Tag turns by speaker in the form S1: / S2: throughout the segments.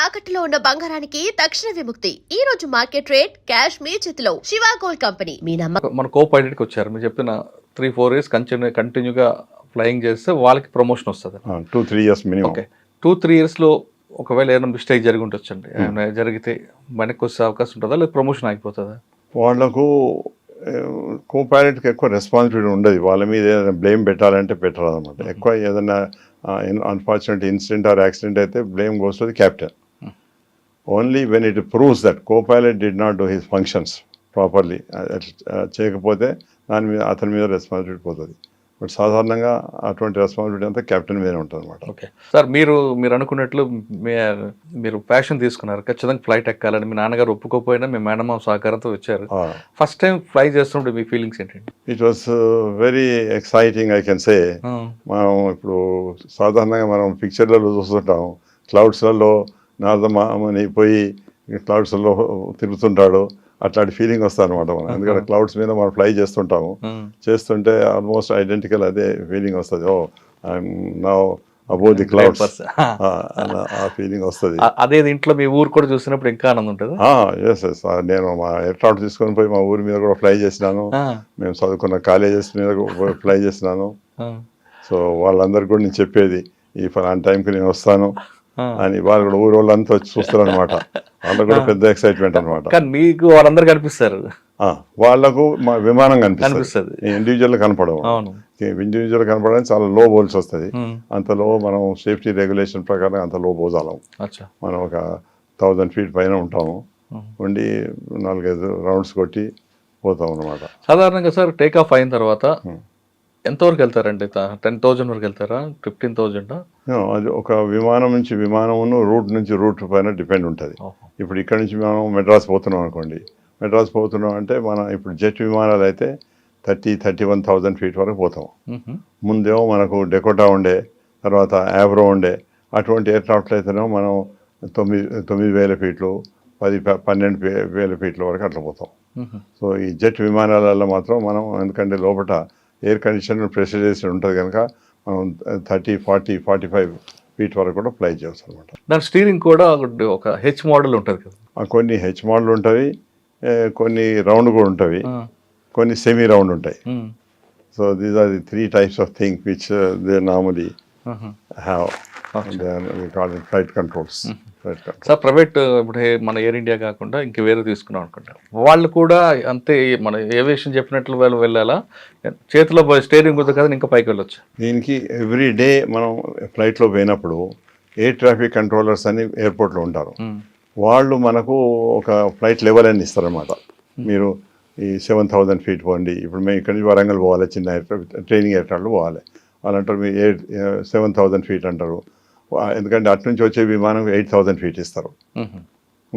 S1: తాకట్టులో ఉన్న బంగారానికి తక్షణ విముక్తి. ఈ రోజు మార్కెట్ రేట్ క్యాష్ మీ చేతిలో. Shiva gold company. మీ నమ్మకం.
S2: మన కో పైలట్కి వచ్చారు మీరు చెప్పిన 3-4 ఇయర్స్ కంటిన్యూగా ఫ్లయింగ్ చేస్తే వాళ్ళకి ప్రమోషన్ వస్తుంది.
S3: 2-3 ఇయర్స్ మినిమం.
S2: ఓకే, 2-3 ఇయర్స్లో ఒకవేళ ఏదైనా మిస్టేక్ జరిగి ఉండొచ్చండి, ఏమైనా జరిగితే వెనక్కి వచ్చే అవకాశం ఉంటుందా లేదా ప్రమోషన్ ఆగిపోతుందా?
S3: వాళ్లకు కో పైలట్కి ఎక్కువ రెస్పాన్సిబిలిటీ ఉండదు. వాళ్ళ మీద ఏదైనా బ్లేమ్ పెట్టాలంటే పెట్టరు అనమాట. ఎక్కువ ఏదైనా అన్ఫార్చునేట్ ఇన్సిడెంట్ ఆర్ యాక్సిడెంట్ అయితే blame goes to the captain. Only when it proves that co pilot did not do his functions properly, చేయకపోతే దాని మీద అతని మీద రెస్పాన్సిబిలిటీ పోతుంది. బట్ సాధారణంగా అటువంటి రెస్పాన్సిబిలిటీ అంతా కెప్టెన్ మీదే ఉంటుంది అనమాట.
S2: ఓకే సార్, మీరు అనుకున్నట్లు మీరు ప్యాషన్ తీసుకున్నారు, ఖచ్చితంగా ఫ్లైట్ ఎక్కాలని. మీ నాన్నగారు ఒప్పుకోకపోయినా మీ మేనమా సహకారంతో వచ్చారు. ఫస్ట్ టైం ఫ్లై చేస్తుంటే మీ ఫీలింగ్స్ ఏంటండి?
S3: It was very exciting I can సే. మనం ఇప్పుడు సాధారణంగా మనం పిక్చర్లలో చూస్తుంటాం, క్లౌడ్స్లలో నారదమామని పోయి క్లౌడ్స్లో తిరుగుతుంటాడు, అట్లాంటి ఫీలింగ్ వస్తుంది అనమాట మనం. ఎందుకంటే క్లౌడ్స్ మీద మనం ఫ్లై చేస్తుంటాము, చేస్తుంటే ఆల్మోస్ట్ ఐడెంటికల్ అదే ఫీలింగ్ వస్తుంది. Oh I'm now above the clouds, ఆ ఫీలింగ్ వస్తుంది.
S2: అదే ఇంట్లో మీ ఊరు కూడా చూసినప్పుడు ఇంకా ఆనందం ఉంటుంది.
S3: ఎస్ ఎస్, నేను మా ఎయిర్క్రాఫ్ట్ తీసుకొని పోయి మా ఊరి మీద కూడా ఫ్లై చేసినాను. మేము చదువుకున్న కాలేజెస్ మీద ఫ్లై చేసినాను. సో వాళ్ళందరికీ కూడా నేను చెప్పేది ఈ ఫలానా టైంకి నేను వస్తాను అని. వాళ్ళు కూడా ఊరు వాళ్ళంతా వచ్చి చూస్తారు అనమాట. వాళ్ళకు కూడా పెద్ద ఎక్సైట్మెంట్ అనమాట.
S2: కానీ మీకు వాళ్ళందరూ కనిపిస్తారు,
S3: వాళ్ళకు మా విమానం కనిపిస్తుంది, ఇండివిజువల్ కనపడవు. ఇండివిజువల్ కనపడడానికి చాలా లో బోల్స్ వస్తుంది. అంత లో మనం సేఫ్టీ రెగ్యులేషన్ ప్రకారం అంత లో పోజాలం. మనం ఒక 1000 feet పైన ఉంటాము, ఉండి 4-5 రౌండ్స్ కొట్టి పోతాం అనమాట.
S2: సాధారణంగా సార్ టేక్ ఆఫ్ అయిన తర్వాత ఎంతవరకు వెళ్తారండి? 10,000 వరకు వెళ్తారా? 15,000?
S3: అది ఒక విమానం నుంచి విమానమును రూట్ నుంచి రూట్ పైన డిపెండ్ ఉంటుంది. ఇప్పుడు ఇక్కడ నుంచి మనం మెడ్రాస్ పోతున్నాం అనుకోండి, మెడ్రాస్ పోతున్నాం అంటే మనం ఇప్పుడు జెట్ విమానాలు అయితే 30-31,000 feet వరకు పోతాం. ముందేమో మనకు డెకోటా ఉండే, తర్వాత యావ్రో ఉండే, అటువంటి ఎయిర్క్రాఫ్ట్లు అయితేనేమో మనం 9,000 feet, 10-12,000 feet వరకు అట్లా పోతాం. సో ఈ జెట్ విమానాలలో మాత్రం మనం, ఎందుకంటే లోపల ఎయిర్ కండిషన్ ప్రెషరైజేషన్ ఉంటుంది కనుక మనం 30, 40, 45 feet వరకు కూడా ఫ్లై చేయవచ్చు అనమాట.
S2: దాని స్టీరింగ్ కూడా ఒక హెచ్ మోడల్ ఉంటుంది కదా?
S3: కొన్ని హెచ్ మోడల్ ఉంటుంది, కొన్ని రౌండ్ కూడా ఉంటుంది, కొన్ని సెమీ రౌండ్ ఉంటాయి. So these are the 3 types of things which they normally have. Flight controls.
S2: Sir private ఇప్పుడు మన ఎయిర్ ఇండియా కాకుండా ఇంక వేరే తీసుకున్నాం అనుకుంటా, వాళ్ళు కూడా అంతే మన ఏవియేషన్ చెప్పినట్లు వాళ్ళు వెళ్ళాలా? చేతిలో స్టీరింగ్ ఉంది కదా, ఇంకా పైకి వెళ్ళొచ్చు?
S3: దీనికి ఎవ్రీ డే మనం ఫ్లైట్లో పోయినప్పుడు ఎయిర్ ట్రాఫిక్ కంట్రోలర్స్ అని ఎయిర్పోర్ట్లో ఉంటారు. వాళ్ళు మనకు ఒక ఫ్లైట్ లెవెల్ అని ఇస్తారనమాట. మీరు ఈ 7,000 feet పోండి. ఇప్పుడు మేము ఇక్కడి నుంచి వరంగల్ పోవాలి, చిన్న ఎయిర్క్రాఫ్ట్ ట్రైనింగ్ ఎయిర్క్రాఫ్ట్లో పోవాలి. వాళ్ళు అంటారు మీ 7,000 feet అంటారు. ఎందుకంటే అటు నుంచి వచ్చే విమానం 8,000 feet ఇస్తారు.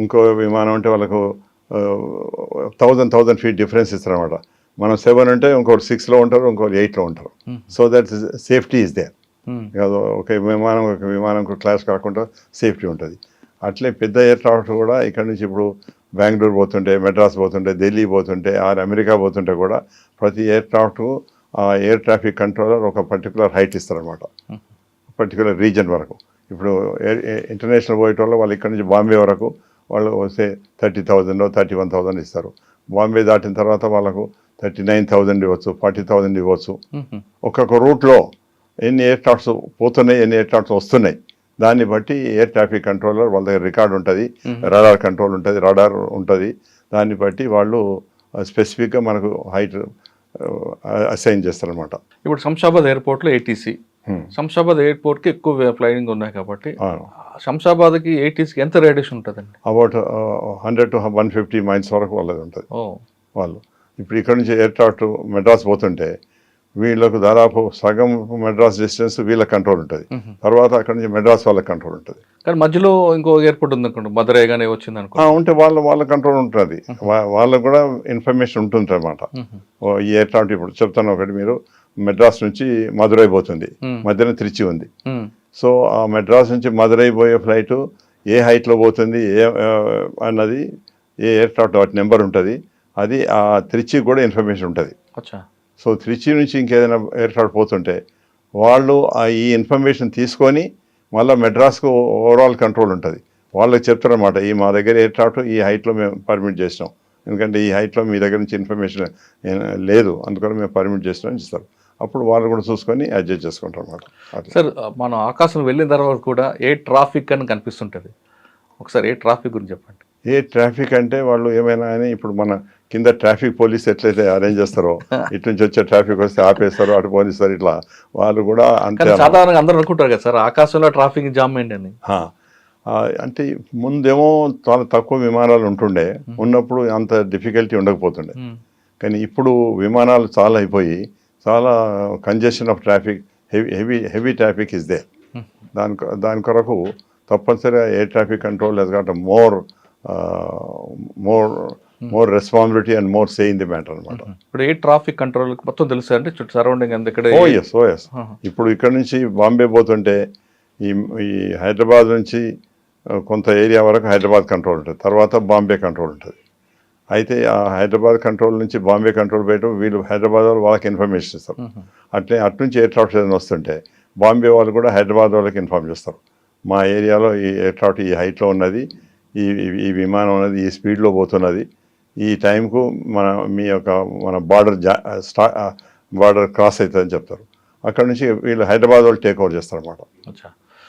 S3: ఇంకో విమానం అంటే వాళ్ళకు 1,000 feet డిఫరెన్స్ ఇస్తారు అనమాట. మనం 7 అంటే ఇంకోటి 6లో ఉంటారు, ఇంకోటి 8లో ఉంటారు. So that safety is there. ఒక విమానం క్లాష్ కాకుండా సేఫ్టీ ఉంటుంది. అట్లే పెద్ద ఎయిర్క్రాఫ్ట్ కూడా ఇక్కడ నుంచి ఇప్పుడు బెంగళూరు పోతుంటే, మెడ్రాస్ పోతుంటే, ఢిల్లీ పోతుంటే, అమెరికా పోతుంటే కూడా ప్రతి ఎయిర్క్రాఫ్ట్ ఆ ఎయిర్ ట్రాఫిక్ కంట్రోలర్ ఒక పర్టికులర్ హైట్ ఇస్తారనమాట, పర్టికులర్ రీజన్ వరకు. ఇప్పుడు ఇంటర్నేషనల్ పోయేటోళ్ళు వాళ్ళు ఇక్కడ నుంచి బాంబే వరకు వాళ్ళు వస్తే 30,000, 31,000 ఇస్తారు. బాంబే దాటిన తర్వాత వాళ్ళకు 39,000 ఇవ్వచ్చు, 40,000 ఇవ్వచ్చు. ఒక్కొక్క రూట్లో ఎన్ని ఎయిర్ క్రాఫ్ట్స్ పోతున్నాయి, ఎన్ని ఎయిర్ క్రాఫ్ట్స్ వస్తున్నాయి, దాన్ని బట్టి ఎయిర్ ట్రాఫిక్ కంట్రోలర్ వాళ్ళ దగ్గర రికార్డ్ ఉంటుంది, రాడార్ కంట్రోల్ ఉంటుంది, రాడార్ ఉంటుంది. దాన్ని బట్టి వాళ్ళు స్పెసిఫిక్గా మనకు హైట్ అసైన్ చేస్తారనమాట.
S2: ఇప్పుడు శంషాబాద్ ఎయిర్పోర్ట్లో ఏటీసీ, శంషాబాద్ ఎయిర్పోర్ట్కి ఎక్కువ ఫ్లైయింగ్ ఉన్నాయి కాబట్టి శంషాబాద్కి ఏటీసీకి ఎంత రేడియేషన్ ఉంటుందండి?
S3: అబౌట్ 100 to 150 miles వరకు వాళ్ళది ఉంటుంది. వాళ్ళు ఇప్పుడు ఇక్కడ నుంచి ఎయిర్క్రాఫ్ట్ మెడ్రాస్ పోతుంటే వీళ్ళకు దాదాపు సగం మెడ్రాస్ డిస్టెన్స్ వీళ్ళ కంట్రోల్ ఉంటుంది, తర్వాత అక్కడ నుంచి మెడ్రాస్ వాళ్ళకి కంట్రోల్ ఉంటుంది.
S2: కానీ మధ్యలో ఇంకో ఎయిర్పోర్ట్ ఉంది అనుకోండి, మధురై కానీ వచ్చింది అనుకో,
S3: ఉంటే వాళ్ళ కంట్రోల్ ఉంటుంది. వాళ్ళకు కూడా ఇన్ఫర్మేషన్ ఉంటుంది అనమాట. ఈ ఎయిర్క్రాఫ్ట్ ఇప్పుడు చెప్తాను ఒకటి, మీరు మెడ్రాస్ నుంచి మధురై పోతుంది, మధ్యన త్రిచి ఉంది. సో ఆ మెడ్రాస్ నుంచి మధురై పోయే ఫ్లైట్ ఏ హైట్లో పోతుంది అన్నది ఏ ఎయిర్క్రాఫ్ట్ వాటి నెంబర్ ఉంటుంది, అది ఆ త్రిచి కూడా ఇన్ఫర్మేషన్ ఉంటుంది. సో త్రిచి నుంచి ఇంకేదైనా ఎయిర్క్రాఫ్ట్ పోతుంటే వాళ్ళు ఈ ఇన్ఫర్మేషన్ తీసుకొని మళ్ళీ మెడ్రాస్కు ఓవరాల్ కంట్రోల్ ఉంటుంది. వాళ్ళకి చెప్తారనమాట ఈ మా దగ్గర ఎయిర్ క్రాఫ్ట్ ఈ హైట్లో మేము పర్మిట్ చేసినాం, ఎందుకంటే ఈ హైట్లో మీ దగ్గర నుంచి ఇన్ఫర్మేషన్ లేదు అందుకని మేము పర్మిట్ చేసినాం ఇస్తారు. అప్పుడు వాళ్ళు కూడా చూసుకొని అడ్జస్ట్ చేసుకుంటారు అన్నమాట.
S2: సార్ మనం ఆకాశం వెళ్ళిన తర్వాత కూడా ఏ ట్రాఫిక్ అని కనిపిస్తుంటుంది, ఒకసారి ఏ ట్రాఫిక్ గురించి చెప్పండి.
S3: ఏ ట్రాఫిక్ అంటే వాళ్ళు ఏమైనా అని ఇప్పుడు మన కింద ట్రాఫిక్ పోలీస్ ఎట్లయితే అరేంజ్ చేస్తారో ఇటు నుంచి వచ్చే ట్రాఫిక్ వస్తే ఆపేస్తారు, అటు పోలీస్తారు, ఇట్లా వాళ్ళు కూడా అంతే.
S2: సాధారణంగా అందరూ అనుకుంటారు కదా సార్ ఆకాశంలో ట్రాఫిక్ జామ్ ఏంటి అని.
S3: అంటే ముందేమో చాలా తక్కువ విమానాలు ఉంటుండే, ఉన్నప్పుడు అంత డిఫికల్టీ ఉండకపోతుండే. కానీ ఇప్పుడు విమానాలు చాలా అయిపోయి చాలా congestion of traffic, heavy traffic is there. దాని కొరకు తప్పనిసరిగా air traffic control has got more responsibility and more say in the matter అనమాట.
S2: ఇప్పుడు ఎయిర్ ట్రాఫిక్ కంట్రోల్ మొత్తం తెలుసు అంటే చుట్టూ సరౌండింగ్ అంత ఇక్కడ.
S3: ఓఎస్ ఇప్పుడు ఇక్కడ నుంచి బాంబే పోతుంటే ఈ హైదరాబాద్ నుంచి కొంత ఏరియా వరకు హైదరాబాద్ కంట్రోల్ ఉంటుంది, తర్వాత బాంబే కంట్రోల్ ఉంటుంది. అయితే ఆ హైదరాబాద్ కంట్రోల్ నుంచి బాంబే కంట్రోల్ పోయటం వీళ్ళు హైదరాబాద్ వాళ్ళు వాళ్ళకి ఇన్ఫర్మేషన్ ఇస్తారు. అటు నుంచి ఎయిర్ ట్రాఫిక్ ఏదైనా వస్తుంటే బాంబే వాళ్ళు కూడా హైదరాబాద్ వాళ్ళకి ఇన్ఫార్మ్ చేస్తారు, మా ఏరియాలో ఈ ఎయిర్ ట్రాఫిక్ ఈ హైట్లో ఉన్నది, ఈ విమానం ఉన్నది ఈ స్పీడ్లో పోతున్నది, ఈ టైంకు మీ యొక్క మన బార్డర్ క్రాస్ అవుతుందని చెప్తారు. అక్కడ నుంచి వీళ్ళు హైదరాబాద్ వాళ్ళు టేక్ ఓవర్ చేస్తారు అన్నమాట.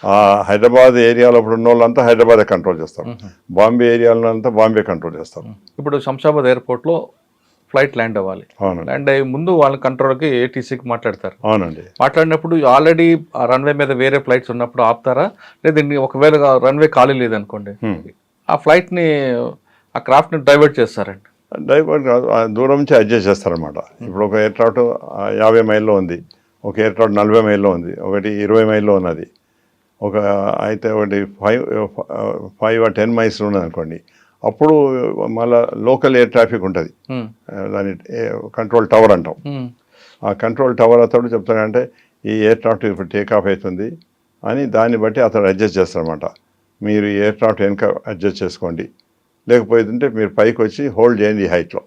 S3: ఆ హైదరాబాద్ ఏరియాలో ఇప్పుడు ఉన్న వాళ్ళంతా హైదరాబాదే కంట్రోల్ చేస్తారు, బాంబే ఏరియాలో అంతా బాంబే కంట్రోల్ చేస్తారు.
S2: ఇప్పుడు శంషాబాద్ ఎయిర్పోర్ట్లో ఫ్లైట్ ల్యాండ్ అవ్వాలి, ల్యాండ్ అయ్యే ముందు వాళ్ళ కంట్రోల్కి ఏటీసీకి మాట్లాడతారు.
S3: అవునండి.
S2: మాట్లాడినప్పుడు ఆల్రెడీ రన్వే మీద వేరే ఫ్లైట్స్ ఉన్నప్పుడు ఆపుతారా, లేదా ఒకవేళ రన్వే ఖాళీ లేదనుకోండి ఆ ఫ్లైట్ని ఆ క్రాఫ్ట్ని డైవర్ట్ చేస్తారండి?
S3: డైవర్ట్ కాదు, దూరం నుంచి అడ్జస్ట్ చేస్తారనమాట. ఇప్పుడు ఒక ఎయిర్ క్రాఫ్ట్ 50 మైల్లో ఉంది, ఒక ఎయిర్ క్రాఫ్ట్ 40 మైల్లో ఉంది, ఒకటి 20 మైల్లో ఉన్నది, అయితే ఒకటి 5 or 10 మైల్స్ ఉన్నది అనుకోండి. అప్పుడు మళ్ళీ లోకల్ ఎయిర్ ట్రాఫిక్ ఉంటుంది, దాని కంట్రోల్ టవర్ అంటాం. ఆ కంట్రోల్ టవర్ అతడు చెప్తాడంటే ఈ ఎయిర్ క్రాఫ్ట్ ఇప్పుడు టేక్ ఆఫ్ అవుతుంది అని, దాన్ని బట్టి అతడు అడ్జస్ట్ చేస్తారనమాట. మీరు ఎయిర్ క్రాఫ్ట్ వెనక అడ్జస్ట్ చేసుకోండి, లేకపోతుంటే మీరు పైకి వచ్చి హోల్డ్ చేయండి, ఈ హైట్లో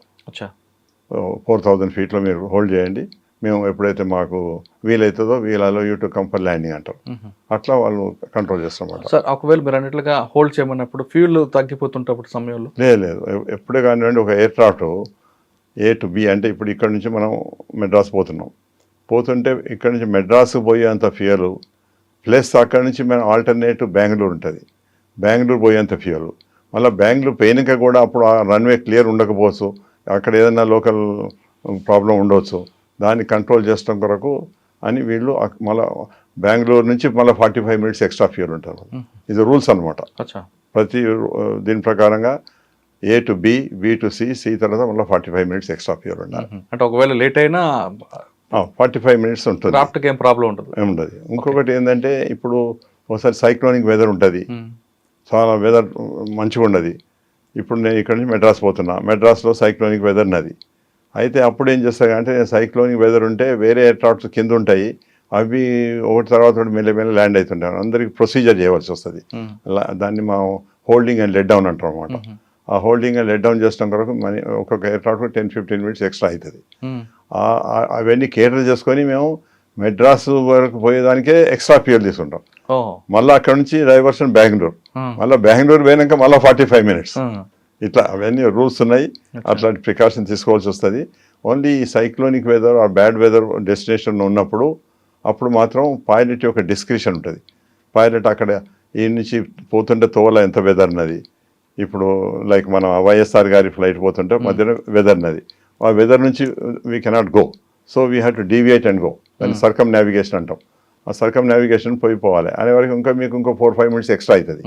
S3: 4000 ఫీట్లో మీరు హోల్డ్ చేయండి, మేము ఎప్పుడైతే మాకు వీలవుతుందో will allow you to come for landing అంటారు. అట్లా వాళ్ళు కంట్రోల్ చేస్తారన్నమాట.
S2: సార్ ఒకవేళ మీరు అన్నట్లుగా హోల్డ్ చేయమన్నప్పుడు ఫ్యూల్ తగ్గిపోతుంటప్పుడు సమయంలో?
S3: లేదు, ఎప్పుడే కానివ్వండి ఒక air craft A to B అంటే ఇప్పుడు ఇక్కడ నుంచి మనం మెడ్రాస్ పోతుంటే ఇక్కడ నుంచి మెడ్రాస్ పోయేంత ఫ్యూయల్ ప్లస్ అక్కడ నుంచి మనం ఆల్టర్నేటివ్ బెంగళూరు ఉంటుంది, బెంగళూరు పోయేంత ఫ్యూయల్, మళ్ళీ బెంగళూరు పోయినాక కూడా అప్పుడు ఆ రన్వే క్లియర్ ఉండకపోవచ్చు, అక్కడ ఏదైనా లోకల్ ప్రాబ్లం ఉండవచ్చు, దాన్ని కంట్రోల్ చేయడం కొరకు అని వీళ్ళు మళ్ళీ బెంగళూరు నుంచి మళ్ళీ 45 minutes ఎక్స్ట్రా ఫ్యూయల్ ఉంటారు. ఇది రూల్స్ అనమాట. ప్రతి దీని ప్రకారంగా A to B, B to C తర్వాత మళ్ళీ 45 minutes ఎక్స్ట్రా ఫ్యూయల్ ఉండాలి.
S2: అంటే ఒకవేళ లేట్ అయినా
S3: 45 minutes ఉంటుంది,
S2: క్రాఫ్ట్కి ఏం ప్రాబ్లం
S3: ఏముండదు. ఇంకొకటి ఏంటంటే ఇప్పుడు ఒకసారి సైక్లోనిక్ వెదర్ ఉంటుంది, చాలా వెదర్ మంచిగా ఉండదు. ఇప్పుడు నేను ఇక్కడ నుంచి మెడ్రాస్ పోతున్నా, మెడ్రాస్లో సైక్లోనిక్ వెదర్ ఉన్నది. అయితే అప్పుడు ఏం చేస్తారంటే సైక్లోనిక్ వెదర్ ఉంటే వేరే ఎయిర్ క్రాఫ్ట్స్ కింద ఉంటాయి, అవి ఒకటి తర్వాత మెల్లమెల్ల ల్యాండ్ అవుతుంటాయి, అందరికి ప్రొసీజర్ చేయవలసి వస్తుంది. దాన్ని మా హోల్డింగ్ అండ్ లెట్ డౌన్ అంటాం అన్నమాట. ఆ హోల్డింగ్ అండ్ లెట్ డౌన్ చేసడం కొరకు ఒక్కొక్క ఎయిర్ క్రాఫ్ట్ 10-15 minutes ఎక్స్ట్రా అవుతుంది. అవన్నీ కేటర్ చేసుకొని మేము మెడ్రాస్ వరకు పోయేదానికే ఎక్స్ట్రా ఫ్యూయల్ తీసుకుంటాం. మళ్ళీ అక్కడ నుంచి డైవర్షన్ బెంగళూరు, మళ్ళీ బెంగళూరు పోయినాక మళ్ళీ 45 minutes. ఇట్లా అవన్నీ రూల్స్ ఉన్నాయి, అట్లాంటి ప్రికాషన్ తీసుకోవాల్సి వస్తుంది. Only cyclonic weather or bad weather destination ఉన్నప్పుడు అప్పుడు మాత్రం పైలట్ యొక్క డిస్క్రిప్షన్ ఉంటుంది. పైలట్ అక్కడ ఈ నుంచి పోతుంటే తోవల ఎంత వెదర్ ఉన్నది, ఇప్పుడు లైక్ మన వైఎస్ఆర్ గారి ఫ్లైట్ పోతుంటే మధ్యలో వెదర్ ఉన్నది, ఆ వెదర్ నుంచి we cannot go, so we have to deviate and go, దాన్ని సర్కమ్ నావిగేషన్ అంటాం. ఆ సర్కమ్ నావిగేషన్ పోవాలి అనే వరకు మీకు ఇంకో 4-5 minutes ఎక్స్ట్రా అవుతుంది.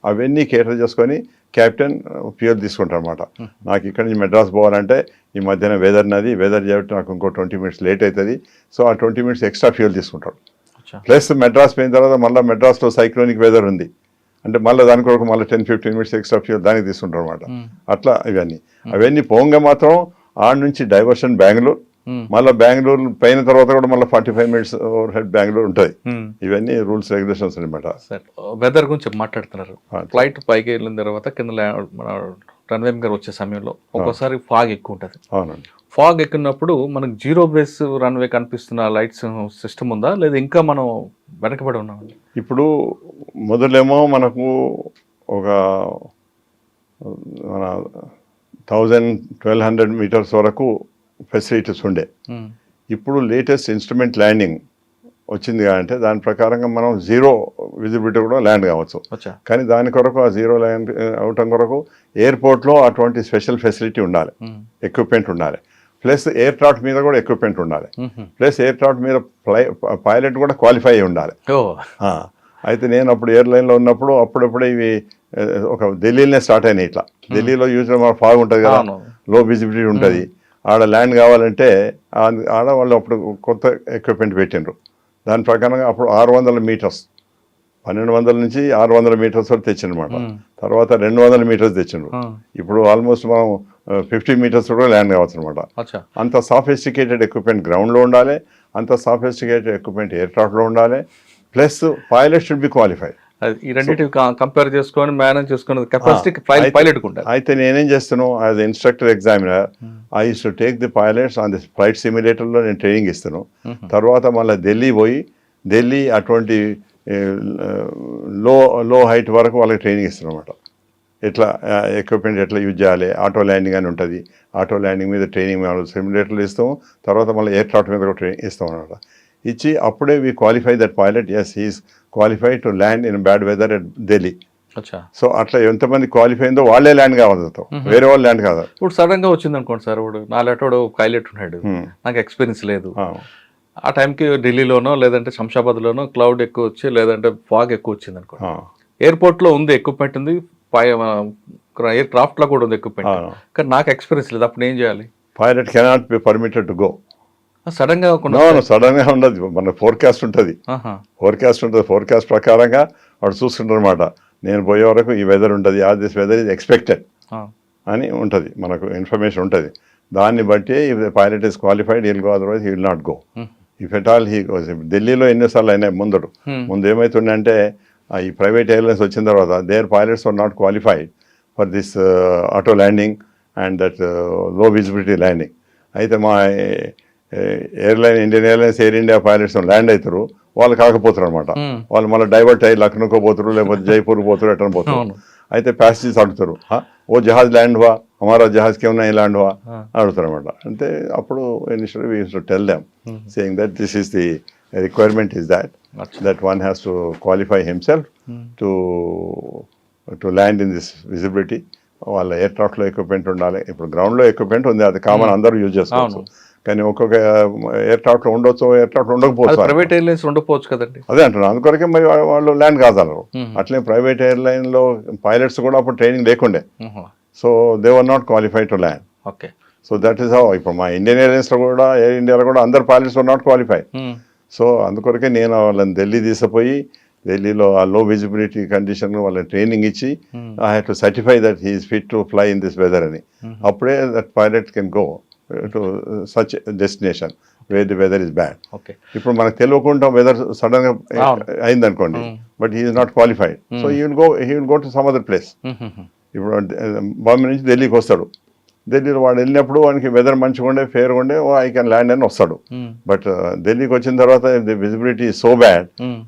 S3: అవన్నీ కేటర్ చేసుకొని క్యాప్టెన్ ఫ్యూయల్ తీసుకుంటారు అనమాట. నాకు ఇక్కడ నుంచి మెడ్రాస్ పోవాలంటే ఈ మధ్యన వెదర్ ఉన్నది, వెదర్ చేయబట్టి నాకు ఇంకో 20 minutes లేట్ అవుతుంది, సో ఆ 20 minutes ఎక్స్ట్రా ఫ్యూయల్ తీసుకుంటాడు. ప్లస్ మెడ్రాస్ పోయిన తర్వాత మళ్ళీ మెడ్రాస్లో సైక్లోనిక్ వెదర్ ఉంది అంటే మళ్ళీ దాని కొరకు మళ్ళీ 10-15 minutes ఎక్స్ట్రా ఫ్యూయల్ దానికి తీసుకుంటారు అనమాట. అట్లా అవన్నీ పోంగా మాత్రం ఆడ నుంచి డైవర్షన్ బెంగళూరు, మళ్ళీ బెంగళూరు పైన తర్వాత కూడా మళ్ళీ 45 minutes ఓవర్ హెడ్ బెంగళూరు ఉంటుంది. ఇవన్నీ రూల్స్ రెగ్యులేషన్స్ అనమాట.
S2: వెదర్ గురించి మాట్లాడుతున్నారు, ఫ్లైట్ పైకి వెళ్ళిన తర్వాత కింద రన్వే మీద వచ్చే సమయంలో ఒక్కోసారి ఫాగ్ ఎక్కువ ఉంటుంది.
S3: అవునండి.
S2: ఫాగ్ ఎక్కినప్పుడు మనకు జీరో బేస్ రన్వే కనిపిస్తున్న లైట్స్ సిస్టమ్ ఉందా, లేదా ఇంకా మనం వెనకబడి ఉన్నామండి?
S3: ఇప్పుడు మొదలేమో మనకు ఒక మన 1200 మీటర్స్ వరకు ఫెసిలిటీస్ ఉండే. ఇప్పుడు లేటెస్ట్ ఇన్స్ట్రుమెంట్ ల్యాండింగ్ వచ్చింది అంటే దాని ప్రకారంగా మనం జీరో విజిబిలిటీ కూడా ల్యాండ్ కావచ్చు. కానీ దాని కొరకు ఆ జీరో ల్యాండ్ అవటం కొరకు ఎయిర్పోర్ట్లో అటువంటి స్పెషల్ ఫెసిలిటీ ఉండాలి, ఎక్విప్మెంట్ ఉండాలి. ప్లస్ ఎయిర్ క్రాఫ్ట్ మీద కూడా ఎక్విప్మెంట్ ఉండాలి. ప్లస్ ఎయిర్ క్రాఫ్ట్ మీద పైలట్ కూడా క్వాలిఫై అయి ఉండాలి. అయితే నేను అప్పుడు ఎయిర్లైన్లో ఉన్నప్పుడు అప్పుడప్పుడే ఇవి ఒక ఢిల్లీలోనే స్టార్ట్ అయినాయి. ఇట్లా ఢిల్లీలో యూజువల్ మన ఫాగ్ ఉంటుంది కదా, లో విజిబిలిటీ ఉంటుంది. ఆడ ల్యాండ్ కావాలంటే ఆడ వాళ్ళు అప్పుడు కొత్త ఎక్విప్మెంట్ పెట్టిండ్రు. దాని ప్రకారంగా అప్పుడు 600 మీటర్స్ 1200 నుంచి 600 మీటర్స్ వరకు తెచ్చిండ్రన్నమాట. తర్వాత 200 మీటర్స్ తెచ్చిండ్రు. ఇప్పుడు ఆల్మోస్ట్ మనం 50 మీటర్స్ కూడా ల్యాండ్ కావచ్చు అనమాట. అంత సాఫిస్టికేటెడ్ ఎక్విప్మెంట్ గ్రౌండ్లో ఉండాలి, అంత సాఫిస్టికేటెడ్ ఎక్విప్మెంట్ ఎయిర్ క్రాఫ్ట్లో ఉండాలి. Plus pilot should be qualified.
S2: ఈ రెండింటి కంపేర్ చేసుకొని మేనేజ్ చేసుకునే కెపాసిటీ పైలట్ ఉంటుంది.
S3: అయితే నేనేం చేస్తాను, as instructor examiner I use to take the pilots on the flight సిమ్యులేటర్లో నేను ట్రైనింగ్ ఇస్తాను. తర్వాత మళ్ళీ ఢిల్లీ పోయి ఢిల్లీ అటువంటి లో హైట్ వరకు వాళ్ళకి ట్రైనింగ్ ఇస్తాను అనమాట. ఎట్లా ఎక్విప్మెంట్ ఎట్లా యూజ్ చేయాలి, ఆటో ల్యాండింగ్ అని ఉంటుంది, ఆటో ల్యాండింగ్ మీద ట్రైనింగ్ సిమ్యులేటర్లు ఇస్తాము. తర్వాత మళ్ళీ ఎయిర్ క్రాఫ్ట్ మీద కూడా ట్రైనింగ్ ఇస్తాం అనమాట. ఇచ్చి అప్పుడే we qualify that pilot, yes he's qualified to land in bad weather at Delhi. So అట్లా ఎంతమంది క్వాలిఫై అయిందో వాళ్ళే ల్యాండ్ కావాలి, వేరే వాళ్ళు ల్యాండ్ కాదు.
S2: ఇప్పుడు సడన్ గా వచ్చింది అనుకోండి సార్, ఇప్పుడు నాలేటోడు పైలట్ ఉన్నాడు, నాకు ఎక్స్పీరియన్స్ లేదు, ఆ టైంకి ఢిల్లీలోనో లేదంటే శంషాబాద్లోనో క్లౌడ్ ఎక్కువ వచ్చి లేదంటే ఫాగ్ ఎక్కువ వచ్చింది అనుకోండి, ఎయిర్పోర్ట్లో ఉంది ఎక్విప్మెంట్ ఉంది, ఎయిర్ క్రాఫ్ట్ లో కూడా ఉంది ఎక్విప్మెంట్, కానీ నాకు ఎక్స్పీరియన్స్ లేదు, అప్పుడు ఏం చేయాలి?
S3: Pilot cannot be permitted to go.
S2: Sudden గా
S3: సడన్ గా ఉండదు, మన ఫోర్కాస్ట్ ఉంటుంది, ఫోర్కాస్ట్ ప్రకారంగా వాడు చూసుకుంటారు అనమాట. నేను పోయే వరకు ఈ వెదర్ ఉంటుంది, దిస్ వెదర్ ఈజ్ ఎక్స్పెక్టెడ్ అని ఉంటుంది, మనకు ఇన్ఫర్మేషన్ ఉంటుంది. దాన్ని బట్టి if the pilot is qualified he'll go, otherwise he will not go. If at all he goes. ఢిల్లీలో ఎన్నిసార్లు అయినాయి ముందు ఏమవుతుండే అంటే ఈ ప్రైవేట్ ఎయిర్లైన్స్ వచ్చిన తర్వాత their pilots are not qualified for this auto landing and that low visibility landing. అయితే మా airline Indian Airlines Air India pilots land అవుతారు, వాళ్ళు కాకపోతారు అనమాట. వాళ్ళు మళ్ళీ డైవర్ట్ అయ్యి లక్నోకో పోతారు, లేకపోతే జైపూర్ పోతారు, ఎట్లా పోతారు. అయితే ప్యాసింజర్స్ అడుగుతారు, ఓ జహాజ్ ల్యాండ్ హువా, హమారా జహాజ్ కే ఉన్నాయి ల్యాండ్ హువా అడుగుతారు అనమాట. అంటే అప్పుడు initially we use to tell them saying that this is the requirement is that one has to qualify himself to land in this visibility. వాళ్ళ ఎయిర్ క్రాఫ్ట్లో ఎక్విప్మెంట్ ఉండాలి. ఇప్పుడు గ్రౌండ్లో ఎక్విప్మెంట్ ఉంది, అది కామన్, అందరూ యూజ్ చేసుకోవచ్చు. కానీ ఒక్కొక్క ఎయిర్ క్రాఫ్ట్లో ఉండొచ్చు, ఎయిర్ క్రాఫ్ట్లో ఉండకపోవచ్చు,
S2: ప్రైవేట్ ఎయిర్లైన్స్ ఉండకపోవచ్చు కదండి.
S3: అదే అంటున్నాను, అందుకొరకే మరి వాళ్ళు ల్యాండ్ కాగలరు. అట్లే ప్రైవేట్ ఎయిర్లైన్లో పైలట్స్ కూడా అప్పుడు ట్రైనింగ్ లేకుండే, so they were not qualified to land.
S2: Okay,
S3: so that is how. ఇప్పుడు మా ఇండియన్ ఎయిర్లైన్స్లో కూడా, ఎయిర్ ఇండియాలో కూడా అందరు pilots were not qualified. So అందుకొరకే నేను వాళ్ళని ఢిల్లీ తీసుకుపోయి ఢిల్లీలో ఆ లో విజిబిలిటీ కండిషన్ వాళ్ళని ట్రైనింగ్ ఇచ్చి I have to certify that he is fit to fly in this weather అని. అప్పుడే that pilot can go to such destination where the weather is bad. ఇప్పుడు మనకు తెలియకుండా వెదర్ సడన్ గా అయింది అనుకోండి, but he is not qualified, so he will go to some other place. ఇప్పుడు బాంబే నుంచి ఢిల్లీకి వస్తాడు, ఢిల్లీలో వాడు వెళ్ళినప్పుడు వానికి వెదర్ మంచిగా ఉండే, ఫేర్ ఉండే, ఐ కెన్ ల్యాండ్ అని వస్తాడు. బట్ ఢిల్లీకి వచ్చిన తర్వాత the visibility is so bad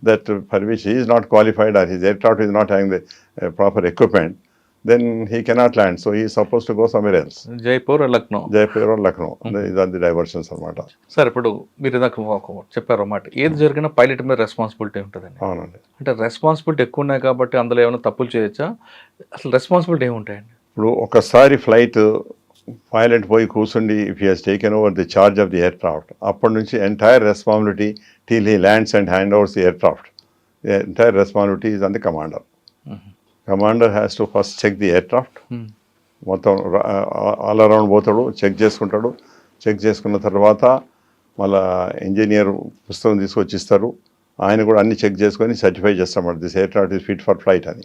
S3: that for which he is not qualified are his air craft is not having the proper equipment, then he cannot land, so he is supposed to go somewhere else.
S2: Jaipur or Lucknow.
S3: These are the diversions అన్నమాట.
S2: Sir ఇప్పుడు మీరు నాకు చెప్పారు అన్నమాట, ఏది జరిగినా pilot మీద responsibility ఉంటుందండి.
S3: అవునండి.
S2: అంటే రెస్పాన్సిబిలిటీ ఎక్కువ ఉన్నాయి కాబట్టి అందులో ఏమైనా తప్పులు చేయొచ్చా? అసలు రెస్పాన్సిబిలిటీ ఏముంటాయండి?
S3: ఇప్పుడు ఒకసారి ఫ్లైట్ పైలట్ పోయి కూర్చుండి, if he has taken over the charge of the aircraft, అప్పటి నుంచి entire responsibility till he lands and hand overs the aircraft, the entire responsibility is on the commander. Commander has to first check the aircraft, మొత్తం all around పోతాడు, check చేసుకుంటాడు. Check చేసుకున్న తర్వాత మళ్ళా engineer పుస్తకం తీసుకొచ్చి ఇస్తారు, ఆయన కూడా అన్ని చెక్ చేసుకొని సర్టిఫై చేస్తామన్నమాట, this air craft is fit for flight అని.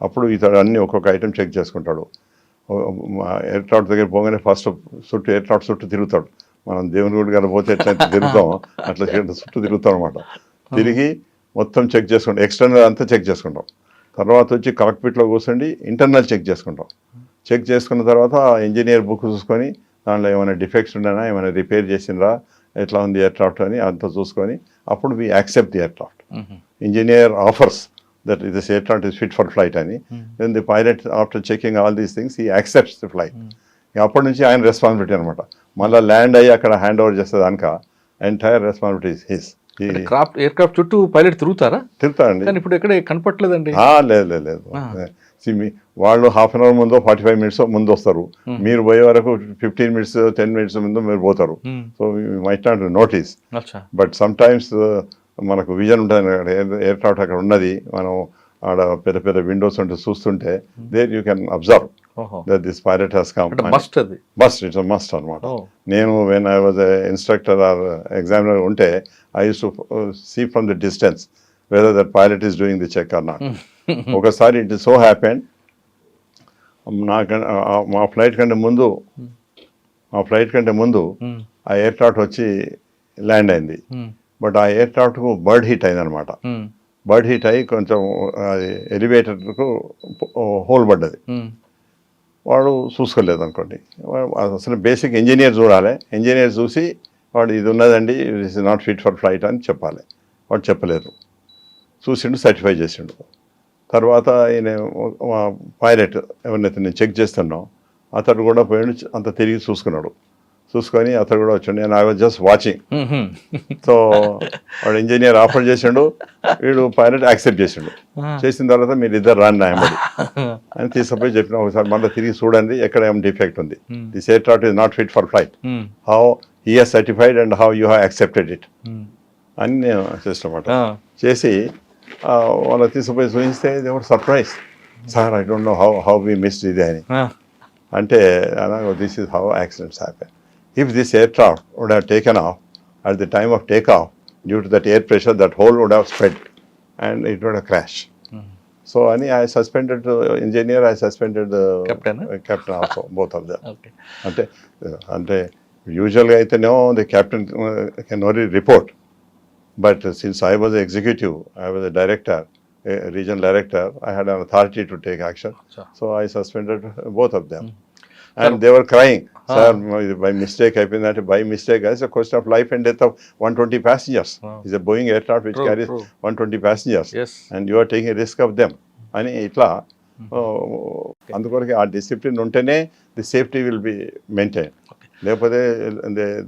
S3: అప్పుడు ఇతడు అన్ని ఒక్కొక్క ఐటెం చెక్ చేసుకుంటాడు. ఎయిర్ క్రాఫ్ట్ దగ్గర పోగానే ఫస్ట్ ఎయిర్ క్రాఫ్ట్ చుట్టూ తిరుగుతాడు. మనం దేవుని గుడి గారు పోతే ఎట్లా తిరుగుతాం అట్లా చుట్టూ తిరుగుతాం అనమాట. తిరిగి మొత్తం చెక్ చేసుకుంటాం, ఎక్స్టర్నల్ అంతా చెక్ చేసుకుంటాం. తర్వాత వచ్చి కాక్పిట్లో కూర్చోండి ఇంటర్నల్ చెక్ చేసుకుంటాం. చెక్ చేసుకున్న తర్వాత ఇంజనీర్ బుక్ చూసుకొని దాంట్లో ఏమైనా డిఫెక్ట్స్ ఉన్నాయా, ఏమైనా రిపేర్ చేసిండ్రా, ఎట్లా ఉంది ఎయిర్ క్రాఫ్ట్ అని అంతా చూసుకొని అప్పుడు we accept the aircraft. Engineer offers that this aircraft is fit for flight అని. Then the pilot, after checking all these things, he accepts the flight. అప్పటి నుంచి ఆయన రెస్పాన్సిబిలిటీ అనమాట. మళ్ళీ ల్యాండ్ అయ్యి అక్కడ హ్యాండ్ ఓవర్ చేస్తే దానిక entire responsibility is his.
S2: Aircraft చుట్టూ పైలట్ తిరుగుతారా?
S3: తిరుగుతారండి.
S2: కానీ ఇప్పుడు ఎక్కడ కనపట్లేదండి.
S3: లేదు. వాళ్ళు హాఫ్ అన్ అవర్ ముందో 45 minutes ముందు వస్తారు. మీరు పోయే వరకు 15 minutes 10 minutes ముందు మీరు పోతారు. So might not notice. But sometimes మనకు విజన్ ఉంటుంది, ఎయిర్క్రాఫ్ట్ అక్కడ ఉన్నది, మనం ఆడ పెద్ద పెద్ద విండోస్ ఉంటే చూస్తుంటే there you can observe that this pilot has come. Must, it's a must అనమాట. నేను when I was a instructor or examiner ఉంటే I used to see from the distance whether that pilot is doing the check or not. ఒకసారి it so happened, మా flight కంటే ముందు ఆ aircraft వచ్చి land అయింది. బట్ ఆ ఎయిర్క్రాఫ్ట్కు బర్డ్ హిట్ అయింది అనమాట. బర్డ్ హిట్ అయ్యి కొంచెం ఎలివేటర్కు హోల్ పడ్డది. వాడు చూసుకోలేదు అనుకోండి. అసలు బేసిక్ ఇంజనీర్ చూడాలి. ఇంజనీర్ చూసి వాడు ఇది ఉన్నదండి, it is not fit for flight అని చెప్పాలి. వాడు చెప్పలేదు, చూసిండు, సర్టిఫై చేసిండు. తర్వాత ఈయన పైలట్ ఎవరినైతే నేను చెక్ చేస్తున్నాం అతడు కూడా పోయిండు, అంత తిరిగి చూసుకొని అతడు కూడా వచ్చాడు. నేను I was just watching. So వాడు ఇంజనీర్ ఆఫర్ చేసిండు, వీడు పైలట్ యాక్సెప్ట్ చేసిండు. చేసిన తర్వాత మీరు ఇద్దరు రాండి నాయబడి అని తీసుకుపోయి చెప్పిన. ఒకసారి మళ్ళీ తిరిగి చూడండి ఎక్కడ ఏం డిఫెక్ట్ ఉంది. This aircraft is not fit for flight, how he has certified and how you have accepted it అని నేను చేసినమాట. చేసి వాళ్ళు తీసుకుపోయి చూపిస్తే ఎవరు surprise, sir I don't know how we missed ఇది అని. అంటే this is how accidents happen. If this aircraft would have taken off at the time of takeoff, due to that air pressure, that hole would have spread and it would have crashed. So I suspended the engineer, I suspended the captain also, both of them.
S2: Okay.
S3: Ante usually the captain can only report. But since I was the executive, I was a director, a regional director, I had an authority to take action. So I suspended both of them. And they were crying, sir, by mistake, by mistake. It's a question of life and death of 120 passengers. It's a Boeing aircraft which carries 120 passengers.
S2: Yes.
S3: And you are taking a risk of them. And itla, అందుకొరకు ఆ discipline ఉంటేనే the safety will be maintain. లేకపోతే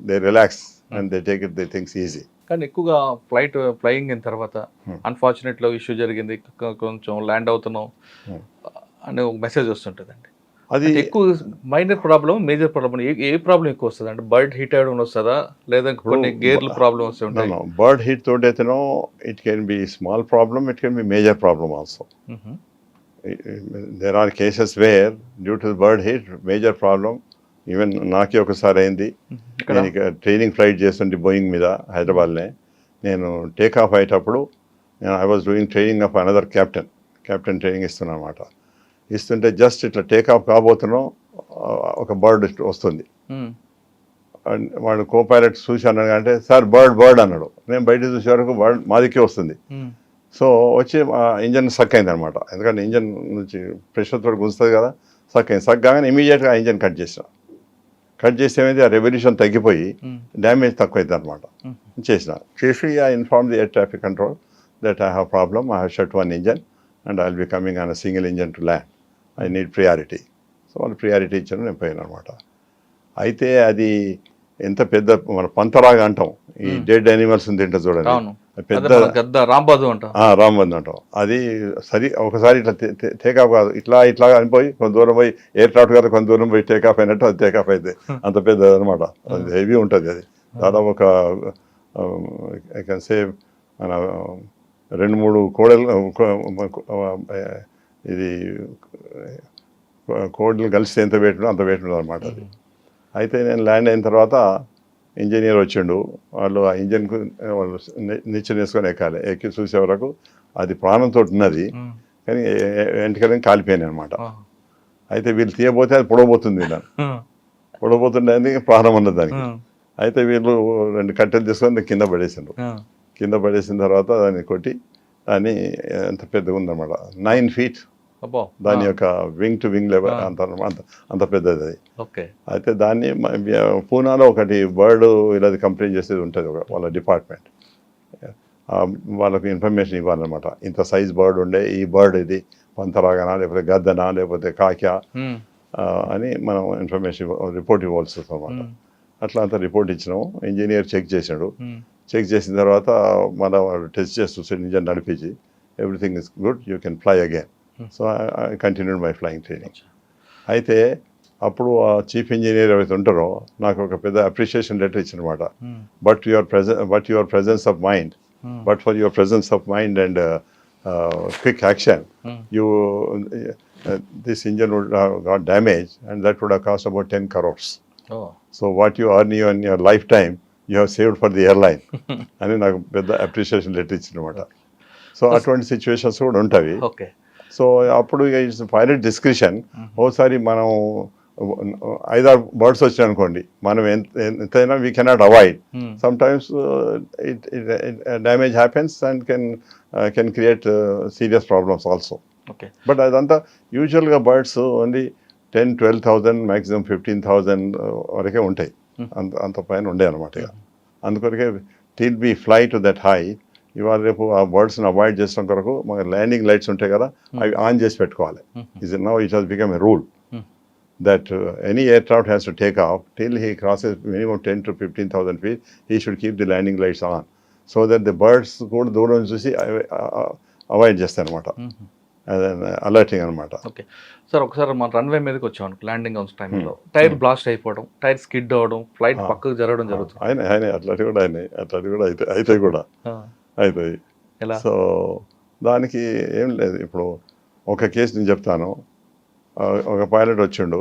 S3: they relax and they take it they things easy.
S2: కానీ ఎక్కువగా flying అయిన తర్వాత అన్ఫార్చునేట్లో issue జరిగింది, కొంచెం ల్యాండ్ అవుతున్నాం అనే ఒక మెసేజ్ వస్తుంటుందండి. అది ఎక్కువ మైనర్ ప్రాబ్లం, మేజర్ ప్రాబ్లం, ఏ ప్రాబ్లం ఎక్కువ వస్తుంది అంటే బర్డ్ హిట్ అవ్వడం వస్తుందా లేదా కొన్ని గేర్లు ప్రాబ్లం వస్తుంటాయి?
S3: బర్డ్ హిట్ తోటి అయితేనో it can be small problem, it can be major problem also. There are cases where due to bird hit major problem. Even నాకే ఒకసారి అయింది. నేను ట్రైనింగ్ ఫ్లైట్ చేస్తుంటే బోయింగ్ మీద హైదరాబాద్లో. నేను టేక్ ఆఫ్ అయ్యేటప్పుడు I was doing training of another captain training ఇస్తున్నా అన్నమాట. ఇస్తుంటే జస్ట్ ఇట్లా టేక్ ఆఫ్ కాబోతున్నాం, ఒక బర్డ్ వస్తుంది. వాడు కో పైలట్ చూసి అన్నాడు అంటే సార్ బర్డ్ అన్నాడు. నేను బయట చూసే వరకు బర్డ్ మాదికే వస్తుంది. సో వచ్చి ఇంజన్ సక్ అయింది అనమాట. ఎందుకంటే ఇంజన్ నుంచి ప్రెషర్ తోటి గుంజుతుంది కదా, సక్ కాగానే ఇమీడియట్గా ఆ ఇంజన్ కట్ చేస్తే ఏమైంది, ఆ రెవల్యూషన్ తగ్గిపోయి డ్యామేజ్ తక్కువ అవుతుంది అనమాట. చేసి I inform the air traffic control that I have problem, I have shut one engine and I'll be coming on a single engine to land. I need priority. So వాళ్ళు priority ఇచ్చారు, నేను పోయాను అనమాట. అయితే అది ఎంత పెద్ద మన పంతలాగా అంటాం, ఈ డెడ్ యానిమల్స్ తింటే చూడండి, పెద్ద రాంబాదు అంటాం. అది ఒకసారి ఇట్లా టేకాఫ్ కాదు, ఇట్లా అనిపోయి కొంత దూరం పోయి ఎయిర్క్రాఫ్ట్ కదా కొంత దూరం పోయి టేకాఫ్ అయినట్టు అది టేకాఫ్ అయితే అంత పెద్దది అనమాట. అది హెవీ ఉంటుంది. అది దాదాపు ఒక ఐ కెన్ సే మన 2-3 ఇది కోడలు కలిసి ఎంత పెట్టడం అంత పెట్టడం అనమాట అది. అయితే నేను ల్యాండ్ అయిన తర్వాత ఇంజనీర్ వచ్చిండు. వాళ్ళు ఆ ఇంజన్కు నిచ్చెన వేసుకొని ఎక్కి చూసే వరకు అది ప్రాణంతో ఉన్నది, కానీ వెంటనే కాలిపోయాను అనమాట. అయితే వీళ్ళు తీయబోతే అది పొడవబోతుండే ప్రాణం ఉన్నది దానికి. అయితే వీళ్ళు 2 కట్టెలు తీసుకొని కింద పడేసిన తర్వాత దాన్ని కొట్టి, దాన్ని ఎంత పెద్దగా ఉందన్నమాట, 9 feet దాని యొక్క వింగ్ టు వింగ్ లెవెల్ అంత పెద్దది అది. అయితే దాన్ని పూనాలో ఒకటి బర్డ్ ఇలా కంప్లైంట్ చేసేది ఉంటుంది వాళ్ళ డిపార్ట్మెంట్. వాళ్ళకు ఇన్ఫర్మేషన్ ఇవ్వాలన్నమాట. ఇంత సైజ్ బర్డ్ ఉండే, ఈ బర్డ్ ఇది పంతరాగనా లేకపోతే గద్దనా లేకపోతే కాక్యా అని మనం ఇన్ఫర్మేషన్ రిపోర్ట్ ఇవ్వాల్సి వస్తుంది అనమాట. అట్లా అంతా రిపోర్ట్ ఇచ్చినాము. ఇంజనీర్ చెక్ చేశాడు. చెక్ చేసిన తర్వాత మళ్ళీ వాడు టెస్ట్ చేసి చూసాడు, ఇంజన్ నడిపించి everything is good, you can fly again. So I continued my flying training. అయితే అప్పుడు ఆ చీఫ్ ఇంజనీర్ ఎవరైతే ఉంటారో నాకు ఒక పెద్ద అప్రిషియేషన్ లెటర్ ఇచ్చినమాట. But your presence of mind, but for your presence of mind and quick action, this engine would have got damaged and that would have cost about 10 crores. So what you earn in your lifetime, you have saved for the airline. అని నాకు పెద్ద appreciation letter ఇచ్చినమాట. So అటువంటి situations కూడా ఉంటాయి. So అప్పుడు it's pilot discretion. ఓసారి మనం 5-6 birds వచ్చాయి అనుకోండి, మనం ఎంతైనా we cannot avoid. Some times damage happens and can create serious problems also. But అదంతా యూజువల్గా బర్డ్స్ ఓన్లీ 10,000-12,000 మ్యాక్సిమం 15,000 వరకే ఉంటాయి. అంత పైన ఉండే అనమాట. అందుకొరకే till be fly to that high. ఇవాళ రేపు ఆ బర్డ్స్ని అవాయిడ్ చేసిన కొరకు మన ల్యాండింగ్ లైట్స్ ఉంటాయి కదా, అవి ఆన్ చేసి పెట్టుకోవాలి. Now it has become a rule that any aircraft has to take off till he crosses minimum 10 to 15,000 feet. He should keep the landing lights on so that the birds కూడా దూరం చూసి avoid చేస్తాయి అనమాట. Alerting అనమాట.
S2: Okay sir, ఒకసారి మన runway మీదకి వచ్చాం ల్యాండింగ్ అవుట్ టైంలో టైర్ బ్లాస్ట్ అయిపోవడం, టైర్ స్కిడ్ అవ్వడం, ఫ్లైట్ పక్కకు జరగడం జరుగుతుంది.
S3: ఆయన అట్లాంటివి కూడా అయితే కూడా అవుతాయి. సో దానికి ఏం లేదు. ఇప్పుడు ఒక కేసు నేను చెప్తాను. ఒక పైలట్ వచ్చిండు,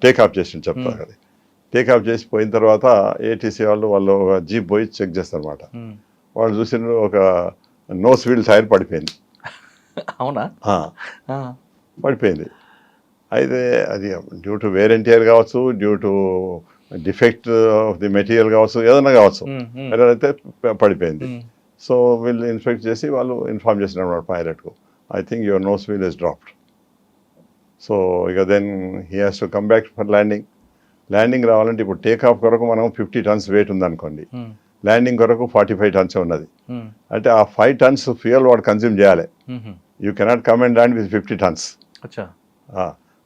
S3: టేక్ ఆఫ్ చేసిండు చెప్తాను కదా. టేక్ ఆఫ్ చేసి పోయిన తర్వాత ఏటీసీ వాళ్ళు ఒక జీప్ పోయి చెక్ చేస్తారనమాట. వాళ్ళు చూసిన ఒక నోస్ వీల్ టైర్ పడిపోయింది.
S2: అవునా?
S3: పడిపోయింది. అయితే అది due to wear and tear కావచ్చు, due to defect of the material కావచ్చు, ఏదైనా కావచ్చు, అయితే పడిపోయింది. సో వీళ్ళు ఇన్స్పెక్ట్ చేసి వాళ్ళు ఇన్ఫార్మ్ చేసినారు పైలట్కు, I think your nose wheel is dropped. So ఇక then he has to come back for landing. Landing రావాలంటే ఇప్పుడు టేక్ ఆఫ్ కొరకు మనం 50 tons వెయిట్ ఉందనుకోండి, ల్యాండింగ్ కొరకు 45 tons ఉన్నది. అంటే ఆ 5 tons ఫ్యూయల్ వాడు కన్జ్యూమ్ చేయాలి. You cannot come and land with 50 tons.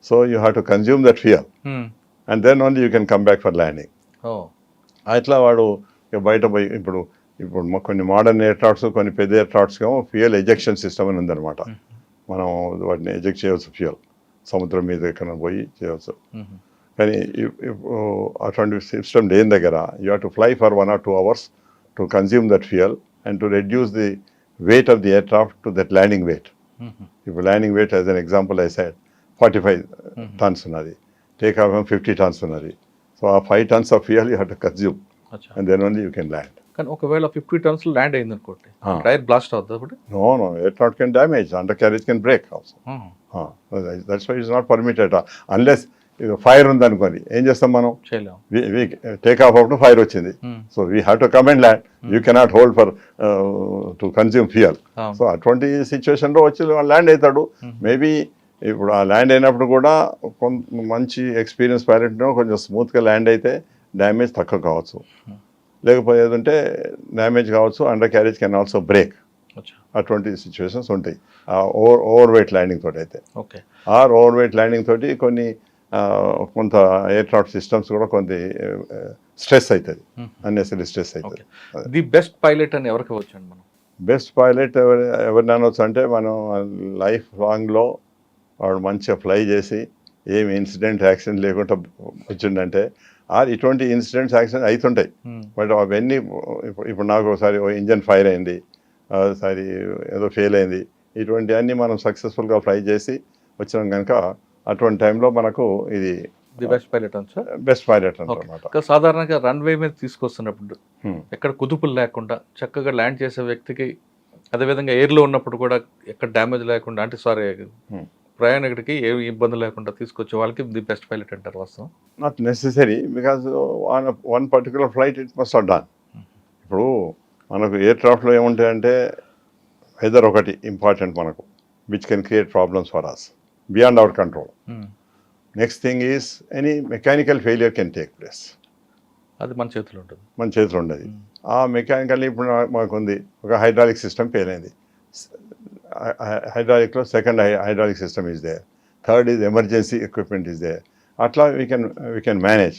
S3: So you have to consume that fuel and then only you can come back for landing. అట్లా వాడు బయట పోయి ఇప్పుడు కొన్ని మోడర్న్ ఎయిర్క్రాఫ్ట్స్, కొన్ని పెద్ద ఎయిర్క్రాఫ్ట్స్ ఏమో ఫ్యూయల్ ఎజెక్షన్ సిస్టమ్ అని ఉందన్నమాట. మనం వాటిని ఎజెక్ట్ చేయవచ్చు, ఫ్యూయల్ సముద్రం మీద ఎక్కడ పోయి చేయవచ్చు. కానీ అటువంటి సిస్టమ్ లేని దగ్గర you have to fly for 1 or 2 hours to consume that fuel and to reduce the weight of the aircraft to that landing weight. ఇప్పుడు landing weight as an example I said 45 tons ఉన్నది, take off 50 tons ఉన్నది. So ఆ 5 tons of fuel you have to consume and then only you can land.
S2: కానీ ఒకవేళ 50 tons land అయింది అనుకోండి, tyre blast అవుతుంది.
S3: No, aircraft can damage, under carriage can break also. That's why it's not permitted unless fire ఉందనుకోండి. ఏం చేస్తాం మనం? Take off అప్పుడు ఫైర్ వచ్చింది, so we have to come and land. You cannot hold for to consume fuel. So అటువంటి సిచ్యువేషన్లో వచ్చి land అవుతాడు. మేబీ ఇప్పుడు ఆ ల్యాండ్ అయినప్పుడు కూడా మంచి ఎక్స్పీరియన్స్ పైలట్ను కొంచెం స్మూత్గా ల్యాండ్ అయితే డ్యామేజ్ తక్కువ కావచ్చు, లేకపోయేదంటే డ్యామేజ్ కావచ్చు, under carriage can also break. అటువంటి సిచ్యువేషన్స్ ఉంటాయి ఓవర్ వెయిట్ ల్యాండింగ్ తోటి అయితే. ఓవర్ వెయిట్ ల్యాండింగ్ తోటి కొంత ఎయిర్క్రాఫ్ట్ సిస్టమ్స్ కూడా కొంత స్ట్రెస్ అవుతుంది, అన్నెసరీ స్ట్రెస్ అవుతుంది.
S2: ది బెస్ట్ పైలట్ అని ఎవరికి వచ్చండి మనం?
S3: బెస్ట్ పైలట్ ఎవరిని అనవచ్చు అంటే, మనం లైఫ్ లాంగ్లో వాడు మంచిగా ఫ్లై చేసి ఏమి ఇన్సిడెంట్ యాక్సిడెంట్ లేకుండా వచ్చిండంటే, ఇటువంటి ఇన్సిడెంట్స్ యాక్సిడెంట్ అవుతుంటాయి. బట్ అవన్నీ ఇప్పుడు నాకు ఒకసారి ఇంజన్ ఫైర్ అయింది, ఒకసారి ఏదో ఫెయిల్ అయింది, ఇటువంటివన్నీ మనం సక్సెస్ఫుల్గా ఫ్లై చేసి వచ్చినాం కనుక అటువంటి టైంలో మనకు ఇది
S2: బెస్ట్ పైలట్
S3: బెస్ట్ పైలట్ అన్నమాట.
S2: సాధారణంగా రన్వే మీద తీసుకొస్తున్నప్పుడు ఎక్కడ కుదుపులు లేకుండా చక్కగా ల్యాండ్ చేసే వ్యక్తికి, అదేవిధంగా ఎయిర్లో ఉన్నప్పుడు కూడా ఎక్కడ డ్యామేజ్ లేకుండా, అంటే ప్రయాణికుడికి ఏ ఇబ్బంది లేకుండా తీసుకొచ్చే వాళ్ళకి ది బెస్ట్ పైలట్ అంటారు. వాస్తవం
S3: not necessary, because one particular flight it must have done. ఇప్పుడు మనకు ఎయిర్ క్రాఫ్ట్లో ఏముంటాయంటే వెదర్ ఒకటి ఇంపార్టెంట్ మనకు, which can create problems for us beyond our control. Next thing is any mechanical failure can take place.
S2: అది మన చేతిలో ఉంటుంది.
S3: మన చేతిలో ఉండేది. ఆ మెకానికల్ ఇప్పుడు మాకుంది, ఒక హైడ్రాలిక్ సిస్టమ్ ఫెయిల్ అయింది. హైడ్రాలిక్లో second hydraulic system is there, third is emergency equipment is there. అట్లా we can manage.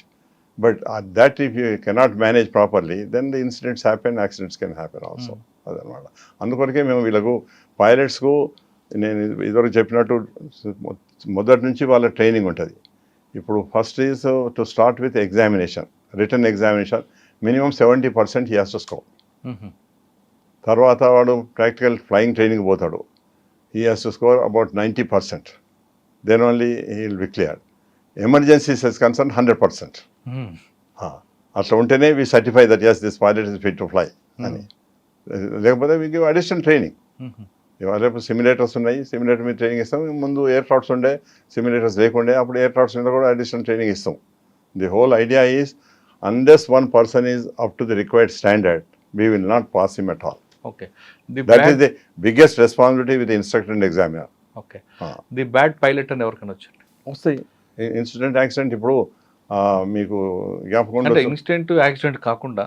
S3: But that if you cannot manage properly then the incidents happen, accidents can happen also. అదనమాట. అందుకొరకే మేము వీళ్ళకు పైలట్స్కు నేను ఇదివరకు చెప్పినట్టు మొదటి నుంచి వాళ్ళ ట్రైనింగ్ ఉంటుంది. ఇప్పుడు first is to start with examination, written examination. Minimum 70% he has to score. తర్వాత వాడు ప్రాక్టికల్ ఫ్లయింగ్ ట్రైనింగ్ పోతాడు, he has to score about 90%. Then only he will be clear. Emergencies is concern 100%. అట్లా ఉంటేనే we certify that yes this pilot is fit to fly అని. లేకపోతే we give additional training. ఇవాళ రేపు simulators ఉన్నాయి, simulator మీద training ఇస్తాం. ముందు ఎయిర్ క్రాఫ్ట్స్ ఉండే, సిమ్యులేటర్స్ లేకుండే, అప్పుడు ఎయిర్ క్రాఫ్ట్స్ మీద కూడా అడిషనల్ ట్రైనింగ్ ఇస్తాం. The whole idea is unless one person is up to the required standard, we will not pass him at all.
S2: Okay.
S3: That is the biggest responsibility with the instructor and examiner.
S2: Okay. The bad pilot అని ఎవరికైనా వచ్చండి
S3: వస్తాయి. Incident accident ఇప్పుడు మీకు జ్ఞాపకం
S2: అంటే incident accident కాకుండా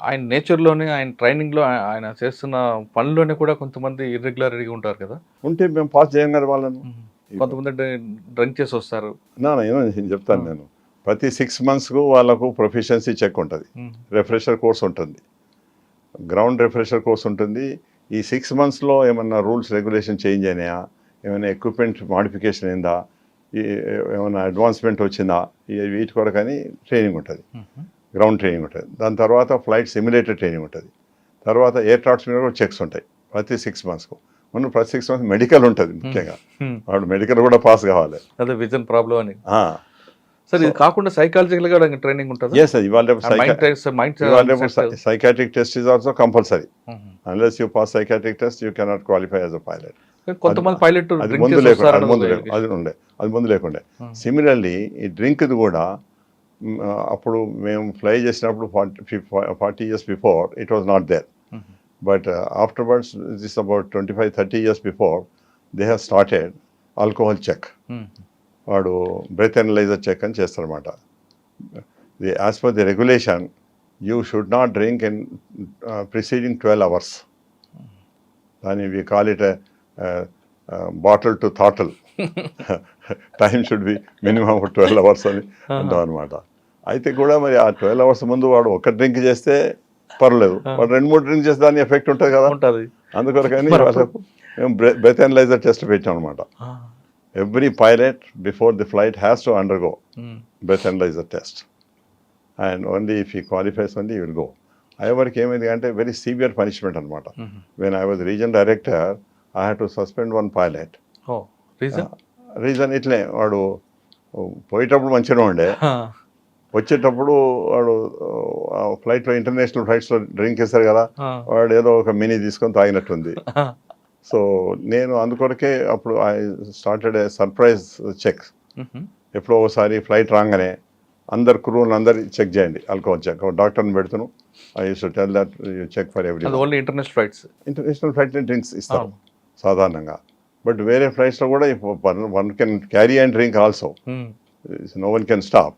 S2: ఆయన నేచర్లోనే, ఆయన ట్రైనింగ్లో, ఆయన చేస్తున్న పనిలోనే కూడా కొంతమంది ఇర్రెగ్యులారిటీగా ఉంటారు కదా.
S3: ఉంటే మేము పాస్ చేయం కదా వాళ్ళను.
S2: కొంతమంది డ్రింక్ చేసి వస్తారు.
S3: ఏమో చెప్తాను నేను. ప్రతి 6 monthsకు వాళ్ళకు ప్రొఫిషియన్సీ చెక్ ఉంటుంది, రిఫ్రెషర్ కోర్స్ ఉంటుంది, గ్రౌండ్ రిఫ్రెషర్ కోర్స్ ఉంటుంది. ఈ 6 monthsలో ఏమన్నా రూల్స్ రెగ్యులేషన్ చేంజ్ అయినాయా, ఏమైనా ఎక్విప్మెంట్ మాడిఫికేషన్ అయిందా, ఏమైనా అడ్వాన్స్మెంట్ వచ్చిందా, వీటి కొరకని ట్రైనింగ్ ఉంటుంది, గ్రౌండ్ ట్రైనింగ్ ఉంటుంది. దాని తర్వాత ఫ్లైట్ సిమ్యులేటర్ ట్రైనింగ్ ఉంటుంది. తర్వాత ఎయిర్ క్రాఫ్ట్స్ మీద కూడా చెక్స్ ఉంటాయి ప్రతి 6 monthsకు. మనం ప్రతి 6 months మెడికల్ ఉంటుంది ముఖ్యంగా. వాడు మెడికల్ కూడా పాస్ కావాలి.
S2: అదే విజన్ ప్రాబ్లం అని. సార్ ఇది కాకుండా సైకాలజికల్ గా ట్రైనింగ్ ఉంటుంది.
S3: Yes, psychiatric test is also compulsory. Unless you pass psychiatric test, you cannot qualify as a pilot.
S2: కొంతమంది పైలట్
S3: అది ముందు లేకుండే. సిమిలర్లీ ఈ డ్రింక్ కూడా అప్పుడు మేము ఫ్లై చేసినప్పుడు 40 years before it was not there. But afterwards, this is about 25-30 years before, they have started alcohol check. వాడు బ్రెత్ అనలైజర్ చెక్ అని చేస్తారన్నమాట. As per the regulation you should not drink in preceding 12 hours. దాని we call it bottle to throttle. Time should be minimum 12 hours అని అంటాం అనమాట. అయితే కూడా మరి ఆ 12 hours ముందు వాడు ఒక డ్రింక్ చేస్తే పర్లేదు, వాడు 2-3 డ్రింక్ చేస్తే దాని ఎఫెక్ట్ ఉంటుంది కదా. అందుకొరకని వాళ్ళకు మేము బ్రెత్ అనలైజర్ టెస్ట్ పెట్టాం అనమాట. Every pilot before the flight has to undergo breath analyzer test, and only if he qualifies only he will go. However, came in the very severe punishment anamata. When I was region director, I had to suspend one pilot.
S2: Oh, reason?
S3: Reason itle vaadu పోయేటప్పుడు మంచిగా ఉండే, వచ్చేటప్పుడు వాడు ఫ్లైట్లో international ఫ్లైట్స్లో drink చేస్తారు కదా, వాడు ఏదో ఒక మినీ తీసుకొని తాగినట్టుంది. సో నేను అందుకొరకే అప్పుడు I started a surprise check. ఎప్పుడో ఒకసారి ఫ్లైట్ రాగానే అందరు క్రూని అందరు చెక్ చేయండి, ఆల్కహాల్ చెక్. డాక్టర్ని పెడుతున్నాను. I use to tell that you check for every.
S2: Only international
S3: flight drinks ఇస్తారు సాధారణంగా. బట్ వేరే ఫ్లైట్స్లో కూడా one can carry and drink also, no one can stop.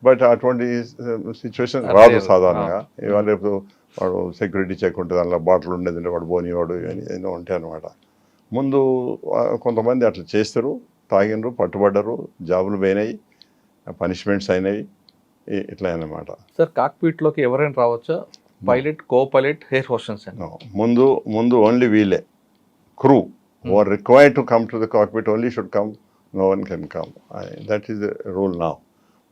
S3: But అటువంటి సిచ్యువేషన్ రాదు సాధారణంగా. ఇవాళ రేపు వాడు సెక్యూరిటీ చెక్ ఉంటుంది, అందులో బాటిల్ ఉండేది, వాడు పోనివాడు, ఇవన్నీ ఎన్నో ఉంటాయి అనమాట. ముందు కొంతమంది అట్లా చేస్తారు, తాగినరు, పట్టుబడ్డరు, జాబులు పోయినాయి, పనిష్మెంట్స్ అయినాయి, ఇట్లా అన్నమాట.
S2: సార్ కాక్పిట్లోకి ఎవరైనా రావచ్చా? Pilot, co pilot, air hostess?
S3: ముందు ఓన్లీ వీలే crew who are required to come to the cockpit only should come, no one can come. That is the rule now.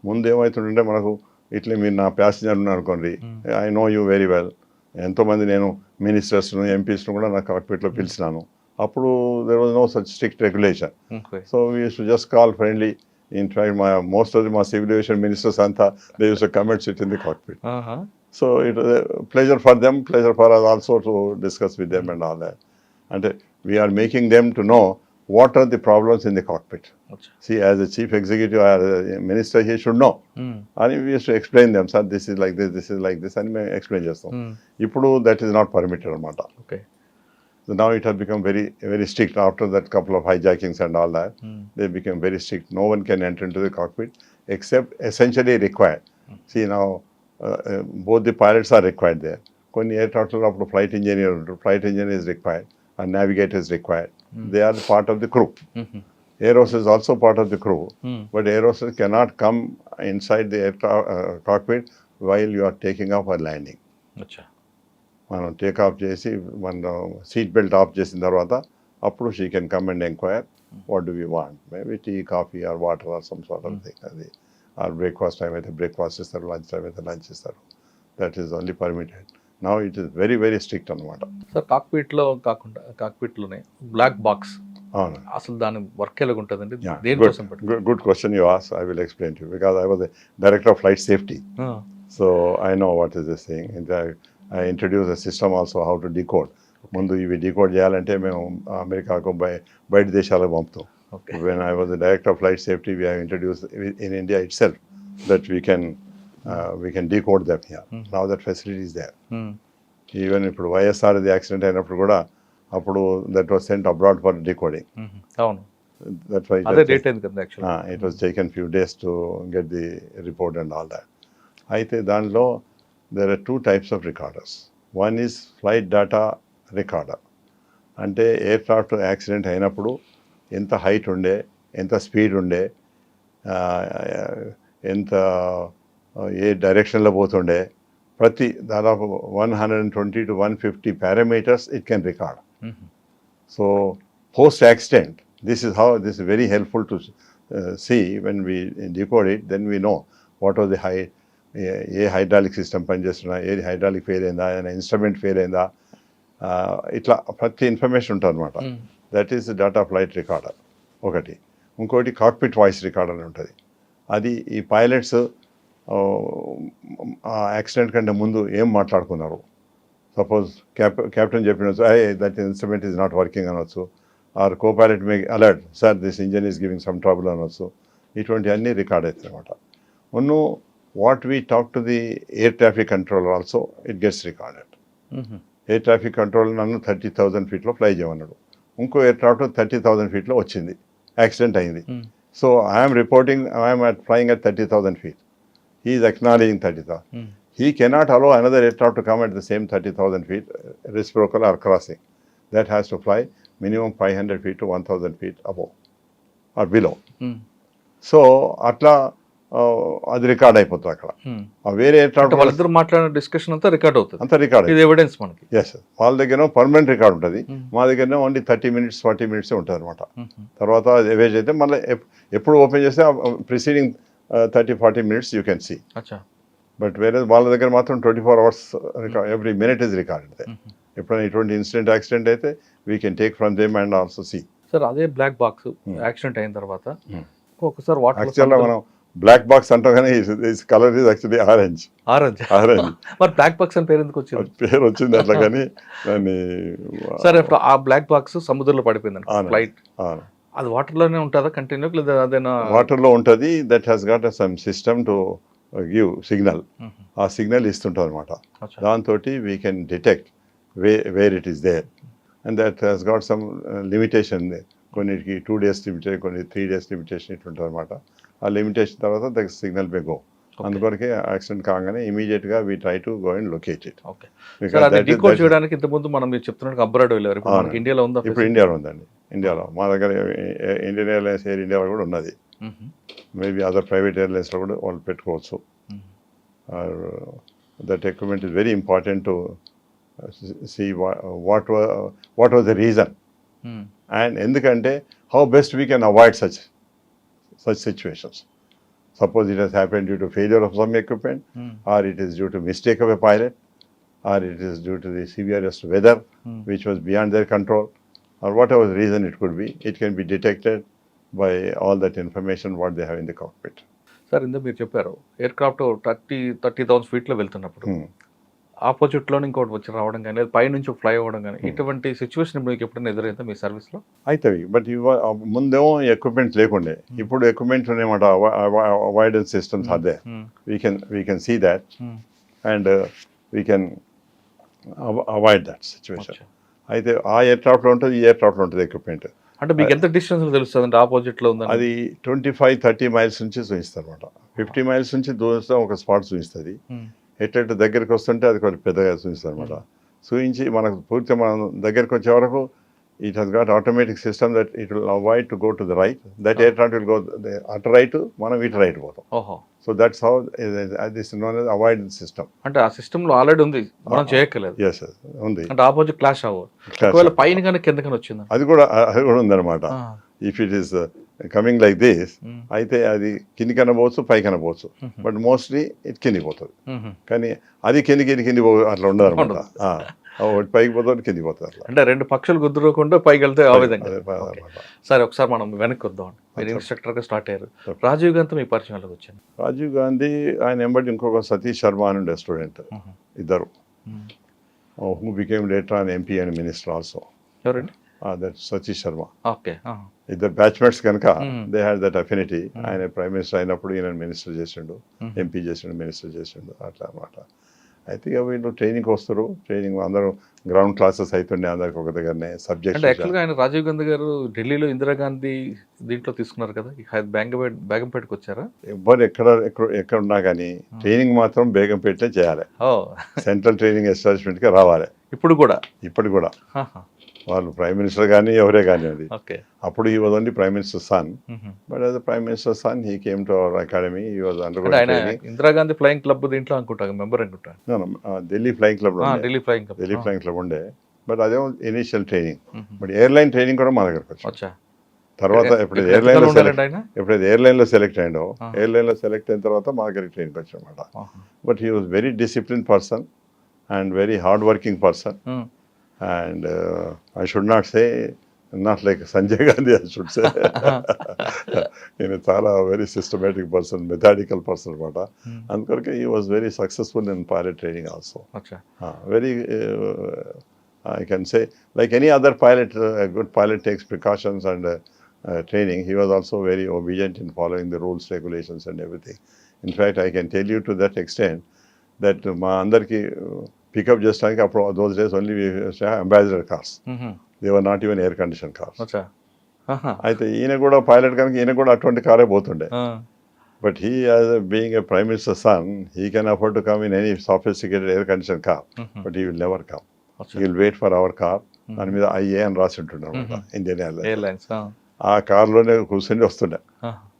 S3: ముందు ఏమవుతుందంటే మనకు ఇట్లా మీరు నా ప్యాసింజర్ ఉన్నారు అనుకోండి, I know you very well. ఎంతోమంది నేను మినిస్టర్స్ను, ఎంపీస్ను కూడా నా కాక్పిట్లో పిలిచినాను. అప్పుడు there was no such strict regulation. So we use to just call friendly. In fact most of the మా సివిల్ ఏవియేషన్ మినిస్టర్స్ అంతా they use to come and sit in the cockpit. So it was pleasure for them, pleasure for us also to discuss with them and all that. అంటే we are making them to know what are the problems in the cockpit. See, as a chief executive or a minister, he should know. And we used to explain them, sir, this is like this, this is like this, and we explain just now. Ippudu that is not permitted anamata.
S2: Okay.
S3: So now it has become very, very strict. After that couple of hijackings and all that, they became very strict. No one can enter into the cockpit except essentially required. See, now both the pilots are required there. కొన్ని ఎయిర్క్రాఫ్ట్లో అప్పుడు flight engineer ఉంటారు, flight engineer is required and navigator is required. They are part of the crew. Air hostess is also part of the crew, but air hostess cannot come inside the cockpit while you are taking off or landing. మనం take off చేసి మన seat belt off చేసిన తర్వాత అప్పుడు she can come and enquire what do you want, maybe tea coffee or water or some sort of thing. అది or breakfast time అయితే breakfast ఇస్తారు, lunch time అయితే లంచ్ ఇస్తారు. That is only permitted. Now it is very very strict అనమాట.
S2: Sir కాక్పిట్లో కాకుండా కాక్పిట్లోనే black box
S3: అవును,
S2: అసలు దాని వర్క్ ఎలాగ ఉంటుందండి? దేనికోసం
S3: good question you ask. I will explain to you because I was the director of flight safety. So I know what is this thing. I introduce the system also how to decode. ముందు ఇవి decode చేయాలంటే మేము అమెరికాకు బయట దేశాలకు పంపుతాం. When I was the director of flight safety, we have introduced in India itself that we can decode them here. Now that facility is there. Even ఇప్పుడు YSR the accident అయినప్పుడు కూడా అప్పుడు that was cent abroad for decoding.
S2: అవును,
S3: that's why
S2: అదే date అయింది కదా actually.
S3: It was taken few days to get the report and all that. అయితే దానిలో there are 2 types of recorders. One is flight data recorder. అంటే aircraft accident అయినప్పుడు ఎంత height ఉండే, ఎంత స్పీడ్ ఉండే, ఎంత ఏ డైరెక్షన్లో పోతుండే, ప్రతి దాదాపు 120 to 150 parameters it can record. So post accident this is very helpful to see when we decode it. Then we know what was the A hydraulic system పనిచేస్తున్నా, ఏది హైడ్రాలిక్ ఫెయిల్ అయిందా, ఏదైనా ఇన్స్ట్రుమెంట్ ఫెయిల్ అయిందా, ఇట్లా ప్రతి information ఉంటుంది అనమాట. That is data flight recorder ఒకటి. ఇంకోటి కాక్పిట్ వాయిస్ రికార్డర్ అని ఉంటుంది. అది ఈ పైలట్స్ యాక్సిడెంట్ కంటే ముందు ఏం మాట్లాడుకున్నారు, సపోజ్ క్యాప్టెన్ చెప్పినచ్చు that instrument is not working అనొచ్చు, or co pilot may alert sir this engine is giving some trouble అనొచ్చు. ఇటువంటివన్నీ రికార్డ్ అవుతాయి అనమాట. ఉన్ను what we talk to the air traffic controller also it gets recorded. Air traffic controller నన్ను 30,000 ఫీట్లో fly చేయమన్నాడు. ఇంకో air craft 30,000 ఫీట్లో వచ్చింది, accident అయింది. So I'm reporting I'm flying at 30,000 feet. He is acknowledging 30,000. He cannot allow another aircraft to come at the same 30,000 feet reciprocal or crossing. That has to fly minimum 500 feet to 1,000 feet above or below. So అట్లా అది record అయిపోతుంది అక్కడ. వేరే aircraft
S2: వాళ్ళిద్దరు మాట్లాడిన discussion అంతా record అవుతుంది,
S3: అంతా రికార్డ్.
S2: ఇది ఎవిడెన్స్ మనకి.
S3: ఎస్, వాళ్ళ దగ్గర పర్మనెంట్ రికార్డ్ ఉంటుంది, మా దగ్గర ఓన్లీ 30 minutes 40 minutes ఉంటుంది అనమాట. తర్వాత ఎవేజ్ అయితే మళ్ళీ ఎప్పుడు ఓపెన్ చేస్తే preceding 30-40 minutes you can see. But వేరే వాళ్ళ దగ్గర మాత్రం 24 hours every minute is recorded. ఎప్పుడైనా ఇటువంటి ఇన్సిడెంట్ యాక్సిడెంట్ అయితే we can take from them and also see.
S2: Sir అదే బ్లాక్ బాక్స్ యాక్సిడెంట్ అయిన తర్వాత ఒకసారి
S3: యాక్చువల్గా మనం బ్లాక్ బాక్స్ అంటాం కానీ కలర్ ఇస్ యాక్చువల్లీ ఆరెంజ్.
S2: మరి బ్లాక్ బాక్స్ అని పేరు ఎందుకు వచ్చింది?
S3: పేరు వచ్చింది అట్లా, కానీ దాన్ని
S2: సరే ఇప్పుడు ఆ బ్లాక్ బాక్స్ సముద్రంలో పడిపోయింది ఫ్లైట్, అది వాటర్లోనే ఉంటుందా కంటిన్యూ, లేదా అదేనా?
S3: వాటర్లో ఉంటుంది. That has got some system to give signal. ఆ సిగ్నల్ ఇస్తుంటుంది అనమాట. దాంతో we can detect where it is there. And that has got some limitation. కొన్నిటికి 2 days లిమిటేషన్, కొన్ని 3 days లిమిటేషన్ ఇట్లుంటుంది అనమాట. ఆ లిమిటేషన్ తర్వాత ద సిగ్నల్ మే గో. అందుకొరకే యాక్సిడెంట్ కాగానే ఇమీడియట్ గా we try to go and locate it.
S2: Decode చేయడానికి ఇంత ముందు మనం మీరు చెప్తున్నట్టు అబ్రాడ్ వెళ్ళారు, ఇండియాలో ఉందా?
S3: ఇప్పుడు ఇండియాలో ఉందండి. ఇండియాలో మా దగ్గర ఇండియన్ ఎయిర్లైన్స్ ఎయిర్ ఇండియాలో కూడా ఉన్నది. మేబీ అదర్ ప్రైవేట్ ఎయిర్లైన్స్లో కూడా వాళ్ళు పెట్టుకోవచ్చు. That equipment is very important to see what was the reason. And ఎందుకంటే how best we can avoid such situations. Suppose it has happened due to failure of some equipment, or it is due to mistake of a pilot, or it is due to the severest weather which was beyond their control, or whatever the reason it could be, it can be detected by all that information what they have in the cockpit.
S2: Sir ఇందులో మీరు చెప్పారు aircraft 30,000 ఫీట్లో వెళ్తున్నప్పుడు ఆపోజిట్లోనే ఇంకోటి వచ్చి రావడం కానీ, లేదా పైనుంచి ఫ్లై అవ్వడం కానీ, ఇటువంటి సిచ్యువేషన్ మీకు ఎప్పుడైనా ఎదురైందా మీ సర్వీస్లో?
S3: అవుతాయి, బట్ ముందేమో ఎక్విప్మెంట్ లేకుండే. ఇప్పుడు ఎక్విప్మెంట్ ఉన్నాయన్నమాట. అవాయిడెన్స్ సిస్టమ్స్ అదే. We can see that and we can avoid that situation. అయితే ఆ ఎయిర్క్రాఫ్ట్లో ఉంటుంది, ఈ ఎయిర్క్రాఫ్ట్లో ఉంటుంది ఎక్విప్మెంట్.
S2: అంటే మీకు ఎంత డిస్టెన్స్ తెలుస్తుంది అంటే ఆపోజిట్లో ఉంది?
S3: అది 25-30 miles నుంచి చూపిస్తుంది అనమాట. 50 miles నుంచి దూరం ఒక స్పాట్ చూపిస్తుంది. ఎట్లయితే దగ్గరికి వస్తుంటే అది కొంచెం పెద్దగా చూపిస్తుంది అనమాట. చూపించి మనకు పూర్తిగా మనం దగ్గరికి వచ్చే వరకు it has got automatic system that it will avoid to go to the right. That aircraft will go at right, మనం ఇటు రైట్ పోతాం.
S2: ఓహో,
S3: So that's how this is known as avoidance system.
S2: అంటే ఆ సిస్టమ్ లో already ఉంది, మనం చేయక్కర్లేదు.
S3: Yes, yes, ఉంది.
S2: అంటే ఆపోజిట్ క్లాష్ అవ్వదు.
S3: Clash
S2: ఒకవేళ
S3: అవ్వదు.
S2: పైన కానీ కింద కానీ వచ్చింది.
S3: అది కూడా ఉందన్నమాట. If it is coming like this, అయితే అది కిందికి అనబోవచ్చు, పైకి అనబోవచ్చు. బట్ మోస్ట్లీ ఇట్ కిందికి పోతుంది. కానీ అది కిందికి అట్లా ఉండదు అనమాట. ఒకటి పైకి పోతుంది, కిందికి పోతుంది అట్లా.
S2: అంటే రెండు పక్షులు గుద్దుకోకుండా పైకి వెళ్తే ఆ విధంగా.
S3: అదే అన్నమాట.
S2: సరే, ఒకసారి మనం వెనక్కి వద్దాం. మీరు ఇన్స్ట్రక్టర్ గా స్టార్ట్ అయ్యారు. రాజీవ్ గాంధీ మీ పరిచయంలోకి వచ్చాను.
S3: రాజీవ్ గాంధీ ఆయన ఎంబడి ఇంకొక సతీష్ శర్మ అని ఉండే స్టూడెంట్, ఇద్దరు, who became later on MP and minister also.
S2: ఎవరండి?
S3: దట్ సతీష్ శర్మ.
S2: ఓకే.
S3: ఇద్దరు బ్యాచ్మేట్స్ కనుక దే హ్యాడ్ దట్ అఫినిటీ. ఆయన ప్రైమ్ మినిస్టర్ అయినప్పుడు ఈయన మినిస్టర్ చేసిండు, ఎంపీ చేసిండు, మినిస్టర్ చేసిండు, అట్లా అన్నమాట. అయితే ఇక వీళ్ళు ట్రైనింగ్కి వస్తారు. ట్రైనింగ్ అందరూ గ్రౌండ్ క్లాసెస్ అవుతుండే అందరికి ఒక దగ్గరనే.
S2: అంటే
S3: సబ్జెక్ట్
S2: యాక్చువల్గా ఆయన రాజీవ్ గాంధీ గారు ఢిల్లీలో ఇందిరాగాంధీ దీంట్లో తీసుకున్నారు కదా, బేగంపేటకి వచ్చారా?
S3: ఎవ్వరు ఎక్కడ ఉన్నా కానీ ట్రైనింగ్ మాత్రం బేగంపేటనే చేయాలి.
S2: ఓ,
S3: సెంట్రల్ ట్రైనింగ్ ఎస్టాబ్లిష్మెంట్కి రావాలి.
S2: ఇప్పుడు కూడా
S3: ఇప్పటికి కూడా వాళ్ళు ప్రైమ్ మినిస్టర్ కానీ ఎవరే కానీ అది.
S2: ఓకే.
S3: అప్పుడు he was only prime minister sun, but as prime minister son he came to our academy. He was under
S2: ఆయన ఇందిరాగాంధీ ఫ్లయింగ్ క్లబ్ దీంట్లో అనుకుంటా మెంబర్ అనుకుంటా.
S3: Delhi flying club,
S2: Delhi flying club,
S3: Delhi flying club ఉండే. బట్ అదేమో initial training. But airline training కూడా మా దగ్గరకు వచ్చి తర్వాత ఎప్పుడైతే ఎయిర్లైన్లో సెలెక్ట్ అయ్యాడో, ఎయిర్లైన్లో సెలెక్ట్ అయిన తర్వాత మా దగ్గరికి ట్రైనింగ్ వచ్చామన్నమాట. But he was very discipline person and very hard working person. And I should not say, not like Sanjay Gandhi, I should say. చాలా very systematic person, methodical person అనమాట. అందుకొరకే he was very successful in pilot training also. Very, I can say, like any other pilot, a good pilot takes precautions and training. He was also very obedient in following the rules, regulations and everything. In fact, I can tell you to that extent that మా అందరికి pickup చేసడానికి అప్పుడు those days only ambassador cars, they were not even air condition cars. అయితే ఈయన కూడా pilot కనుక ఈయన కూడా అటువంటి కారే పోతుండే. But he as being a prime minister son, he can afford to come in any sophisticated air condition car, but he will never come. He will wait for our car. దాని మీద IA అని రాసి ఉంటుండే అనమాట, Indian airlines. ఆ కార్లోనే కూర్చొని వస్తుండే.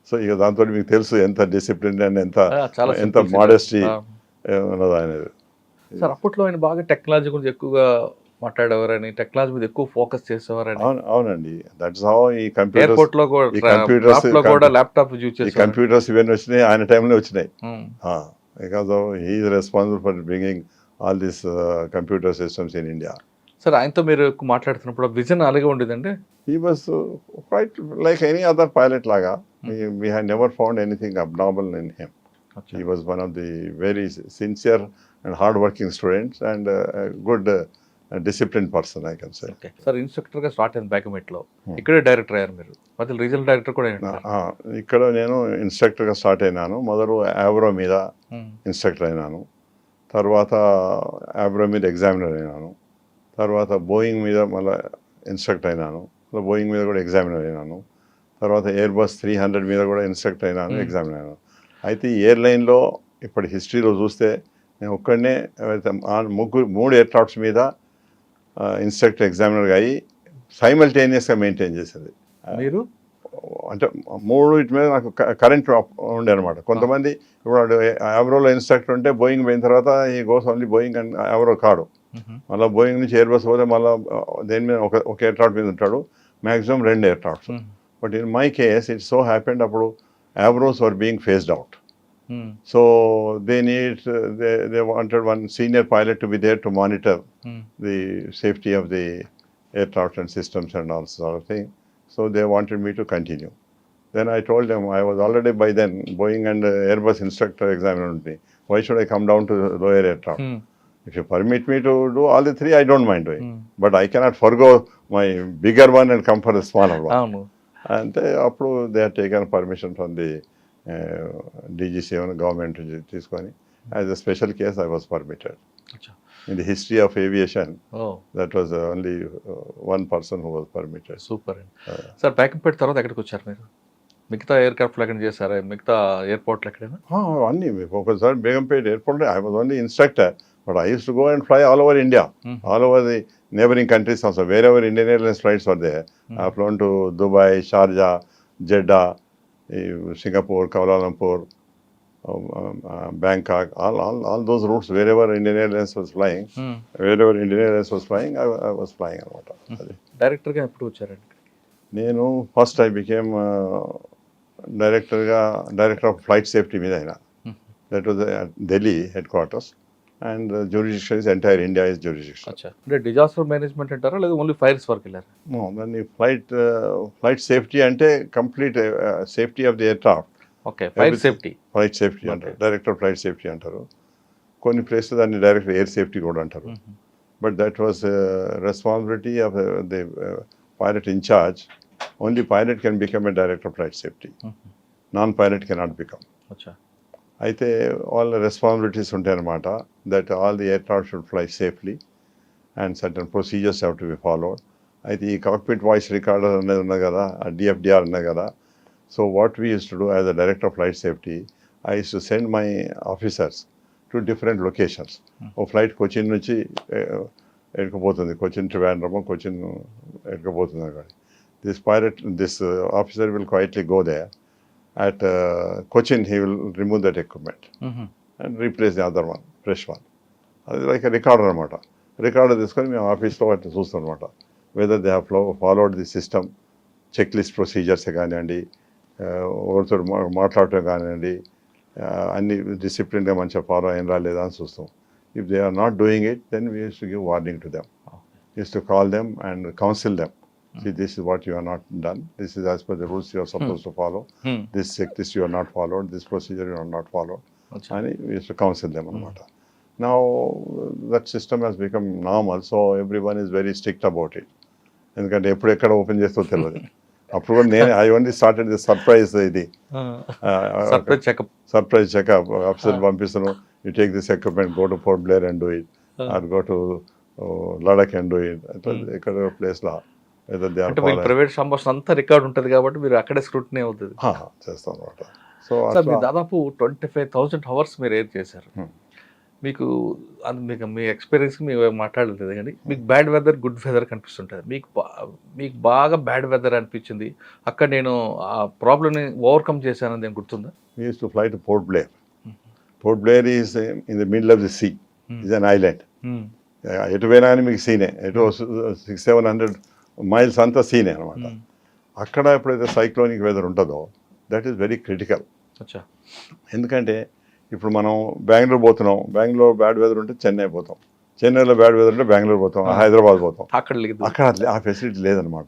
S3: So ఇక దాంతో మీకు తెలుసు ఎంత డిసిప్లిన్ అండ్ ఎంత మోడెస్టీ ఉన్నది అనేది.
S2: సార్, అప్పట్లో ఆయన బాగా టెక్నాలజీ గురించి ఎక్కువగా మాట్లాడేవారని, టెక్నాలజీ మీద ఎక్కువ ఫోకస్ చేసేవారని.
S3: అవునండి. దట్స్ హౌ ఈ కంప్యూటర్స్,
S2: ఎయిర్పోర్ట్ లో కూడా ల్యాప్టాప్ యూజ్ చేసి
S3: కంప్యూటర్స్ ఇవన్నీ వచ్చినాయి ఆయన టైంలో వచ్చినాయి. Because he is responsible for bringing all this computer systems in India.
S2: Sir, ఆయనతో మీరు మాట్లాడుతున్నప్పుడు విజన్ అలాగే ఉండేదండి?
S3: He was quite like any other pilot laga. We had never found anything abnormal in him. He was one of the very sincere and hard-working students and a good disciplined person, I can say.
S2: Okay. Sir, instructor గా start అయింది బేగంపేటలో. ఇక్కడే director అయ్యారు మీరు. మధ్యలో regional director కూడా అయ్యారు.
S3: ఇక్కడ నేను ఇన్స్ట్రక్టర్గా స్టార్ట్ అయినాను. మొదలు యావ్రో మీద ఇన్స్ట్రక్టర్ అయినాను. తర్వాత యావ్రో మీద ఎగ్జామినర్ అయినాను. తర్వాత బోయింగ్ మీద మళ్ళీ ఇన్స్ట్రక్టర్ అయినాను. బోయింగ్ మీద కూడా ఎగ్జామినర్ అయినాను. తర్వాత ఎయిర్బస్ 300 మీద కూడా ఇన్స్ట్రక్టర్ అయినాను, ఎగ్జామినర్ అయినాను. అయితే ఈ ఎయిర్లైన్లో ఇప్పటి హిస్టరీలో చూస్తే నేను ఒక్కడనే 3 ఎయిర్క్రాఫ్ట్స్ మీద ఇన్స్ట్రక్టర్ ఎగ్జామినర్గా అయ్యి సైమల్టేనియస్గా మెయింటైన్ చేసేది.
S2: మీరు
S3: అంటే 3 ఇటు మీద నాకు కరెంట్ ఉండే అనమాట. కొంతమంది ఇప్పుడు యావ్రోలో ఇన్స్ట్రక్టర్ ఉంటే బోయింగ్ పోయిన తర్వాత ఈ గోస్ ఓన్లీ బోయింగ్ అండ్ యావ్రో కాడు. మళ్ళీ బోయింగ్ నుంచి ఎయిర్బస్ పోతే మళ్ళీ దేని మీద ఒక ఎయిర్క్రాఫ్ట్ మీద ఉంటాడు, maximum 2 aircrafts. But in my case it so happened అప్పుడు Avros were being phased out. So they wanted one senior pilot to be there to monitor the safety of the aircraft and systems and all sort of thing. So they wanted me to continue. Then I told them I was already by then Boeing and Airbus instructor examiner with me. Why should I come down to the lower aircraft? If you permit me to do all the 3, I don't mind doing. But I cannot forgo my bigger one and come for the smaller one. And appu they had taken permission from the DG7 government తీసుకొని as a special case I was permitted. In the history of aviation, that was only one person who was permitted.
S2: Super. Sir, Begumpet తర్వాత ఎక్కడికి వచ్చారు మీరు? మిగతా ఎయిర్క్రాఫ్ట్లో ఎక్కడ చేశారా, మిగతా ఎయిర్పోర్ట్లో ఎక్కడైనా?
S3: అన్నీ ఒకసారి Begumpet airport I was only instructor, but I use to go and fly all over India, all over the neighboring countries also. Wherever Indian Airlines flights were there, I've flown to Dubai, Sharjah, Jeddah, Singapore, Kuala Lumpur, Bangkok, all those routes, wherever Indian Airlines was flying, I was flying అనమాట.
S2: డైరెక్టర్గా ఎప్పుడు వచ్చారండి?
S3: నేను first I became director of flight safety మీద అయినా. That was Delhi head quarters and jurisdiction is entire India is jurisdiction.
S2: అచ్చా, అంటే disaster management అంటారా లేదా ఓన్లీ ఫైర్స్ వరకు వెళ్ళారా?
S3: దాన్ని ఫ్లైట్ సేఫ్టీ అంటే complete safety of the aircraft.
S2: Okay, fire safety,
S3: flight safety అంటారు, డైరెక్టర్ ఫ్లైట్ సేఫ్టీ అంటారు. కొన్ని ప్లేసెస్ దాన్ని డైరెక్టర్ ఎయిర్ సేఫ్టీ కూడా అంటారు. But that was responsibility of the pilot in charge. Only pilot can become a director of flight safety, non pilot cannot become.
S2: అచ్చా,
S3: అయితే వాళ్ళ responsibilities ఉంటాయన్నమాట. That all the aircraft should fly safely and certain procedures have to be followed. అయితే ఈ cockpit voice recorder అనేది ఉన్నది కదా, DFDR ఉన్నది కదా. So what we use to do as a director of flight safety, I use to send my officers to different locations. ఓ flight Cochin నుంచి ఎడుకపోతుంది, కొచ్చిన్ ట్రివాండ్రమ్, కొచ్చిన్ ఎడుకపోతుంది అక్కడ. This officer will quietly go there. At Cochin, he will remove that equipment and replace the other one, fresh one. అది like recorder అనమాట. Recorder తీసుకొని మేము ఆఫీస్లో వాటిని చూస్తాం అనమాట. Whether they have followed the system, check list procedures కానివ్వండి, ఒకరితో మాట్లాడటం కానివ్వండి, అన్ని డిసిప్లిన్గా మంచిగా ఫాలో అయినరా లేదా అని చూస్తాం. If they are not doing it, then we use to give warning to them, use to call them and counsel them. See, this is what you are not done. This is as per the rules you are supposed to follow. This checklist you are not followed. This procedure you are not followed. And we used to counsel them. Now that system has become normal, so everyone is very strict about it. ఎందుకంటే ఎప్పుడు ఎక్కడ open చేస్తో తెలియదు. అప్పుడు కూడా నేను I only started the surprise, ఇది surprise checkup. Officer పంపిస్తాను, you take this equipment, go to Port Blair and do it, or go to Ladakh and do it. ఎక్కడ ప్లేస్లో
S2: అంటే మీ ప్రైవేట్ సంభాషణ అంతా రికార్డ్ ఉంటుంది కాబట్టి మీరు అక్కడే స్క్రూటినీ అవుతుంది
S3: చేస్తాం అనమాట.
S2: సో మీరు దాదాపు 25,000 hours మీరు ఎయిర్ చేశారు. మీకు మీ ఎక్స్పీరియన్స్ మేము మాట్లాడలేదు కానీ మీకు బ్యాడ్ వెదర్, గుడ్ వెదర్ కనిపిస్తుంటుంది. మీకు బాగా బ్యాడ్ వెదర్ అనిపించింది, అక్కడ నేను ఆ ప్రాబ్లమ్ని ఓవర్కమ్ చేశానని నేను గుర్తుందా?
S3: We used to fly to Port Blair. Port Blair is in the middle of the sea. It's an island. ఎటు పోయినా కానీ మీకు సీనే, ఎటు 600-700 miles అంతా సీనే అనమాట. అక్కడ ఎప్పుడైతే సైక్లోనిక్ వెదర్ ఉంటుందో దట్ ఈస్ వెరీ క్రిటికల్. ఎందుకంటే ఇప్పుడు మనం బెంగళూరు పోతున్నాం, బెంగళూరు బ్యాడ్ వెదర్ ఉంటే చెన్నై పోతాం, చెన్నైలో బ్యాడ్ వెదర్ ఉంటే బెంగళూరు పోతాం, హైదరాబాద్ పోతాం. అక్కడ ఆ ఫెసిలిటీ లేదనమాట.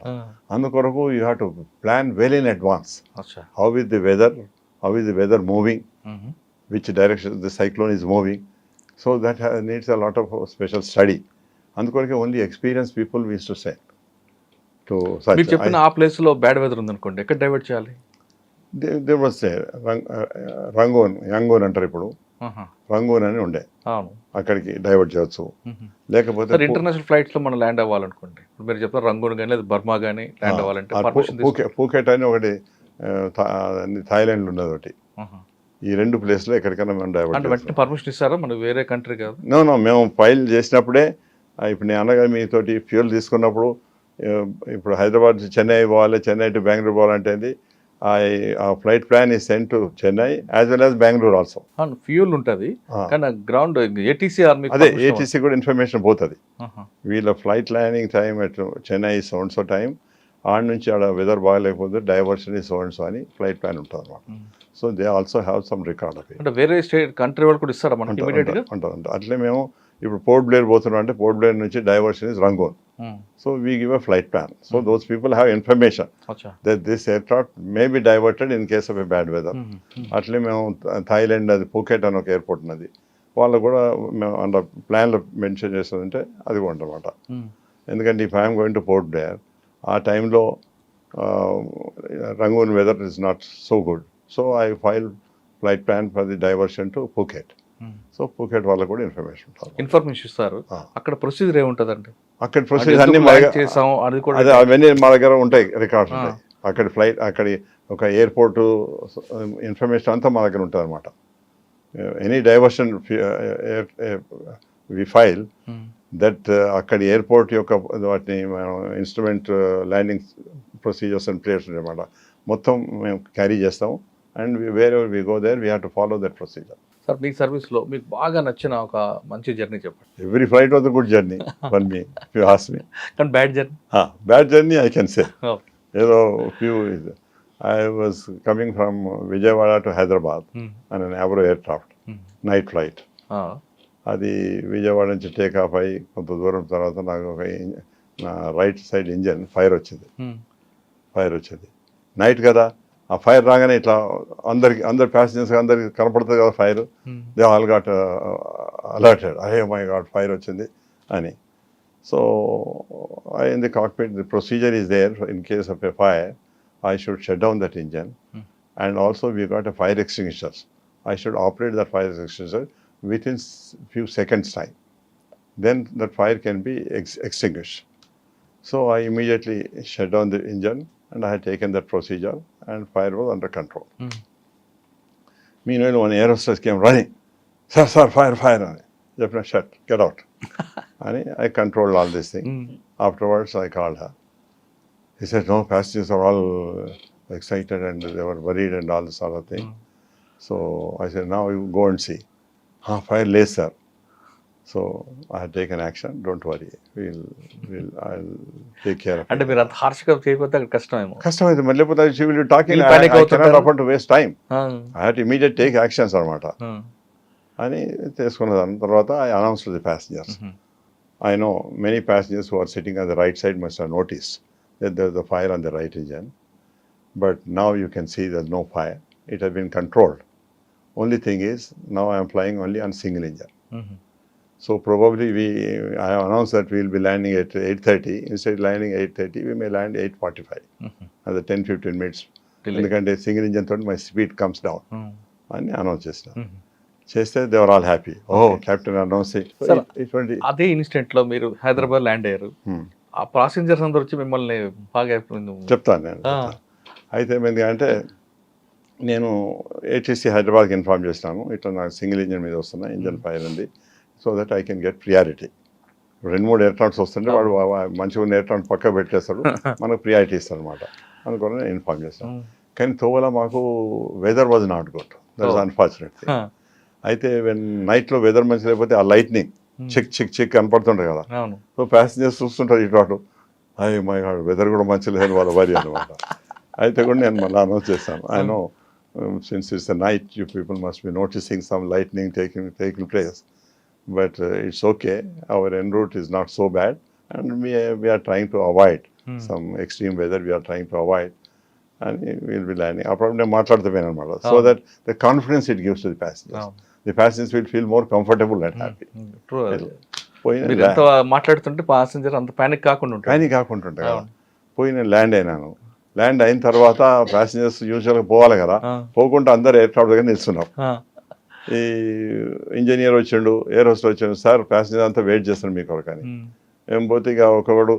S3: అందుకొరకు you have to plan well in advance. How is the weather moving, which direction the cyclone is moving. So that needs a lot of special study. అందుకొరకే only experience people we use to send.
S2: మీరు చెప్పిన ఆ ప్లేస్లో bad weather ఉందనుకోండి, ఎక్కడ divert చేయాలి?
S3: There was Rangoon అంటారు ఇప్పుడు, రంగూన్ అని ఉండే, అక్కడికి డైవర్ట్ చేయవచ్చు. లేకపోతే
S2: ఇంటర్నేషనల్ ఫ్లైట్స్ లో మనం ల్యాండ్ అవ్వాలనుకోండి, మీరు చెప్తారు రంగూన్ కానీ లేదా బర్మా కానీ ల్యాండ్ అవ్వాలంటే
S3: పూకెట్ అని ఒకటి, థాయిలాండ్ ఉన్నది ఒకటి. ఈ 2 ప్లేస్లో ఎక్కడికైనా మనం డైవర్ట్
S2: పర్మిషన్ ఇస్తారా? మనం వేరే కంట్రీ కాదు.
S3: నో మేము ఫైల్ చేసినప్పుడే, ఇప్పుడు నేను అనగా మీతోటి ఫ్యూయల్ తీసుకున్నప్పుడు, ఇప్పుడు హైదరాబాద్ నుంచి చెన్నై పోవాలి, చెన్నై టు బెంగళూరు పోవాలంటే ఆ flight plan is send to Chennai as well as Bengaluru also.
S2: Fuel ఉంటుంది కానీ గ్రౌండ్ ATC ఆర్మీ,
S3: అదే ATC కూడా ఇన్ఫర్మేషన్ పోతుంది. వీళ్ళ flight landing time at Chennai so time, ఆడ నుంచి ఆడ వెదర్ బాగాలేకపోతే డైవర్షన్ సో అని ఫ్లైట్ ప్లాన్ ఉంటుంది అనమాట. So they also have some record of it.
S2: అంటే వేరే స్టేట్ కంట్రీ వాళ్ళు కూడా ఇస్తారా మనకి ఇమిడియట్గా?
S3: ఉంటుంది. అట్లే మేము ఇప్పుడు పోర్ట్ బ్లేర్ పోతున్నాం అంటే పోర్ట్ బ్లేర్ నుంచి diversion is Rangoon. So we give a flight plan. So those people have information that this aircraft may be diverted in case of a bad weather. అట్లే మేము థాయిలాండ్ అది పూకెట్ అని ఒక ఎయిర్పోర్ట్ ఉన్నది, వాళ్ళు కూడా మేము అంత ప్లాన్లో మెన్షన్ చేస్తుందంటే అది కూడా అనమాట. ఎందుకంటే if I'm going to Port Blair, ఆ టైంలో Rangoon weather is not so good. So I file flight plan for the diversion to Phuket. So Phuket వాళ్ళకు కూడా ఇన్ఫర్మేషన్
S2: ఇస్తారు. అక్కడ ప్రొసీజర్ ఏముంటుందండి?
S3: అక్కడ ప్రొసీజర్ అన్ని అవన్నీ మా దగ్గర ఉంటాయి, రికార్డ్స్ ఉంటాయి. అక్కడి ఫ్లైట్ అక్కడి ఒక ఎయిర్పోర్టు ఇన్ఫర్మేషన్ అంతా మా దగ్గర ఉంటుంది అనమాట. Any diversion we file that అక్కడి ఎయిర్పోర్ట్ యొక్క వాటిని మనం instrument landing procedures and players అనమాట మొత్తం మేము క్యారీ చేస్తాము. And wherever we go there we have to follow that procedure.
S2: Sir మీ సర్వీస్లో మీకు బాగా నచ్చిన ఒక మంచి జర్నీ చెప్పండి.
S3: Every flight was a good journey for me if you ask me.
S2: కానీ bad journey?
S3: Bad journey I can say. ఏదో few I was coming from Vijayawada to Hyderabad on an Avro aircraft, night flight. అది విజయవాడ నుంచి take off అయ్యి కొంత దూరం తర్వాత నాకు ఒక నా రైట్ సైడ్ ఇంజన్ ఫైర్ వచ్చింది. నైట్ కదా, ఆ ఫైర్ రాగానే ఇట్లా అందరి ప్యాసింజర్స్ అందరికి కనపడుతుంది కదా fire. They all got alerted, అరే మై గాడ్ ఫైర్ వచ్చింది అని. So in the cockpit the procedure is there in case of a fire. I should shut down that engine, and also we got a fire extinguishers. I should operate that fire extinguisher within few seconds time. Then that fire can be extinguished. So I immediately shut down the engine, and I had taken that procedure, and fire was under control. Meanwhile, one air hostess came running, sir, fire. Definitely shut, get out. And I controlled all this thing. Afterwards, I called her. He said, no, passengers are all excited and they were worried and all this sort of thing. So I said, now you go and see. Fire less, sir. So I had taken action. Don't worry. I'll take care of it.
S2: అంటే మీరు అంత హార్ష్గా చేయకపోతే అక్కడ కష్టమేమో.
S3: కష్టమైంది మళ్ళీ లేకపోతే she will be talking. I cannot afford to waste time. I had to immediate take actions అనమాట అని తీసుకున్న దాని తర్వాత I announced to the passengers. I know many passengers who are sitting on the right side must have noticed that there's a fire on the right engine, but now you can see there's no fire. It has been controlled. Only thing is, now I am flying only on single engine. So probably I have announced that we will be landing at 8:30. Instead of landing 8:30, we may land 8:45. Another 10-15 minutes. ఎందుకంటే single engine తోటి my speed comes down అని announce చేస్తే they are all happy. Captain announce. ఇటువంటి
S2: అదే instant లో మీరు Hyderabad land అయ్యారు. ఆ ప్యాసింజర్స్ అందరూ వచ్చి మిమ్మల్ని బాగా
S3: చెప్తాను నేను. అయితే ఏమైంది అంటే నేను ఏటీసీ హైదరాబాద్కి ఇన్ఫార్మ్ చేసినాను, ఇట్లా నాకు సింగిల్ ఇంజన్ మీద వస్తున్నా, ఇంజన్ ఫైర్ ఉంది, so that I can get priority. 2-3 aircrafts వస్తుంటే వాడు మంచిగా ఉన్న ఎయిర్క్రాఫ్ట్ పక్క పెట్టేస్తాడు, మనకు ప్రియారిటీ ఇస్తాడు అనమాట అనుకుని నేను ఇన్ఫార్మ్ చేస్తాను. కానీ తోవల మాకు weather was not good, that is unfortunate. అయితే నైట్లో వెదర్ మంచి లేకపోతే ఆ లైట్నింగ్ చిక్ కనపడుతుంటాయి కదా, సో ప్యాసింజర్స్ చూస్తుంటారు ఇటు అయ్యి మై గాడ్ వెదర్ కూడా మంచి లేదని వాళ్ళ వరి అనమాట. అయితే కూడా నేను మళ్ళీ అనౌన్స్ చేస్తాను, I know since it's a night you people must be noticing some lightning taking place, but it's okay, our en route is not so bad and we are trying to avoid some extreme weather, we are trying to avoid, and we will be landing. అప్పుడు నేను మాట్లాడుతాను అనమాట, so that the confidence it gives to the passengers. The passengers will feel more comfortable and happy.
S2: మాట్లాడుతుంటే passenger అంత panic కాకుండా
S3: ఉంటాయి కదా. పోయి నేను ల్యాండ్ అయినాను. ల్యాండ్ అయిన తర్వాత ప్యాసింజర్స్ యూజువల్గా పోవాలి కదా, పోకుండా అందరు ఎయిర్క్రాఫ్ట్ దగ్గర నిల్చున్నాం. ఈ ఇంజనీర్ వచ్చిండు, ఎయిర్ హోస్ట్ వచ్చిండు, సార్ ప్యాసింజర్ అంతా వెయిట్ చేస్తాను మీ కొరకు అని. ఏం పోతే ఇక ఒకడు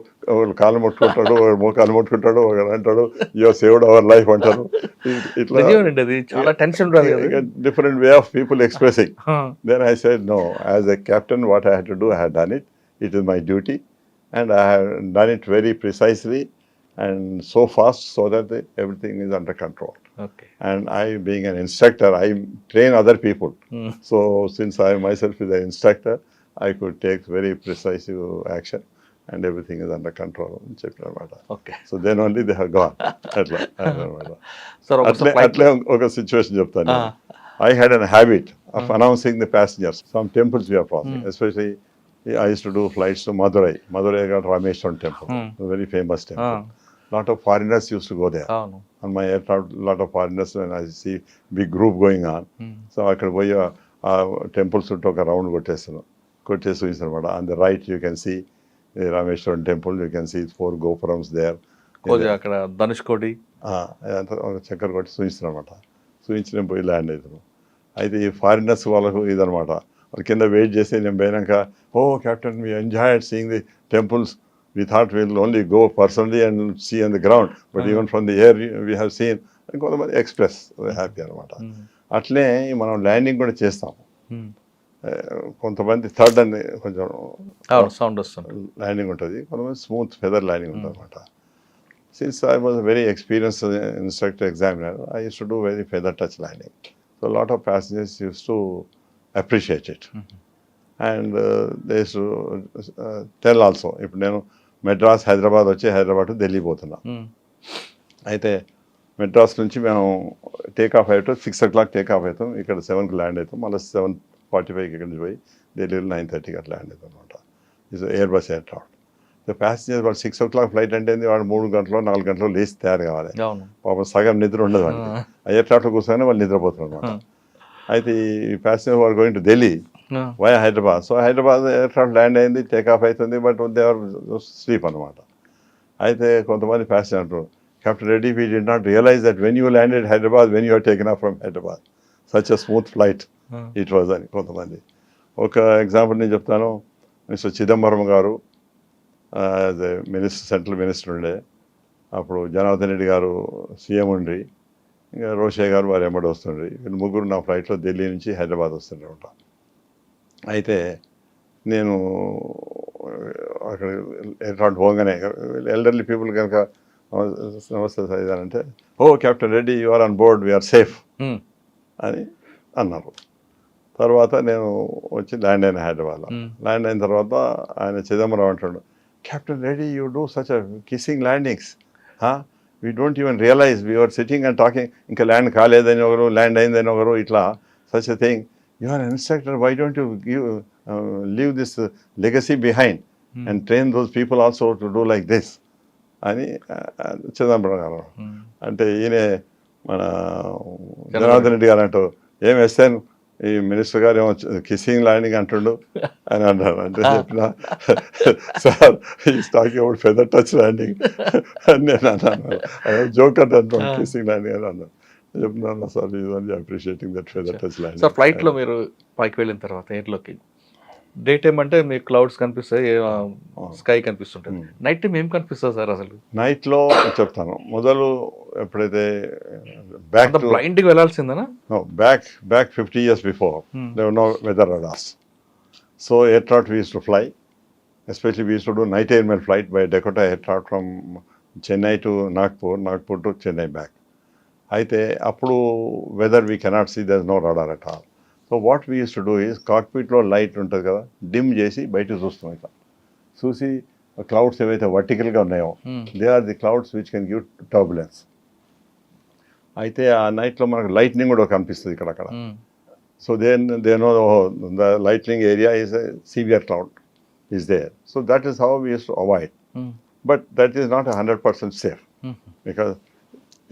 S3: కాలు ముట్టుకుంటాడు, ఒకడు మోకాలు ముట్టుకుంటాడు, ఒకడు అంటాడు యు సేవ్డ్ అవర్ లైఫ్ అంటారు. ఇట్లా different way of people expressing. Then I said no, as a captain what I had to do, I had done it. It is my duty and I have done it very precisely and so fast so that everything is under control. And I, being an instructor, I train other people. So since I myself is an instructor, I could take very precise action and everything is under control. So then only they have gone. అట్లే ఒక situation చెప్తాను. I had a habit of announcing the passengers. Some temples we are crossing, especially I used to do flights to Madurai. Madurai got Rameshwaram temple, a very famous temple. Lot of foreigners used to go there. On my aircraft, lot of foreigners, and I see big group going on. So I could పోయి temple చుట్టూ ఒక round కొట్టేసి అనమాట. On the right you can see the Rameshwaram temple, you can see 4 gopurams there.
S2: అక్కడ ధనుష్కోటి
S3: చక్కర కొట్టి చూపిస్తున్నాను అనమాట. చూపించి పోయి ల్యాండ్ అవుతున్నాను. అయితే ఈ ఫారినర్స్ వాళ్ళకు ఇదనమాట, వాళ్ళ కింద వెయిట్ చేసి నేను పోయినాక, oh captain we enjoyed seeing the temples we thought we'll only go personally and see on the ground, but even from the air we have seen కొంతమంది ఎక్స్ప్రెస్ హ్యాపీ అనమాట. అట్లే మనం ల్యాండింగ్ కూడా చేస్తాము. కొంతమంది థర్డ్ అని కొంచెం
S2: సౌండ్ వస్తుంది
S3: ల్యాండింగ్ ఉంటుంది, కొంతమంది స్మూత్ ఫెదర్ ల్యాండింగ్ ఉంటుంది అనమాట. Since I was very experienced instructor examiner, I use to do very feather touch landing. So lot of passengers use to appreciate it and they use to tell also. ఇప్పుడు నేను మెడ్రాస్ హైదరాబాద్ వచ్చి హైదరాబాద్ ఢిల్లీ పోతున్నా. అయితే మెడ్రాస్ నుంచి మేము take off అవుతాం, 6 o'clock take off అవుతాం, ఇక్కడ 7కి ల్యాండ్ అవుతాం, మళ్ళీ 7:45 ఇక్కడ నుంచి పోయి ఢిల్లీలో 9:30కి అట్లా ల్యాండ్ అవుతాం అనమాట. ఇది air bus aircraft. So passengers వాళ్ళు 6 o'clock ఫ్లైట్ అంటే వాడు 3 గంటలు 4 గంటలు లేచి తయారు కావాలి. పాపం సగం నిద్ర ఉండదు వాళ్ళకి. ఆ ఎయిర్క్రాఫ్ట్లో కూర్చొని వాళ్ళు నిద్రపోతున్నారు అనమాట. అయితే ఈ ప్యాసింజర్ వాళ్ళు going to Delhi via Hyderabad. So Hyderabad aircraft land అయింది, టేక్ ఆఫ్ అవుతుంది, బట్ దే ఆర్ స్లీప్ అనమాట. అయితే కొంతమంది ప్యాసింజర్ అంటారు, Captain Reddy, we did not realize that when you landed Hyderabad, when you were taken off from Hyderabad, such a smooth flight it was అని కొంతమంది. ఒక example నేను చెప్తాను. మిస్టర్ చిదంబరం గారు as a minister, central minister ఉండే, అప్పుడు జనార్దన్ రెడ్డి గారు CM ఉండి, ఇంకా రోషయ్య గారు వారు ఎంబడి వస్తుండ్రి. వీళ్ళు ముగ్గురు నా ఫ్లైట్లో ఢిల్లీ నుంచి హైదరాబాద్ వస్తుండ్రి అనమాట. అయితే నేను అక్కడ ఎయిర్క్రాఫ్ట్ పోగానే ఎల్డర్లీ పీపుల్ కనుక నమస్తే సార్ అంటే, oh captain Reddy you are on board, we are safe అని అన్నారు. తర్వాత నేను వచ్చి ల్యాండ్ అయిన హైదరాబాద్లో. ల్యాండ్ అయిన తర్వాత ఆయన చిదంబరం అంటాడు, captain Reddy you do such a kissing landings, we don't even realise we are sitting and talking, ఇంకా ల్యాండ్ కాలేదని ఒకరు, ల్యాండ్ అయిందని ఒకరు, ఇట్లా such a thing. You are instructor, why don't you leave this legacy behind and train those people also to do like this అని చిదంబరం గారు అంటే, ఈయన మన జనార్దన్ రెడ్డి గారు అంటూ ఏం వేస్తాను ఈ మినిస్టర్ గారు ఏమో కిస్సింగ్ ల్యాండింగ్ అంటుండు అని అన్నారు. అంటే చెప్పిన సార్ ఈ talking about feather touch landing అని నేను అన్నాను. జోక్ అంటే అంటాను కిస్సింగ్ ల్యాండింగ్ అని అన్నాను. చెప్తున్నాను సార్ ఇది appreciating that feather touch landing.
S2: Sir ఫ్లైట్లో మీరు పైకి వెళ్ళిన తర్వాత ఎయిర్లోకి, డే టైం అంటే మీకు క్లౌడ్స్ కనిపిస్తాయి, స్కై కనిపిస్తుంటుంది. నైట్ టైం ఏం కనిపిస్తుంది సార్ అసలు?
S3: నైట్లో చెప్తాను. మొదలు ఎప్పుడైతే బ్యాక్
S2: బ్లైండ్కి వెళ్ళాల్సిందేనా?
S3: Back 50 years before there were no weather radars. So aircraft we used to fly, especially we used to do night airmail flight by Dakota aircraft from Chennai to Nagpur, Nagpur to Chennai back. అయితే అప్పుడు weather we cannot see there is no radar at all. So what we use to do is కాక్పిట్లో light ఉంటుంది కదా, dim చేసి బయటకు చూస్తాం. ఇట్లా చూసి క్లౌడ్స్ ఏవైతే వర్టికల్గా ఉన్నాయో they are the clouds which can give turbulence. అయితే ఆ నైట్లో మనకు లైట్నింగ్ కూడా కనిపిస్తుంది ఇక్కడక్కడ. So they know the lightning area is a severe cloud is there. So that is how we use to avoid. But that is not 100% safe because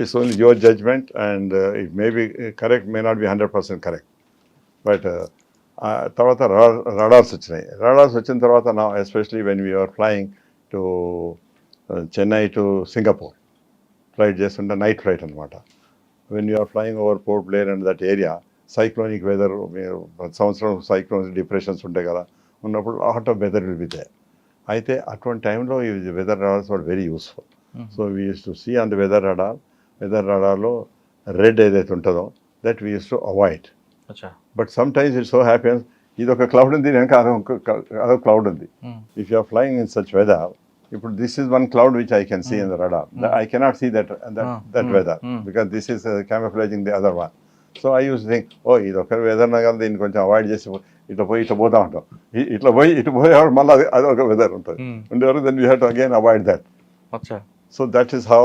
S3: it's only your judgement and it may be correct, may not be 100% correct. But తర్వాత radars వచ్చినాయి. Radars వచ్చిన తర్వాత నా especially when we are flying to Chennai to Singapore flight చేస్తుంటే night flight అనమాట. When you are flying over Port Blair and that area cyclonic weather, ప్రతి సంవత్సరం cyclonic depressions ఉంటాయి కదా, ఉన్నప్పుడు lot of weather will be there. అయితే అటువంటి టైంలో ఈ weather radars are very useful. So we use to see on the weather రాడార్లో రెడ్ ఏదైతే ఉంటుందో that we use to avoid. But sometimes it so happens ఇది ఒక cloud ఉంది, వెనక అదొక క్లౌడ్ ఉంది. If you are flying in such weather, ఇప్పుడు this is one cloud which I can see in the radar, I cannot see that weather because this is camouflaging the other one. So I use think, oh ఇది ఒక weather కదా, దీన్ని కొంచెం avoid చేసి ఇట్లా పోతా ఉంటాం. ఇట్లా పోయి ఇటు పోయేవాడు మళ్ళీ అదొక వెదర్ ఉంటుంది ఉండేవారు, then you have to again avoid that. So that is how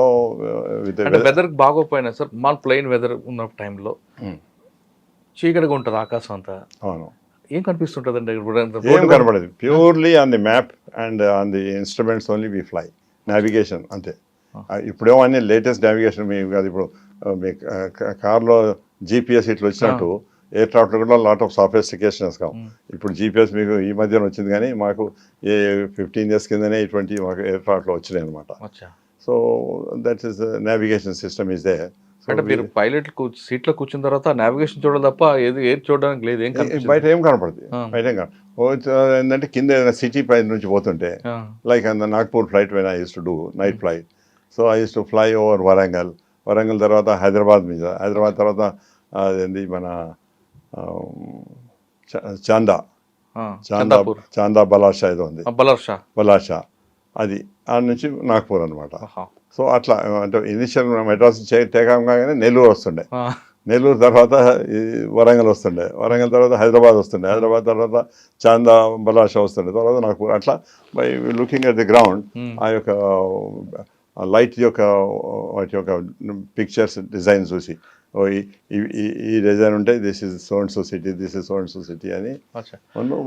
S3: with
S2: weather బాగోపోయినా సార్, మా ప్లెయిన్ వెదర్ ఉన్న టైంలో చీకటిగా ఉంటుంది ఆకాశం అంతా.
S3: అవును,
S2: ఏం కనిపిస్తుంటుంది అండి?
S3: ఏం కనపడదు. Purely on the map and on the instruments only we fly. Navigation అంతే. ఇప్పుడేమో అన్ని లేటెస్ట్ నావిగేషన్ మీ కాదు. ఇప్పుడు మీ కార్లో జీపీఎస్ ఇట్లా వచ్చినట్టు ఎయిర్క్రాఫ్ట్లో కూడా లాట్ ఆఫ్ సాఫిస్టికేషన్స్ కావు. ఇప్పుడు జీపీఎస్ మీకు ఈ మధ్యన వచ్చింది, కానీ మాకు 15 years కిందనే ఇటువంటి మాకు ఎయిర్క్రాఫ్ట్లో వచ్చినాయి అనమాట. So that is navigation system is there.
S2: అంటే మీరు పైలట్ సీట్లో కూర్చున్న తర్వాత నావిగేషన్ చూడాలి తప్ప ఏది చూడడానికి లేదు, ఏం
S3: బయట ఏం కనపడుతుంది, బయట ఏం ఏంటంటే కింద ఏదైనా సిటీ పై నుంచి పోతుంటే లైక్ అంద Nagpur flight when I use to do night flight. So I use to fly over Warangal తర్వాత హైదరాబాద్ మీద, హైదరాబాద్ తర్వాత అదేంది మన చాందా బలాషా ఏదో ఉంది, బలాషా, అది ఆ నుంచి నాగ్పూర్ అనమాట. సో అట్లా అంటే ఇనిషియల్ మెడ్రాస్ టేకాం కాగానే నెల్లూరు వస్తుండే, నెల్లూరు తర్వాత వరంగల్ వస్తుండే, వరంగల్ తర్వాత హైదరాబాద్ వస్తుండే, హైదరాబాద్ తర్వాత చాందా బలాషా వస్తుండే, తర్వాత నాగ్పూర్. అట్లా by looking at the ground ఆ యొక్క లైట్ యొక్క వాటి యొక్క పిక్చర్స్ డిజైన్ చూసి ఈ డిజైన్ ఉంటే this is so and so city, this is so and so city అని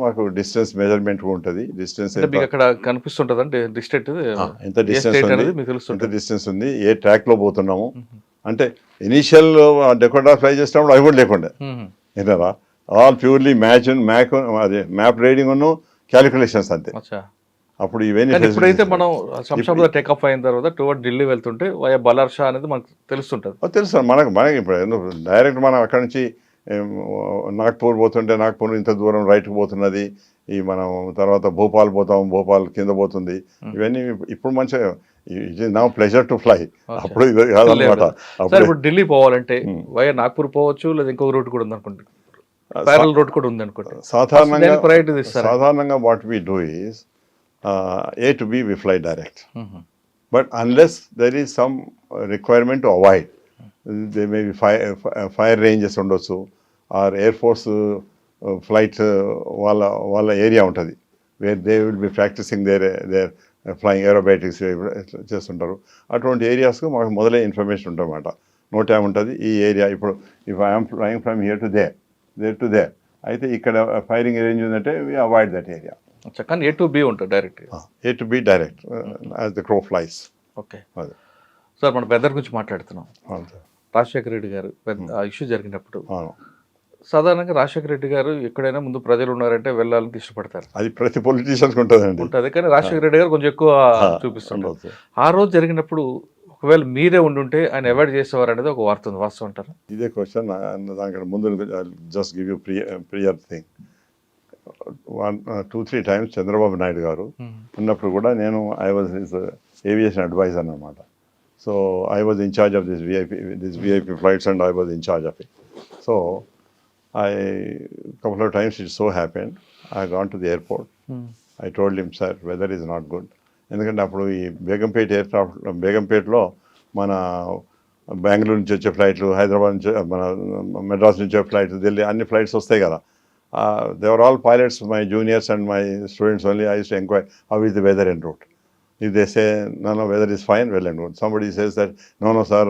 S3: మాకు డిస్టెన్స్ మెజర్మెంట్ ఉంటుంది. డిస్టెన్స్
S2: అక్కడ కనిపిస్తుంటది అంటే
S3: ఎంత డిస్టెన్స్ ఉంది, ఏ ట్రాక్ లో పోతున్నాము. అంటే ఇనీషియల్ డెకోడా ఫ్లై చేసినప్పుడు అవి కూడా లేకుండా ఏంటరా, ఆల్ ప్యూర్లీ మ్యాప్ రీడింగ్ ఉన్న క్యాలిక్యులేషన్స్ అంతే. అప్పుడు ఇవన్నీ
S2: ఇప్పుడైతే మనం శంషాబాద్ టేక్ ఆఫ్ అయిన తర్వాత టువర్డ్ ఢిల్లీ వెళ్తుంటే వయా బలార్షా అనేది మనకు తెలుస్తుంటుంది.
S3: తెలుసు మనకి ఇప్పుడు డైరెక్ట్ మనం అక్కడ నుంచి నాగ్పూర్ పోతుంటే నాగ్పూర్ ఇంత దూరం రైట్కి పోతున్నది, ఈ మనం తర్వాత భోపాల్ పోతాం, భోపాల్ కింద పోతుంది. ఇవన్నీ ఇప్పుడు మంచిగా it is now pleasure to fly. అప్పుడు ఇది కాదనమాట.
S2: ఇప్పుడు ఢిల్లీ పోవాలంటే వయా నాగ్పూర్ పోవచ్చు, లేదా ఇంకొక రూట్ కూడా ఉంది అనుకుంటే, ప్యారల్ రూట్ కూడా ఉంది అనుకుంటే.
S3: సాధారణంగా what we do is A to B we fly direct. But unless there is some requirement to avoid, there may be fire ranges ఉండొచ్చు, ఆర్ ఎయిర్ ఫోర్స్ ఫ్లైట్ వాళ్ళ ఏరియా ఉంటుంది where they will be practising there flying aerobatics చేస్తుంటారు. అటువంటి ఏరియాస్కు మాకు మొదలే information ఉంటుందన్నమాట. Note ఏముంటుంది ఈ ఏరియా, ఇప్పుడు if I'm flying from here to their to their, అయితే ఇక్కడ ఫైరింగ్ రేంజ్ ఉందంటే వి అవాయిడ్ దట్ ఏరియా.
S2: కానీ ఏ టు బి ఉంటుంది direct,
S3: A to B direct as the crow flies.
S2: Okay sir, మన పెద్దల గురించి మాట్లాడుతున్నాం. రాజశేఖర రెడ్డి గారు ఆ ఇష్యూ జరిగినప్పుడు సాధారణంగా రాజశేఖర రెడ్డి గారు ఎక్కడైనా ముందు ప్రజలు ఉన్నారంటే వెళ్ళాలని ఇష్టపడతారు.
S3: అది ప్రతి పొలిటీషియన్స్ ఉంటుంది,
S2: కానీ రాజశేఖర రెడ్డి గారు కొంచెం ఎక్కువ చూపిస్తుంటారు. ఆ రోజు జరిగినప్పుడు ఒకవేళ మీరే ఉండుంటే ఆయన అవాయిడ్ చేసేవారు అనేది ఒక వార్త ఉంది, వాస్తవం అంటారు?
S3: ఇదే క్వశ్చన్ దానికంటే ముందు just give you prior thing. 2-3 times Chandrababu Naidu garu ఉన్నప్పుడు కూడా నేను I was his aviation adviser అన్నమాట. So I was in charge of this VIP flights and I was in charge of it. So I couple of times it so happened I gone to the airport. I told him, sir, weather is not good. ఎందుకంటే అప్పుడు ఈ బేగంపేటలో మన బెంగళూరు నుంచి వచ్చే ఫ్లైట్లు, హైదరాబాద్ నుంచి మన మెడ్రాస్ నుంచి వచ్చే ఫ్లైట్లు, ఢిల్లీ అన్ని ఫ్లైట్స్ వస్తాయి కదా. They were all pilots, my juniors and my students only. I used to inquire, how is the weather en route? If they say, no, weather is fine, well and good. Somebody says that, no, sir,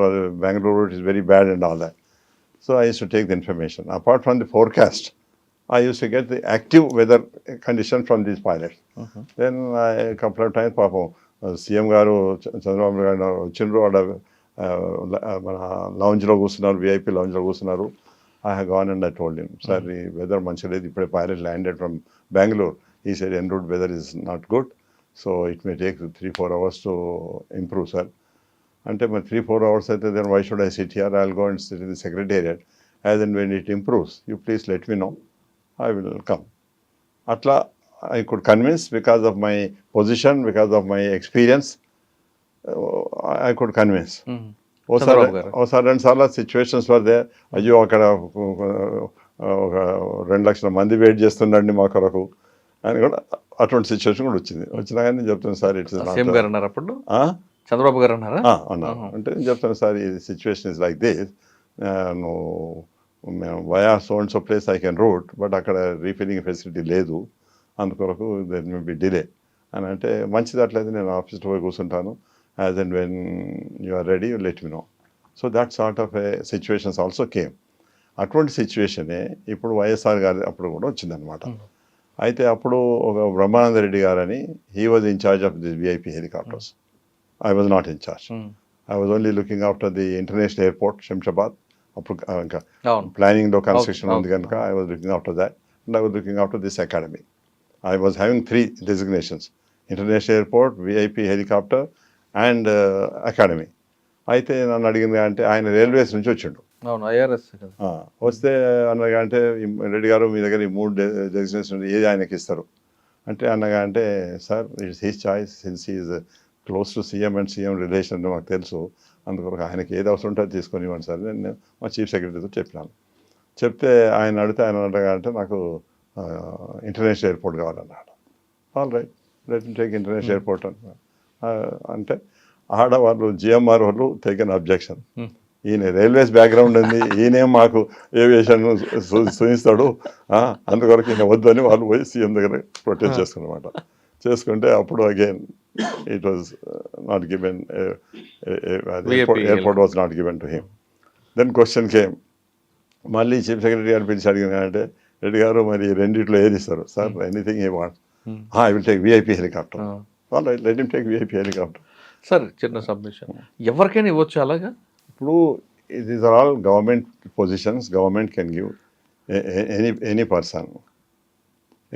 S3: Bangalore route is very bad and all that. So I used to take the information. Apart from the forecast, I used to get the active weather condition from these pilots. Then a couple of times, CM garu, Chandrababu garu వచ్చిండ్రు, మన లాంజ్లో కూర్చున్నారు, VIP లాంజ్లో కూర్చున్నారు. I had gone and I told him, sir, the weather manchaledu, ippade pilot landed from Bangalore. He said, en route weather is not good, so it may take 3-4 hours to improve, sir. Ante my 3-4 hours aithe, then why should I sit here? I'll go and sit in the secretariat. As and when it improves, you please let me know, I will come. Atla I could convince, because of my position, because of my experience, I could convince. ఓసారి 2 సార్లు situations were they, అయ్యో అక్కడ 2 లక్షల మంది wait చేస్తుండండి మా కొరకు అని కూడా అటువంటి సిచ్యువేషన్ కూడా వచ్చినా కానీ నేను చెప్తాను, సార్ ఇట్స్
S2: చంద్రబాబు గారు అన్నారు
S3: అంటే నేను చెప్తాను, సార్ ఈ సిచ్యువేషన్ ఇస్ లైక్ దిస్, మేము via so and so place I can route, but అక్కడ రీఫిల్లింగ్ ఫెసిలిటీ లేదు, అందుకొరకు దెర్ మే బి డిలే అని అంటే, మంచిది అట్లయితే నేను ఆఫీస్లో పోయి కూర్చుంటాను, as and when you are ready, you let me know. So that sort of a situations also came. అటువంటి సిచ్యువేషనే ఇప్పుడు వైఎస్ఆర్ గారు అప్పుడు కూడా వచ్చిందనమాట. అయితే అప్పుడు ఒక బ్రహ్మానంద రెడ్డి గారని, he was in charge of this VIP helicopters. I was not in charge. I was only looking after the international airport Shamshabad. అప్పుడు ఇంకా ప్లానింగ్లో కన్స్ట్రక్షన్ ఉంది కనుక I was looking after that and I was looking after this academy. I was having 3 designations: international airport, VIP helicopter and academy. అయితే నన్ను అడిగింది అంటే ఆయన రైల్వేస్ నుంచి వచ్చిండు.
S2: అవును, ఐఆర్ఎస్ కదా.
S3: వస్తే అన్నగా అంటే రెడ్డి గారు మీ దగ్గర ఈ 3 డెసిగ్నేషన్ ఏది ఆయనకి ఇస్తారు అంటే అన్నగా అంటే sir it's his choice since is close to CM and CM relation మాకు తెలుసు, అందుకొరకు ఆయనకి ఏది అవసరం ఉంటే తీసుకొని ఇవ్వండి సార్ నేను మా చీఫ్ సెక్రటరీతో చెప్పినాను. చెప్తే ఆయన అడిగితే ఆయన అన్నగా అంటే నాకు ఇంటర్నేషనల్ ఎయిర్పోర్ట్ కావాలన్నాడు. All right let take international airport అన్నాడు. అంటే ఆడవాళ్ళు జిఎంఆర్ వాళ్ళు టేకెన్ అబ్జెక్షన్. ఈయన రైల్వేస్ బ్యాక్గ్రౌండ్ ఉంది, ఈయనేం మాకు ఏవియేషన్ చూపిస్తాడు, అందుకొరకు ఈయన వద్దని వాళ్ళు పోయి సీఎం దగ్గర ప్రొటెస్ట్ చేసుకున్నమాట. చేసుకుంటే అప్పుడు again it was not given, airport was not given to him. Then question came, మళ్ళీ చీఫ్ సెక్రటరీ గారు పిలిచి అడిగినారంటే రెడ్డి గారు మరి రెండిట్లో ఏది ఇస్తారు sir, anything a want, I will take VIP helicopter. All right let him take VIP helicopter.
S2: Sir చిన్న submission, ఎవరికైనా ఇవ్వచ్చు అలాగా?
S3: ఇప్పుడు it is all government positions, government can give any person.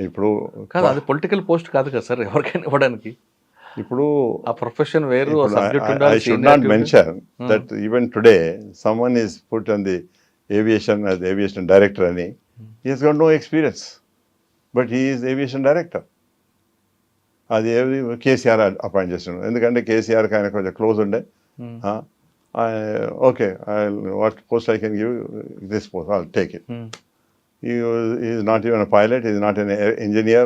S3: ఇప్పుడు
S2: కాదు, అది పొలిటికల్ పోస్ట్ కాదు కదా సార్ ఎవరికైనా ఇవ్వడానికి.
S3: ఇప్పుడు
S2: ఆ ప్రొఫెషన్ వేరు, సబ్జెక్ట్
S3: I
S2: ఉండాలి.
S3: should not mention that even today someone is put on the aviation as aviation director and he has got no experience, but he is aviation director. అది KCR appoint చేస్తున్నాడు, ఎందుకంటే కేసీఆర్కి ఆయన కొంచెం క్లోజ్ ఉండే. Okay what post I can give this post, I'll take it. He is not even a pilot, he is not an engineer,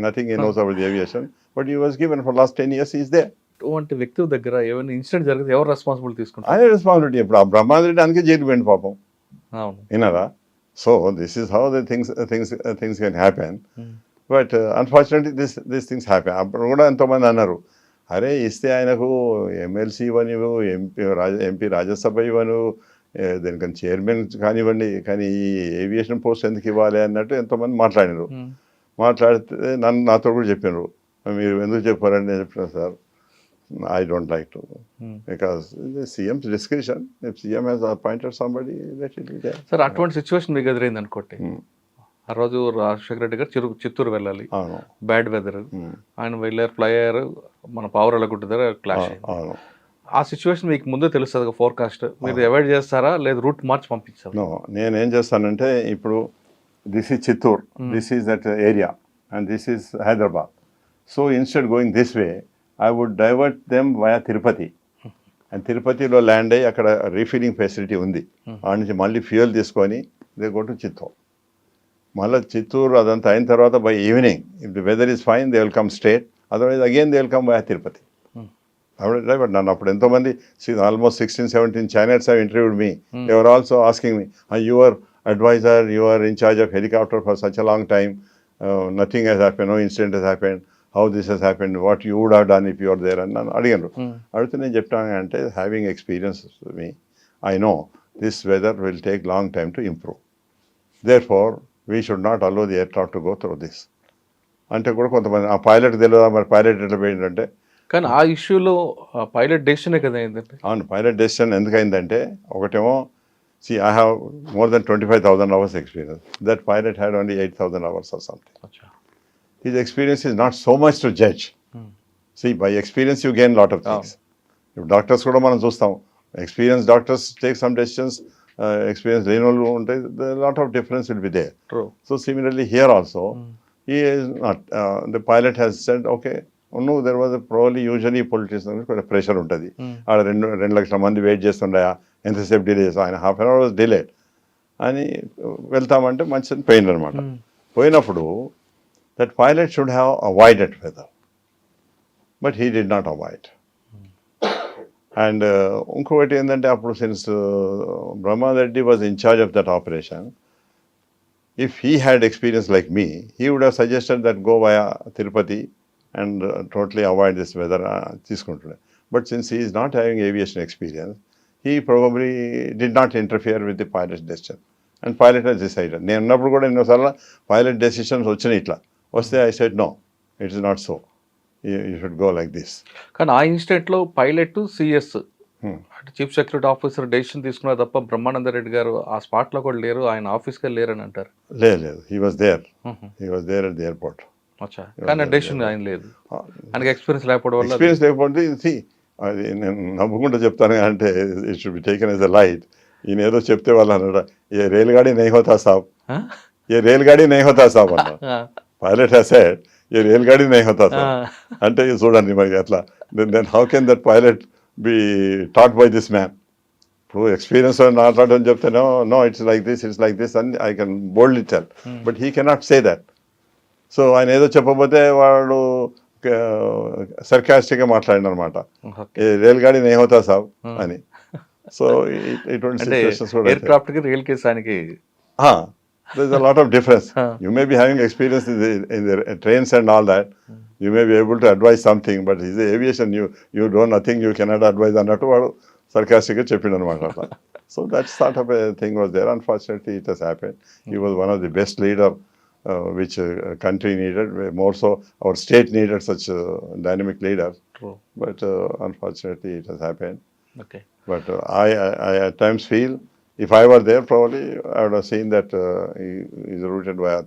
S3: nothing he knows about the aviation, but he was given for last 10 years, he is there.
S2: అటువంటి వ్యక్తి దగ్గర ఏమైనా incident జరిగితే ఎవరు responsibility తీసుకుంటారు?
S3: ఆయన responsibility. ఇప్పుడు ఆ బ్రహ్మాండ రెడ్డి అందుకే జైలు పోయింది పాపం,
S2: అవును
S3: విన్నారా? So this is how the things can happen. But unfortunately this things happen. అప్పుడు కూడా ఎంతోమంది అన్నారు, అరే ఇస్తే ఆయనకు ఎమ్మెల్సీ ఇవ్వనివ్వు, ఎంపీ రాజ్యసభ ఇవ్వను, దానికని చైర్మన్ కానివ్వండి, కానీ ఈ ఏవియేషన్ పోస్ట్ ఎందుకు ఇవ్వాలి అన్నట్టు ఎంతోమంది మాట్లాడినారు. మాట్లాడితే నాతో కూడా చెప్పినారు, మీరు ఎందుకు చెప్పారని నేను చెప్పిన sir I don't like to, because CMs description, if CM has appointed somebody let it be there.
S2: Sir అటువంటి సిచ్యువేషన్ మీకు ఎదురైంది అనుకోండి, ఆ రోజు రాజశేఖర రెడ్డి గారు చిత్తూరు వెళ్ళాలి, బ్యాడ్ వెదర్, ఆయన వెళ్ళారు, ఫ్లై అయ్యారు, మన పావురాలగుట్ట దగ్గర క్లాష్ అయింది. ఆ సిచ్యువేషన్ మీకు ముందే తెలుస్తుంది కదా ఫోర్కాస్ట్, మీరు అవాయిడ్ చేస్తారా లేదా రూట్ మార్చి పంపించారు?
S3: నేనేం చేస్తానంటే ఇప్పుడు this is Chittoor, this is that area and this is Hyderabad. So instead going this way I would divert them via Tirupati. And తిరుపతిలో ల్యాండ్ అయ్యి అక్కడ రీఫిల్లింగ్ ఫెసిలిటీ ఉంది, ఆ నుంచి మళ్ళీ ఫ్యూయల్ తీసుకొని దే గో టు చిత్తూర్. మళ్ళీ చిత్తూరు అదంతా అయిన తర్వాత by evening if the weather is fine they will come straight, otherwise again they will come via Tirupati. But నన్ను అప్పుడు ఎంతోమంది almost 16-17 channels have interviewed me, ever also asking me, your advisor, you are in charge of helicopter for such a long time, nothing has happen, no incident has happen, how this has happen, what you would have done if you are there అని నన్ను అడిగారు. అడిగితే నేను చెప్తాను అంటే having experience me, I know this weather will take long time to improve, therefore we should not allow the aircraft to go through this. అంటే కూడా కొంతమంది ఆ పైలట్ తెలియదా, మరి పైలట్ ఎట్లా పోయిందంటే,
S2: కానీ ఆ ఇష్యూలో పైలట్ డెసిషనే కదా అయిందంటే.
S3: అవును, పైలట్ డెసిషన్ ఎందుకైందంటే, ఒకటేమో see I have more than 25,000 hours experience, that pilot had only 8,000 hours or something. His experience is not so much to judge. See, by experience you gain lot of things. If doctors కూడా మనం చూస్తాం, experienced doctors take some decisions, experience లేని వాళ్ళు ఉంటే the lot of difference will be there.
S2: True.
S3: So similarly here also he is not, the pilot has said okay, no, there was probably usually politicians కొంచెం pressure ఉంటుంది, ఆడ 2 లక్షల మంది wait చేస్తుండయా, ఎంతసేపు delay చేస్తాం, ఆయన half an hour was delayed అని వెళ్తామంటే మంచిది పోయింది అనమాట. పోయినప్పుడు that pilot should have avoided weather, but he did not avoid. And ఇంకొకటి ఏంటంటే, అప్పుడు since Brahma Reddy was in charge of that operation, if he had experience like me, he would have suggested that go via Tirupati and totally avoid this weather. But since he is not having aviation experience, he probably did not interfere with the pilot's decision. And pilot has decided. నేను ఉన్నప్పుడు కూడా ఎన్నోసార్లు pilot decisions వచ్చినాయి, ఇట్లా వస్తే I said no, it is not so. You should go like this.
S2: కానీ ఆ ఇన్సిడెంట్లో pilot CS అంటే చీఫ్ సెక్యూరిటీ ఆఫీసర్ డెసిషన్ తీసుకున్నారు తప్ప బ్రహ్మానంద రెడ్డి గారు ఆ స్పాట్లో కూడా లేరు, ఆయన ఆఫీస్కి లేరని అంటారు.
S3: లేదు, he was there at the airport.
S2: అచ్చా, కానీ డెసిషన్ ఆయన లేదు, ఆయనకి ఎక్స్పీరియన్స్ లేకపోవడం వల్ల.
S3: ఎక్స్పీరియన్స్ లేకపోతే అది నేను నవ్వుకుంటూ చెప్తాను అంటే it should be taken as a light. ఈయన ఏదో చెప్తే వాళ్ళు అన్నాడు, ఏ రైలుగాడి నహీ హోతా సాబ్, ఏ రైలుగాడి నహీ హోతా సాబ్ అన్నారు. పైలట్ హ్యాస్ సెడ్ ఏ రైలుగాడి నహీ హోతా సాబ్ అంటే చూడండి మరి అట్లా. Then how can that pilot be taught by this man? ఇప్పుడు ఎక్స్పీరియన్స్ మాట్లాడడం చెప్తే నో ఇట్స్ లైక్ దిస్ అని I can boldly tell, but he cannot say that. So ఆయన ఏదో చెప్పబోతే వాడు సర్కాస్టిక్గా మాట్లాడిన అనమాట, రైలుగాడి నహీ హోతా సాబ్ అని. సో ఇటువంటి సిచ్యువేషన్స్ కూడా
S2: ఎయిర్క్రాఫ్ట్ కి రియల్ కేస్ ఆయనకి
S3: there's a lot of difference. You may be having experience in the trains and all that. You may be able to advise something, but is the aviation you know nothing, you cannot advise అన్నట్టు వాడు సర్కాస్టిక్గా చెప్పిండు అనమాట అట్లా. So that sort of a thing was there. Unfortunately, it has happened. He was one of the best leader which country needed. More so, our state needed such a dynamic leader.
S2: True.
S3: But unfortunately, it has happened.
S2: Okay.
S3: But I at times feel if I were there, probably I would have seen that he is routed via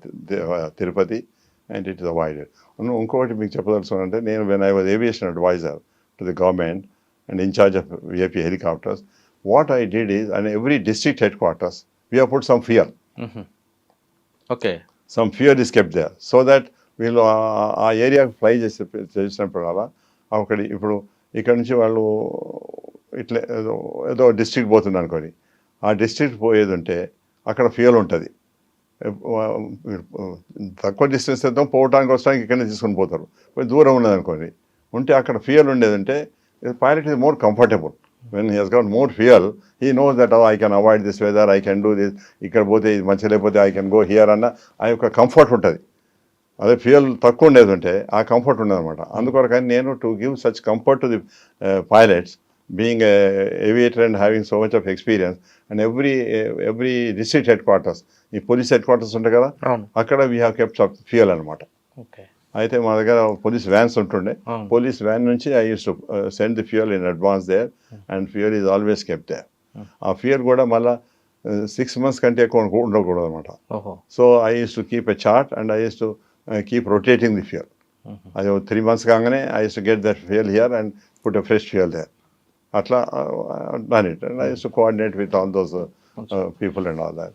S3: Tirupati and it is avoided. ఇంకొకటి మీకు చెప్పదలుచుకుంటే, నేను when I was aviation advisor to the government and in charge of VIP helicopters, what I did is, and every district headquarters, we have put some fuel.
S2: Okay.
S3: Some fuel is kept there so that వీళ్ళు ఆ ఏరియాకి fly చేసినప్పుడు అలా అక్కడి ఇప్పుడు ఇక్కడ నుంచి వాళ్ళు ఇట్లా ఏదో డిస్ట్రిక్ట్ పోతుంది అనుకోని, ఆ డిస్ట్రిక్ట్ పోయేది ఉంటే అక్కడ ఫ్యూయల్ ఉంటుంది. తక్కువ డిస్టెన్స్ అయితే పోవడానికి వస్తానికి ఇక్కడనే తీసుకొని పోతారు. దూరం ఉన్నది అనుకోండి ఉంటే అక్కడ ఫ్యూయల్ ఉండేదంటే pilot is more comfortable. When he has got more fuel, he knows that I can avoid this weather, I can do this, ఇక్కడ పోతే ఇది మంచిగా లేకపోతే ఐ కెన్ గో హియర్ అన్న ఆ యొక్క కంఫర్ట్ ఉంటుంది. అదే ఫ్యూయల్ తక్కువ ఉండేది ఉంటే ఆ కంఫర్ట్ ఉండదు అనమాట. అందుకొరకని నేను to give such comfort to the pilots, being an aviator and having so much of experience, and every district headquarters, ఈ పోలీస్ హెడ్ క్వార్టర్స్ ఉంటాయి కదా, అక్కడ వీ హ్యావ్ కెప్ట్ ఫ్యూయల్ అనమాట. అయితే మా దగ్గర పోలీస్ వ్యాన్స్ ఉంటుండే, పోలీస్ వ్యాన్ నుంచి I use to send the fuel in advance there and fuel is always kept there. ఆ ఫ్యూయల్ కూడా మళ్ళీ 6 months కంటే ఎక్కువ ఉండకూడదు అనమాట. So I use to keep a chart and I use to keep rotating the fuel. అది 3 months కాగానే I use to get that fuel here and put a fresh fuel there. అట్లా done it and I used to coordinate with all those people and all that.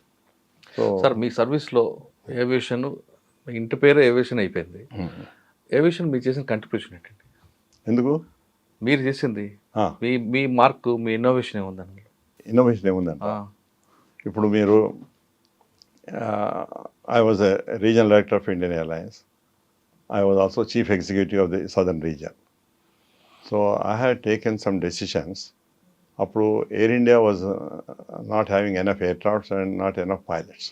S3: So
S2: sir, మీ సర్వీస్లో aviation, ఇంటి పేరు aviation అయిపోయింది. Aviation మీరు చేసిన contribution ఏంటండి?
S3: ఎందుకు
S2: మీరు చేసింది మీ మార్కు, మీ ఇన్నోవేషన్ ఏముందండి?
S3: ఇన్నోవేషన్ ఏముందండి? ఇప్పుడు మీరు I was a regional director of Indian Airlines. I was also chief executive of the southern region. So I had taken some decisions. Appu Air India was not having enough aircrafts and not enough pilots.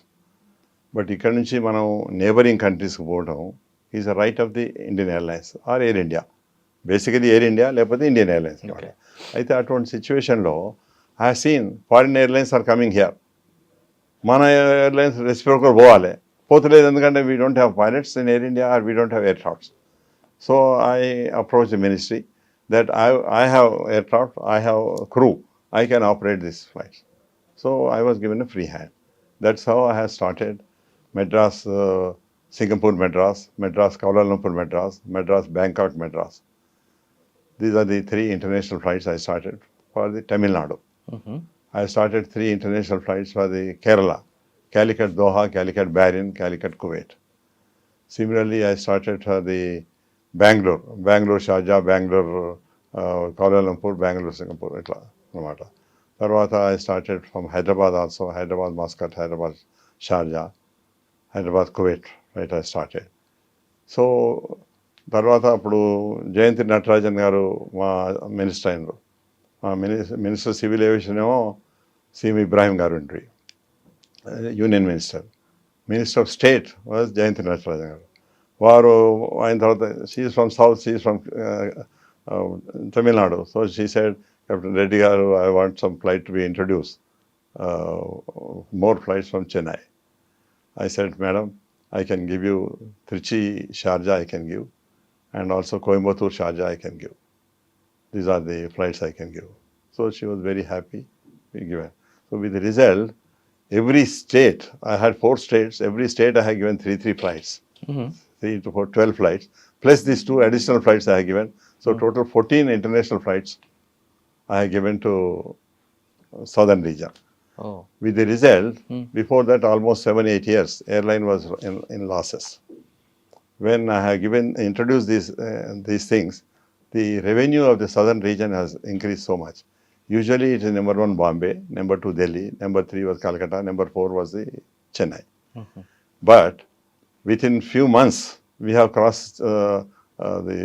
S3: But ikkada nunchi manam neighboring countries ku povam is a right of the Indian Airlines or Air India. Basically Air India lepothe Indian Airlines. Okay. Aithe atonti situation lo I have seen foreign airlines are coming here. Mana airlines reciprocal povale. Potaledu endukante we don't have pilots in Air India or we don't have aircrafts. So I approached the ministry that I have aircraft, I have crew, I can operate this flight. So I was given a free hand. That's how I have started Madras, Singapore Madras, Madras Kuala Lumpur Madras, Madras Bangkok Madras. These are the 3 international flights I started for the Tamil Nadu. I started 3 international flights for the Kerala, Calicut Doha, Calicut Bahrain, Calicut Kuwait. Similarly, I started for the Bangalore Sharjah, Bangalore Kuala Lumpur, Bangalore Singapore ఇట్లా అన్నమాట. తర్వాత I started from Hyderabad also, Hyderabad Muscat, Hyderabad Sharjah, Hyderabad Kuwait, right, I started. So తర్వాత అప్పుడు జయంతి నటరాజన్ గారు మా minister అయినారు. మా minister civil aviation ఏమో సిఎం ఇబ్రాహిం గారు ఉండ్రి, union minister. Minister of state was Jayanthi Natarajan గారు. వారు అయిన తర్వాత she is from south, she is from Tamil Nadu. So she said, captain Reddy గారు, I want some flight to be introduce, more flights from Chennai. I said, madam, I can give you Trichy, Sharjah I can give, and also Coimbatore, Sharjah I can give. These are the flights I can give. So she was very happy. We given. So with the result, every state, I had 4 states, every state I had given 3 flights. 3 to 4, 12 flights, plus these 2 additional flights I have given. So total 14 international flights I have given to southern region.
S2: ఓ
S3: With the result, before that almost 7-8 years, airline was in losses. When I have introduced these things, the revenue of the southern region has increased so much. Usually it is number 1 Bombay, number 2 Delhi, number 3 was Calcutta, number 4 was the Chennai. But within few months, we have crossed the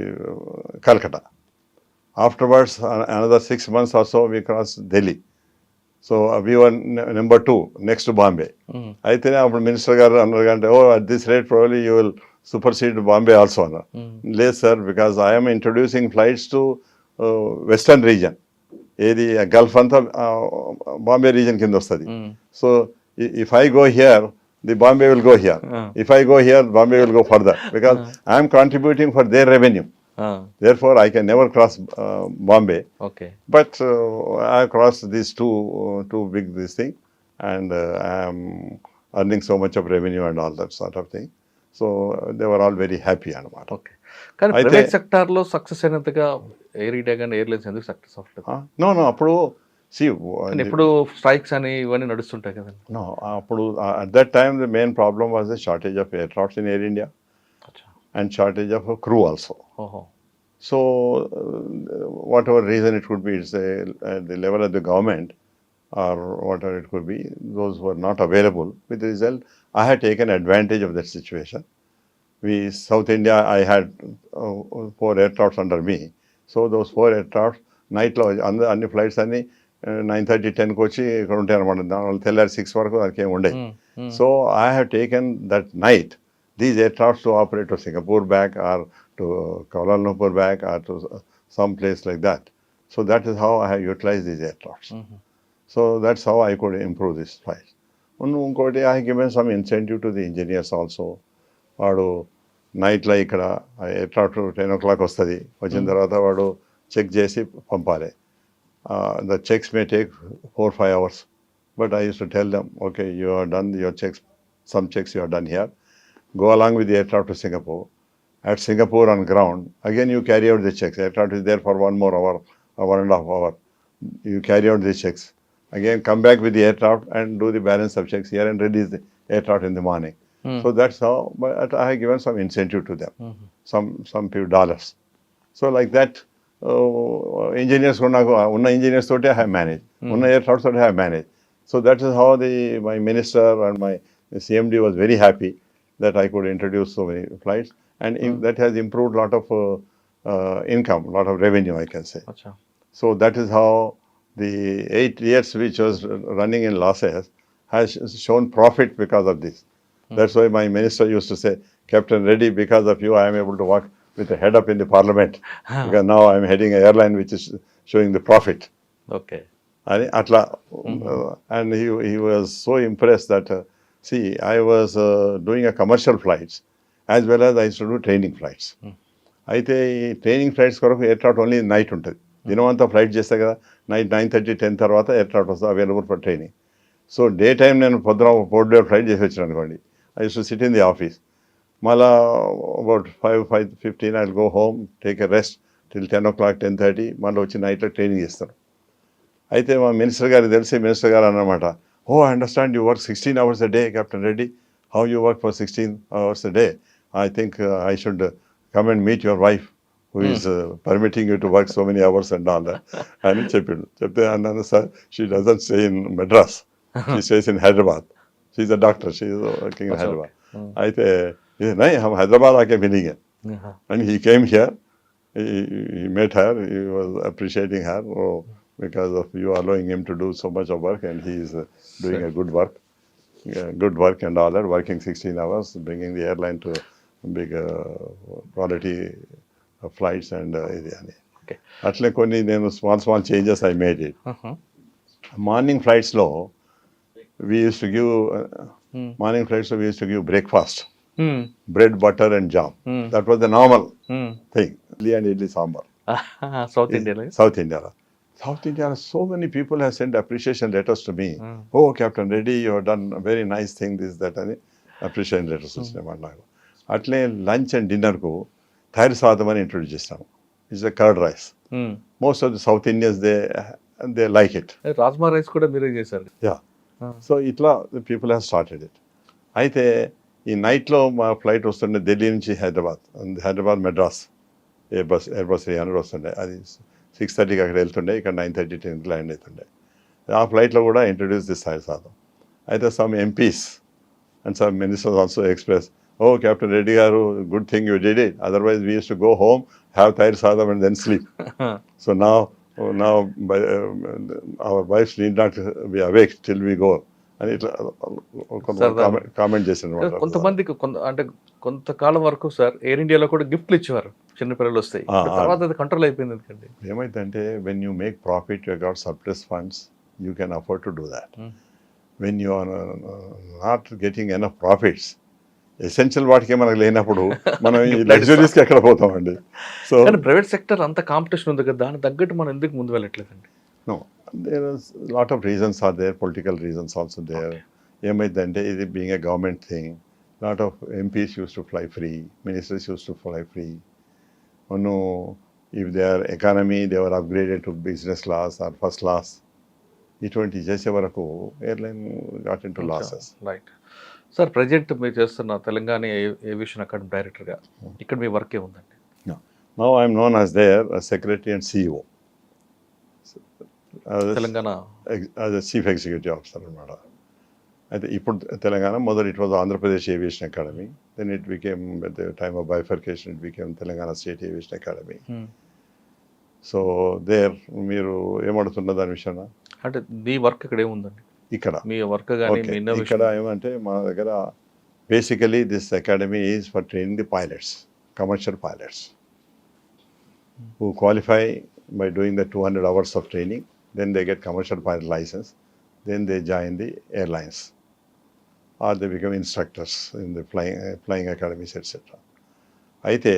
S3: Calcutta. Afterwards, another 6 months or so, we crossed Delhi. So we were number 2, next to Bombay. అయితే అప్పుడు minister గారు అన్నారు అంటే at this rate probably you will supersede Bombay also అన్నారు. లేదు sir, because I am introducing flights to western region. ఏది Gulf అంతా Bombay reason కింద వస్తుంది. So if I go here, the Bombay will go here. If I go here, Bombay will go further because I am contributing for their revenue. Therefore, I can never cross Bombay.
S2: Okay
S3: But I crossed these two big this thing, and I am earning so much of revenue and all that sort of thing. So they were all very happy అనమాట.
S2: Okay కానీ
S3: అయితే-
S2: private సెక్టార్లో success అయినంతగా air India కానీ airlines ఎందుకు success అవ్వలేదు?
S3: No, అప్పుడు see,
S2: కానీ ఎప్పుడు స్ట్రైక్స్ అని ఇవన్నీ నడుస్తుంటాయి కదండి.
S3: no, అప్పుడు at that time the main problem was the shortage of aircrafts in Air India
S2: అచ్చా
S3: and shortage of crew also.
S2: ఓహో
S3: So whatever reason it could be, it's at the level of the government or whatever it could be, those were not available. With the result, I had taken advantage of that situation. South India, I had 4 aircrafts under me. So those 4 aircrafts, night లో అన్ని flights అన్ని 9:30, 10కి వచ్చి ఇక్కడ ఉంటాయి అనమాట. తెల్లారి 6 వరకు దానికి ఏమి ఉండేది. So I have taken that night these aircrafts to operate to Singapore back or to Kuala Lumpur back or to some place like that. So that is how I have utilized these aircrafts. So that's how I could improve this flight. ఇంకోటి I have given some incentive to the engineers also. వాడు నైట్లో ఇక్కడ aircraft 10 o'clock వస్తుంది. వచ్చిన తర్వాత వాడు check చేసి పంపాలి. The checks may take 4-5 hours. But I used to tell them, okay, you have done your checks, some checks you have done here. Go along with the aircraft to Singapore. At Singapore on ground, again you carry out the checks. Aircraft is there for 1 more hour, 1.5 hour. You carry out the checks. Again, come back with the aircraft and do the balance of checks here and release the aircraft in the morning. So that's how, but I have given some incentive to them, some few dollars. So like that, engineers ఉన్న engineers తోటే I have managed. ఉన్న aircraft తోటే I have managed. So that is how my minister and my CMD was very happy that I could introduce so many flights, and that has improved a lot of income, a lot of revenue, I can say.
S2: అచ్చా
S3: So that is how the 8 years which was running in losses has shown profit because of this. That's why my minister used to say, Captain Reddy, because of you, I am able to walk with the head up in the parliament. Because now I am heading an airline which is showing the profit.
S2: Okay
S3: And atla, and he was so impressed that, see, I was doing a commercial flights as well as I used to do training flights. అయితే ఈ training flights కొరకు aircraft only night ఉంటుంది. దినం అంతా flight చేస్తే కదా, night 9:30, 10 తర్వాత aircraft వస్తుంది available for training. So day time నేను పొద్దున 4 day ఫ్లైట్ చేసి వచ్చాను అనుకోండి. I used to sit in the office. Mala about 5:15 I'll go home, take a rest till 10 o'clock, 10:30. మళ్ళీ వచ్చి నైట్లో ట్రైనింగ్ చేస్తాను. అయితే మా మినిస్టర్ గారికి తెలిసి మినిస్టర్ గారు అన్నమాట, oh I understand you work 16 hours a day, Captain Reddy. How you work for 16 hours a day? I think I should come and meet your wife who is permitting you to work so many hours and all that. అని చెప్పిండు. చెప్తే అన్నాను, sir, she doesn't stay in Madras. She stays in Hyderabad. She's a doctor. She is working in Hyderabad. అయితే nahi hum Hyderabad aake milenge. And he came here. He met her. He was appreciating her because of you allowing him to do so much of work, and he is doing a good work and all that, working 16 hours, bringing the airline to big quality flights and area.
S2: Okay.
S3: అట్లే కొన్ని నేను small changes I made it. Morning ఫ్లైట్స్లో we used to give breakfast, bread, butter and jam. That was the normal thing. Idli and idli sambar.
S2: South ఇండియాలో
S3: South India, so many people have sent appreciation letters to me. Oh, Captain Reddy, you have done a very nice thing, this, that, and appreciation letters వచ్చినాయి. అట్లే lunch and డిన్నర్కు తైరు సాదం అని introduce చేస్తాము. It's a curd rice. Most of the South Indians, they like it.
S2: Rajma rice కూడా మీరే చేశారు.
S3: Yeah. So ఇట్లా people have started it. అయితే ఈ నైట్లో మా ఫ్లైట్ వస్తుండే ఢిల్లీ నుంచి హైదరాబాద్ మెడ్రాస్ ఎయిర్బస్ 300 వస్తుండే. అది 6:30కి అక్కడ వెళ్తుండే, ఇక్కడ 9:30 10కి ల్యాండ్ అవుతుండే. ఆ ఫ్లైట్లో కూడా ఇంట్రడ్యూస్ దిస్ తైర్ సాదం. అయితే some MPs and some ministers also express, oh captain Reddy గారు, good thing you did it, otherwise we use to go home, have thayir sadam and then sleep. So now our wives need not be awake till we go అని ఇట్లా comment చేసిన.
S2: కొంతమందికి అంటే కొంతకాలం వరకు sir air ఇండియాలో కూడా గిఫ్ట్లు ఇచ్చేవారు చిన్నపిల్లలు వస్తాయి, తర్వాత అది కంట్రోల్ అయిపోయింది. ఎందుకండి
S3: ఏమైందంటే when you make profit, you got surplus funds, you can afford to do that. When you are not getting enough profits, essential వాటికే మనకు లేనప్పుడు మనం ఈ లగ్జరీస్కి ఎక్కడ పోతామండి. సో
S2: ప్రైవేట్ సెక్టర్ అంత కాంపిటీషన్ ఉంది కదా, దాని తగ్గట్టు మనం ఎందుకు ముందు వెళ్ళట్లేదండి?
S3: No, there is lot of reasons are there, political reasons also there. ఏమైందంటే ఇది being a government thing, lot of MPs use to fly free, ministers use to fly free. No, if they are economy, they are upgraded to business class or first class. ఇటువంటి చేసే వరకు airline got into losses.
S2: Right sir, present మీరు చేస్తున్న Telangana aviation academy డైరెక్టర్గా ఇక్కడ మీ work ఏముందండి?
S3: Now I am known as their secretary and CEO.
S2: Telangana
S3: as a chief executive officer అన్నమాట. అయితే ఇప్పుడు తెలంగాణ మొదలు it was Andhra Pradesh aviation academy, then it became at the time of bifurcation it became Telangana state aviation academy. So there మీరు ఏమడుతున్న దాని విషయం
S2: అంటే మీ work ఇక్కడ ఏముందండి?
S3: ఇక్కడ
S2: మీ వర్క్ కానీ మీ
S3: ఇక్కడ
S2: ఇన్నోవేషన్
S3: ఏమంటే మా దగ్గర basically this academy is for training the pilots, commercial pilots who qualify by doing the 200 hours of training, then they get commercial pilot license, then they join the airlines or they become instructors in the flying academies, etc. అయితే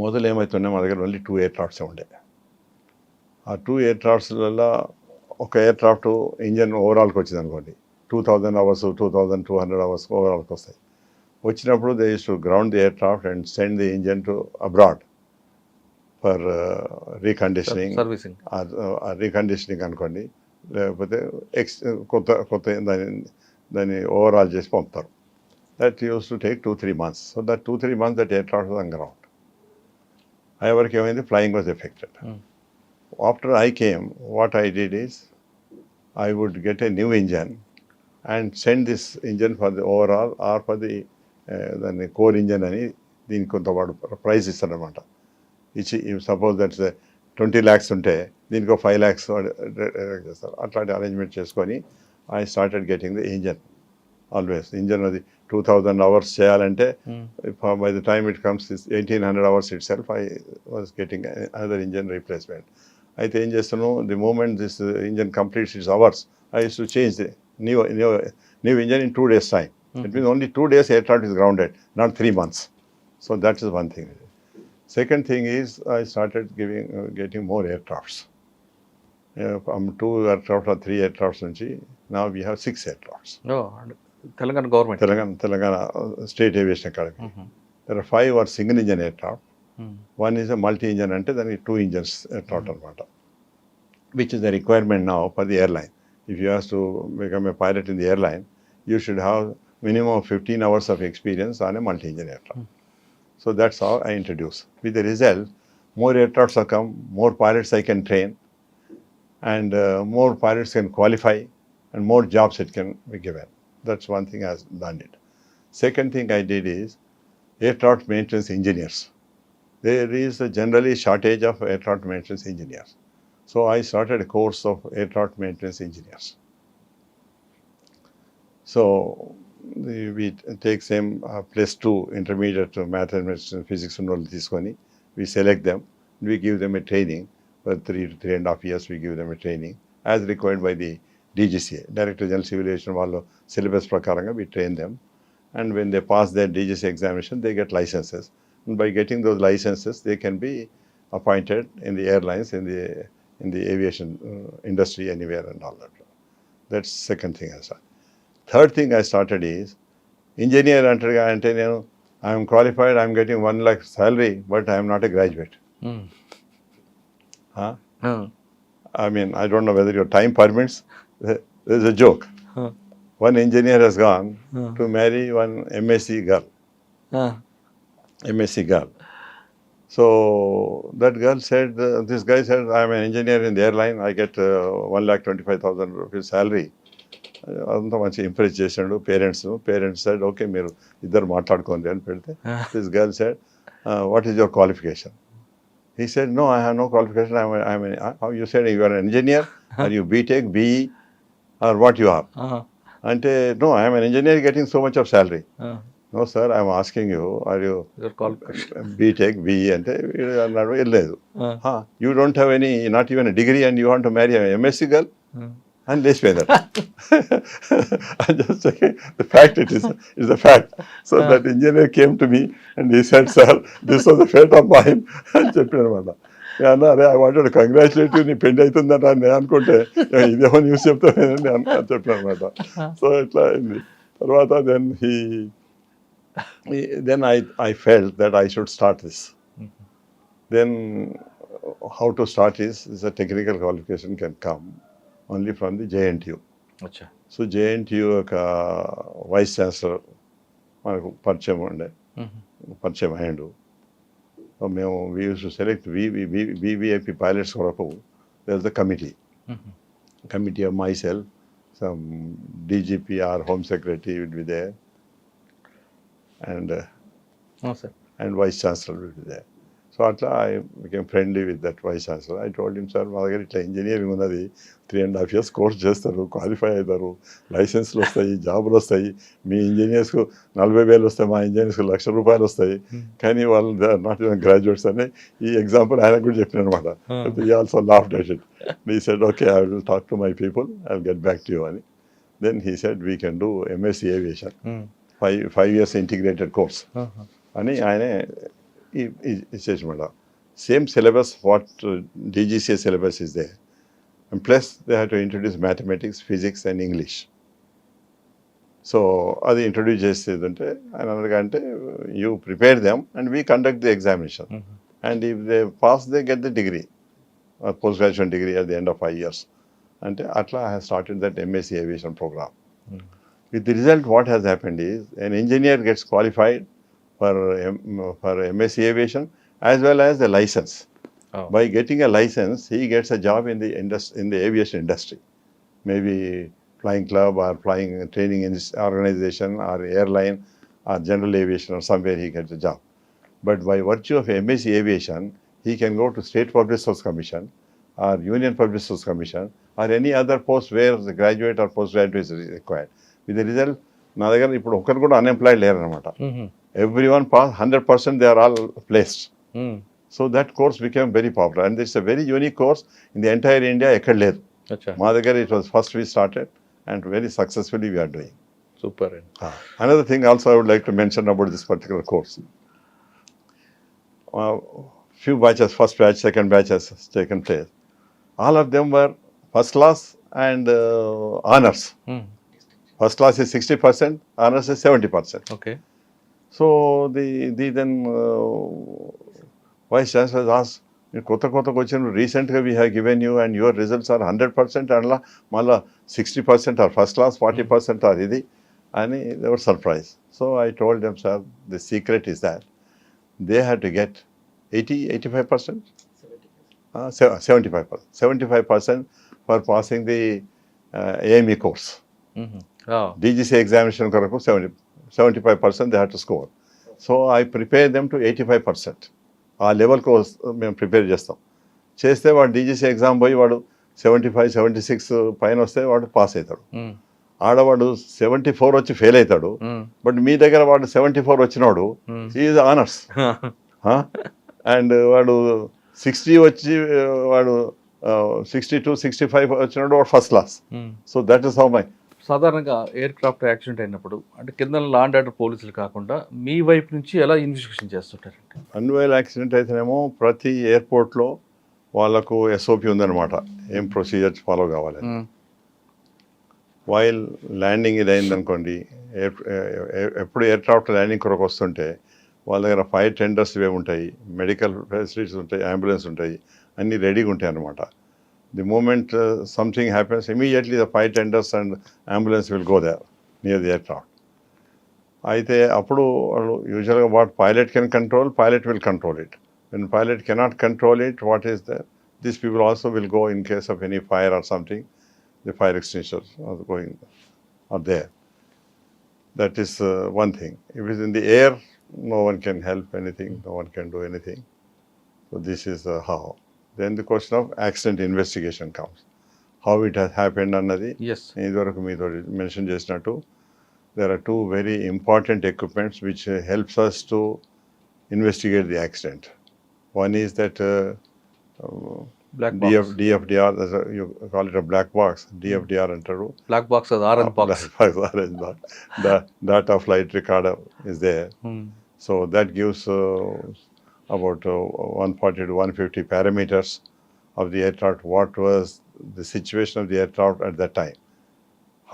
S3: మొదలు ఏమవుతుండే మా దగ్గర only 2 aircrafts ఉండే. ఆ 2 ఎయిర్క్రాఫ్ట్స్లలో ఒక aircraft engine ఓవరాల్కి వచ్చింది అనుకోండి, 2000 hours 2200 hours ఓవరాల్కి వస్తాయి. వచ్చినప్పుడు they use to ground the aircraft and send the engine to abroad for reconditioning, reconditioning అనుకోండి, లేకపోతే కొత్త దాన్ని ఓవరాల్ చేసి పంపుతారు. That use to take 2-3 months. So that 2-3 months that aircraft was on ground. అయ్యేవరకు ఏమైంది, flying was affected. After I came, what I did is I would get a new engine and send this engine for the overhaul or for the దాన్ని core engine అని దీనికి కొంత వాడు praise ఇస్తారనమాట. ఇచ్చి suppose that's 20 lakhs ఉంటే దీనికి 5 lakhs చేస్తారు. అట్లాంటి అరేంజ్మెంట్ చేసుకొని I started getting the engine. Always engine అది 2000 hours చేయాలంటే by the time it comes 1800 hours itself I was getting another engine replacement. అయితే ఏం చేస్తాను, the moment this engine completes its hours, I use to change the new engine in 2 days time. It means only 2 days aircraft is grounded, not 3 months. So that is one thing. Second thing is I started getting more aircrafts. From 2 aircraft or 3 aircrafts nunchi now we have 6 aircrafts.
S2: Telangana government.
S3: Telangana State Aviation Academy. There are 5 or single engine aircraft. One is a multi-engine ante then 2 engines aircraft anamata, which is the requirement now for the airline. If you have to become a pilot in the airline, you should have minimum of 15 hours of experience on a multi-engine aircraft. So that's how I introduce. With the result, more aircrafts have come, more pilots I can train, and more pilots can qualify, and more jobs it can be given. That's one thing I have done it. Second thing I did is aircraft maintenance engineers. There is a generally shortage of aircraft maintenance engineers. So I started a course of aircraft maintenance engineers. So we take same +2 intermediate mathematics and physics and all this one. We select them, we give them a training for 3 to 3.5 years. We give them a training as required by the DGCA, Director General Civil Aviation వాళ్ళు syllabus ప్రకారంగా we train them, and when they pass their DGCA examination they get licenses, and by getting those licenses they can be appointed in the airlines, in the aviation industry anywhere and all that. That's second thing I started. Third thing I started is engineer ante nenu I am qualified, I am getting 1 lakh salary, but I am not a graduate. Huh?
S2: Uh,
S3: I mean, I don't know whether your time permits. There's a joke.
S2: uh,
S3: One engineer has gone
S2: uh,
S3: to marry one MSc girl.
S2: uh,
S3: MSc girl. So that girl said, this guy said, I'm an engineer in the airline. I get 1,25,000 rupees salary. అంతా మంచి impress చేసాడు parents side okay మీరు ఇద్దరు మాట్లాడుకోండి అని పెడితే this girl side what is your qualification he said no I have no qualification you said you are engineer or you BTech BE or what you are అంటే no I'm an engineer getting so much of salary no sir I'm asking you are you BTech BE అంటే అన్నాడు వెళ్ళలేదు you don't have any not even degree and you want to marry MSc girl and let's pay that. I'm just saying the fact it's a fact. So that engineer came to me and he said, sir, this was a fate of mine. అని చెప్పాను అనమాట అరే I wanted to congratulate you నీ పెళ్లి అవుతుందట నేను అనుకుంటే ఇదేమో news చెప్తాను అని చెప్పాను అనమాట. సో ఇట్లా అయింది. తర్వాత then I felt that I should start this. Then how to start is a technical qualification can come only from the JNTU.
S2: అచ్చా.
S3: సో JNTU యొక్క వైస్ ఛాన్సలర్ మనకు పరిచయం పరిచయం అయ్యాడు. మేము we use to select VVIP pilots కొరకు there the committee of myself, some DGP or home secretary will be there and vice chancellor will be there. So atla I became friendly with that vice chancellor. I told him, sir, మా దగ్గర ఇట్లా engineering ఉన్నది 3.5 years course చేస్తారు, qualify అవుతారు, లైసెన్స్లు వస్తాయి, జాబులు వస్తాయి. మీ ఇంజనీర్స్కు 40,000 వస్తాయి, మా ఇంజనీర్స్కు ₹1,00,000 వస్తాయి. కానీ వాళ్ళు నాట్ ఈవెన్ గ్రాడ్యుయేట్స్ అని ఈ ఎగ్జాంపుల్ ఆయన కూడా చెప్పిన అనమాట. He also laughed at it. He said okay I will talk to my people, I will get back to you అని. Then he said we can do MSc aviation, 5 years integrated course అని ఆయనే ఇచ్చేసమాట. Same syllabus what DGCA syllabus is they, and plus they have to introduce mathematics, physics and English. So అది introduce చేసేదంటే ఆయన అన్నదంటే you prepare them and we conduct the examination and if they pass they get the degree, post graduation degree at the end of 5 years. అంటే అట్లా I have started that MSc aviation program. With the result, what has happened is an engineer gets qualified for MSc aviation as well as the license.
S2: Oh.
S3: By getting a license, he gets a job in the aviation industry, maybe flying club or flying training organization or airline or general aviation or somewhere he gets a job. But by virtue of MSc aviation, he can go to State Public Service Commission or Union Public Service Commission or any other post where the graduate or postgraduate is required. With the result, నా దగ్గర ఇప్పుడు ఒకరు కూడా unemployed లేరు అనమాట. Everyone passed, 100% they are all placed. So that course became very popular and it's a very unique course in the entire India. ఎక్కడ లేదు. మా దగ్గర it was first we started and very successfully we are doing.
S2: Super.
S3: Another thing also I would like to mention about this particular course. Few batches, first batch, second batch has taken place. All of them were first class and honors. First class is 60%, honors is 70%.
S2: Okay.
S3: So the then vice chancellor asked, కొత్తగా వచ్చిన రీసెంట్గా we have given you and your results are 100% అండ్లా మళ్ళీ 60% are first class, 40% are ఇది అని they were surprise. So I told them sir the secret is that they have to get 85%, 75% for passing the AME course. DGCA examination కొరకు 75% they have to score. So I prepare them to 85%. ఆ లెవెల్కి మేము prepare చేస్తే వాడు DGCA exam పోయి వాడు 75, 76 పైన వస్తే వాడు పాస్ అవుతాడు. ఆడవాడు 74 వచ్చి ఫెయిల్ అవుతాడు. బట్ మీ దగ్గర వాడు 74 వచ్చినాడు ఈజ్ ఆనర్స్. అండ్ వాడు 60 వచ్చి వాడు 62, 65 వచ్చినాడు వాడు first class. So that is how my.
S2: సాధారణంగా ఎయిర్ క్రాఫ్ట్ యాక్సిడెంట్ అయినప్పుడు అంటే కింద లా అండ్ ఆర్డర్ పోలీసులు కాకుండా మీ వైపు నుంచి ఎలా ఇన్వెస్టిగేషన్ చేస్తుంటారంటే,
S3: అన్వైల్ యాక్సిడెంట్ అయితేనేమో ప్రతి ఎయిర్పోర్ట్లో వాళ్ళకు SOP ఉందన్నమాట, ఏం ప్రొసీజర్స్ ఫాలో కావాలి. వైల్ ల్యాండింగ్ ఇది అయిందనుకోండి, ఎప్పుడు ఎయిర్ క్రాఫ్ట్ ల్యాండింగ్ కొరకు వస్తుంటే వాళ్ళ దగ్గర ఫైర్ టెండర్స్ ఇవే ఉంటాయి, మెడికల్ ఫెసిలిటీస్ ఉంటాయి, అంబులెన్స్ ఉంటాయి, అన్నీ రెడీగా ఉంటాయి అన్నమాట. The moment something happens, immediately the fire tenders and ambulance will go there near the aircraft. అయితే అప్పుడు వాళ్ళు యూజువల్గా what pilot can control, pilot will control it. When pilot cannot control it, what is there, these people also will go in case of any fire or something, the fire extinguishers are going are there. That is one thing. If it's in the air, no one can help anything, no one can do anything. So this is how. Then the question of accident investigation comes. How it has happened అన్నది
S2: yes
S3: ఇదివరకు మీతో mention చేసినట్టు, there are two very important equipments which helps us to investigate the accident. One is that
S2: black box,
S3: DFDR, you call it a black box, DFDR అంటారు.
S2: Black box అది orange box.
S3: Orange box. The data flight recorder is there. So that gives about 140 to 150 parameters of the aircraft. What was the situation of the aircraft at that time?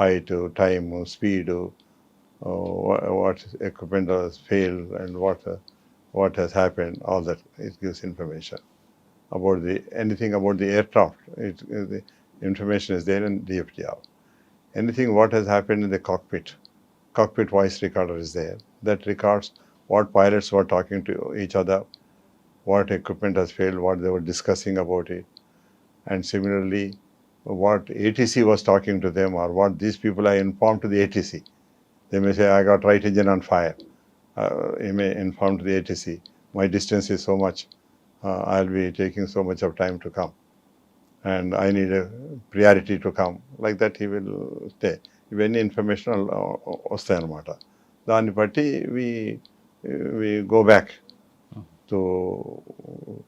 S3: Height, time, speed, what equipment has failed, and what has happened. All that it gives information about anything about the aircraft. The information is there in DFDR. Anything what has happened in the cockpit. Cockpit voice recorder is there. That records what pilots were talking to each other, what equipment has failed, what they were discussing about it. And similarly, what ATC was talking to them, or what these people are informed to the ATC. They may say, I got right engine on fire. You may inform to the ATC, my distance is so much, I'll be taking so much of time to come, and I need a priority to come. Like that he will stay. Ivanni information వస్తాయి అన్నమాట. దాన్ని బట్టి we go back to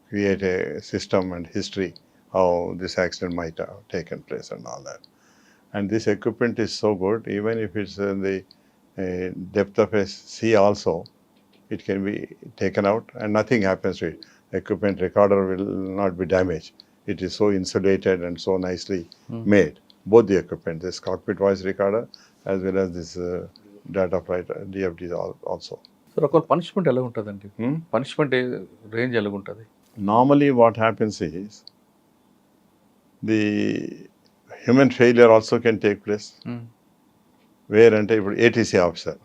S3: create a system and history how this accident might have taken place and all that. And this equipment is so good, even if it's in the depth of a sea also, it can be taken out and nothing happens to it. Equipment recorder will not be damaged. It is so insulated and so nicely made. Both the equipment, this cockpit voice recorder as well as this data flight DFD also.
S2: Sir ఒక punishment ఎలా ఉంటుందండి? Punishment range ఎలా ఉంటుంది?
S3: Normally what happens is the human failure also can take place. Where అంటే ఇప్పుడు ATC officer,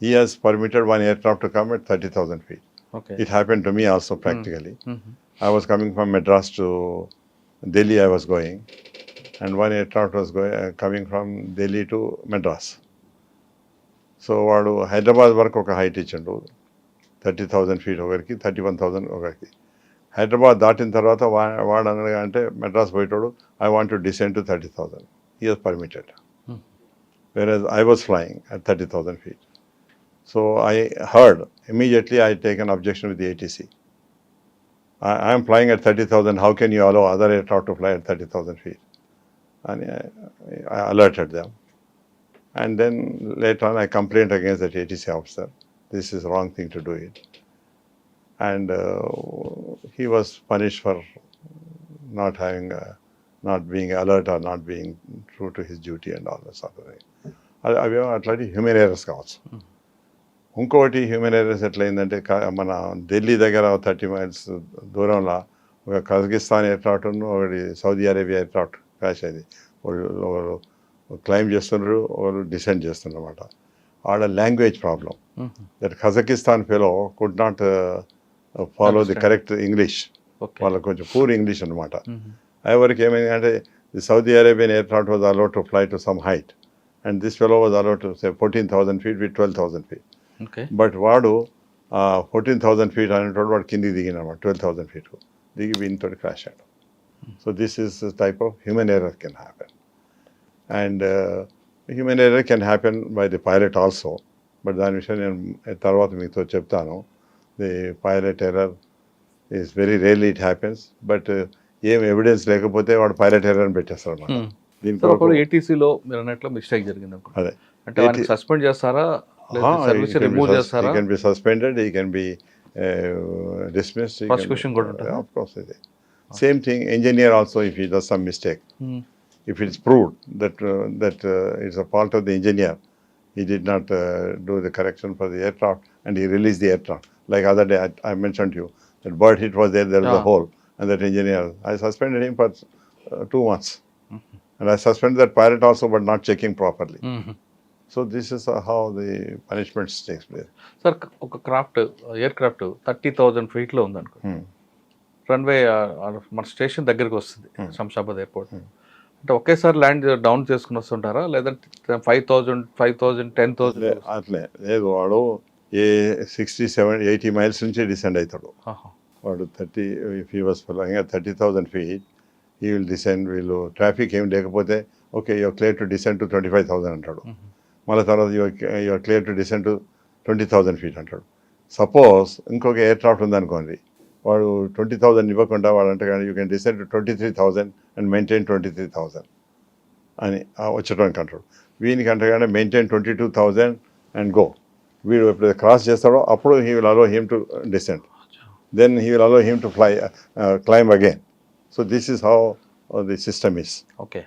S3: he has permitted one aircraft to come at 30,000 feet.
S2: Okay.
S3: It happened to me also practically. I was coming from Madras to Delhi, I was going, and one aircraft was coming from Delhi to Madras. So వాడు హైదరాబాద్ వరకు ఒక height ఇచ్చిండు, 30,000 feet ఒకరికి, 31,000 ఒకరికి. హైదరాబాద్ దాటిన తర్వాత వాడు అనగా అంటే Madras పోయేటోడు, I want to descend to 30,000. He was permitted. Whereas I was flying at 30,000 feet. So I heard, immediately I take an objection with the ATC. I am flying at 30,000, how can you allow other aircraft to fly at 30,000 feet? And I alerted them. And then later on I complained against that ATC officer. This is the wrong thing to do it. And he was punished for not having, not being alert or not being true to his duty and all that sort of thing. అవి అట్లాంటి human errors కావచ్చు. ఇంకొకటి human errors ఎట్లయిందంటే, మన ఢిల్లీ దగ్గర 30 miles దూరంలో ఒక Kazakhstan aircraft, ఒకటి Saudi Arabia aircraft crash అయింది. ఒకరు క్లైమ్ చేస్తున్నారు, ఒకరు డిసెండ్ చేస్తున్నారు అనమాట. ఆడ language problem. That Kazakhstan fellow could not follow the correct English. వాళ్ళకి కొంచెం పూర్ ఇంగ్లీష్ అనమాట. ఎవరికి ఏమైంది అంటే, the Saudi Arabian aircraft was allowed to fly to some height, and this fellow was allowed to say 14,000 feet with 12,000 feet.
S2: Okay.
S3: But వాడు 14,000 feet అనేటోడు వాడు కిందికి దిగిన 12,000 feet దిగి వీనితో క్రాష్ అయ్యాడు. So this is type of human error can happen. And human error can happen by the pilot also. But దాని విషయం నేను తర్వాత మీతో చెప్తాను. The pilot error is very rarely it happens. But ఏం ఎవిడెన్స్ లేకపోతే వాడు పైలట్ ఎర్రర్ అని పెట్టేస్తాడు అన్నమాట.
S2: ఏటీసీలో మీరు అన్నట్లు మిస్టేక్ జరిగింది అనుకో,
S3: అదే
S2: అంటే వాడిని సస్పెండ్ చేస్తారా, సర్వీస్ రిమూవ్ చేస్తారా?
S3: He can be suspended, he can be dismissed.
S2: Prosecution కూడా ఉంటుందా?
S3: Of course it is. Same thing, engineer also, if he does some mistake, if it's proved that it's a fault of the engineer, he did not do the correction for the aircraft and he released the aircraft, Like other day, I mentioned to you that bird hit was there was a
S2: Ah.
S3: hole, and that engineer, I suspended him for 2 months. And I suspended that pilot also, but not checking properly. So this is how the punishments takes place.
S2: Sir ఒక craft air craft 30,000 ఫీట్లో ఉందనుకో, runway మన station దగ్గరికి వస్తుంది Shamshabad airport, అంటే ఒకేసారి land down చేసుకుని వస్తుంటారా, లేదంటే 5,000 10,000?
S3: అట్లే లేదు, వాడు ఏ 60, 70, 80 మైల్స్ నుంచి డిసెండ్ అవుతాడు. వాడు 30, if he was 30,000 feet, he will descend. వీళ్ళు ట్రాఫిక్ ఏం లేకపోతే okay you're clear to descend to 25,000 అంటాడు. మళ్ళీ తర్వాత you're clear to descend to 20,000 feet అంటాడు. సపోజ్ ఇంకొక ఎయిర్ క్రాఫ్ట్ ఉందనుకోండి, వాడు 20,000 ఇవ్వకుండా వాడు అంటే కానీ you can descend to 23,000 and maintain 23,000 అని వచ్చేటానికి అంటాడు. వీనికి అంటే కానీ మెయింటైన్ 22,000 అండ్ గో. వీడు ఎప్పుడైతే క్రాస్ చేస్తాడో అప్పుడు he will allow him to descend, then he will allow him to climb again. So this is how the system is.
S2: Okay,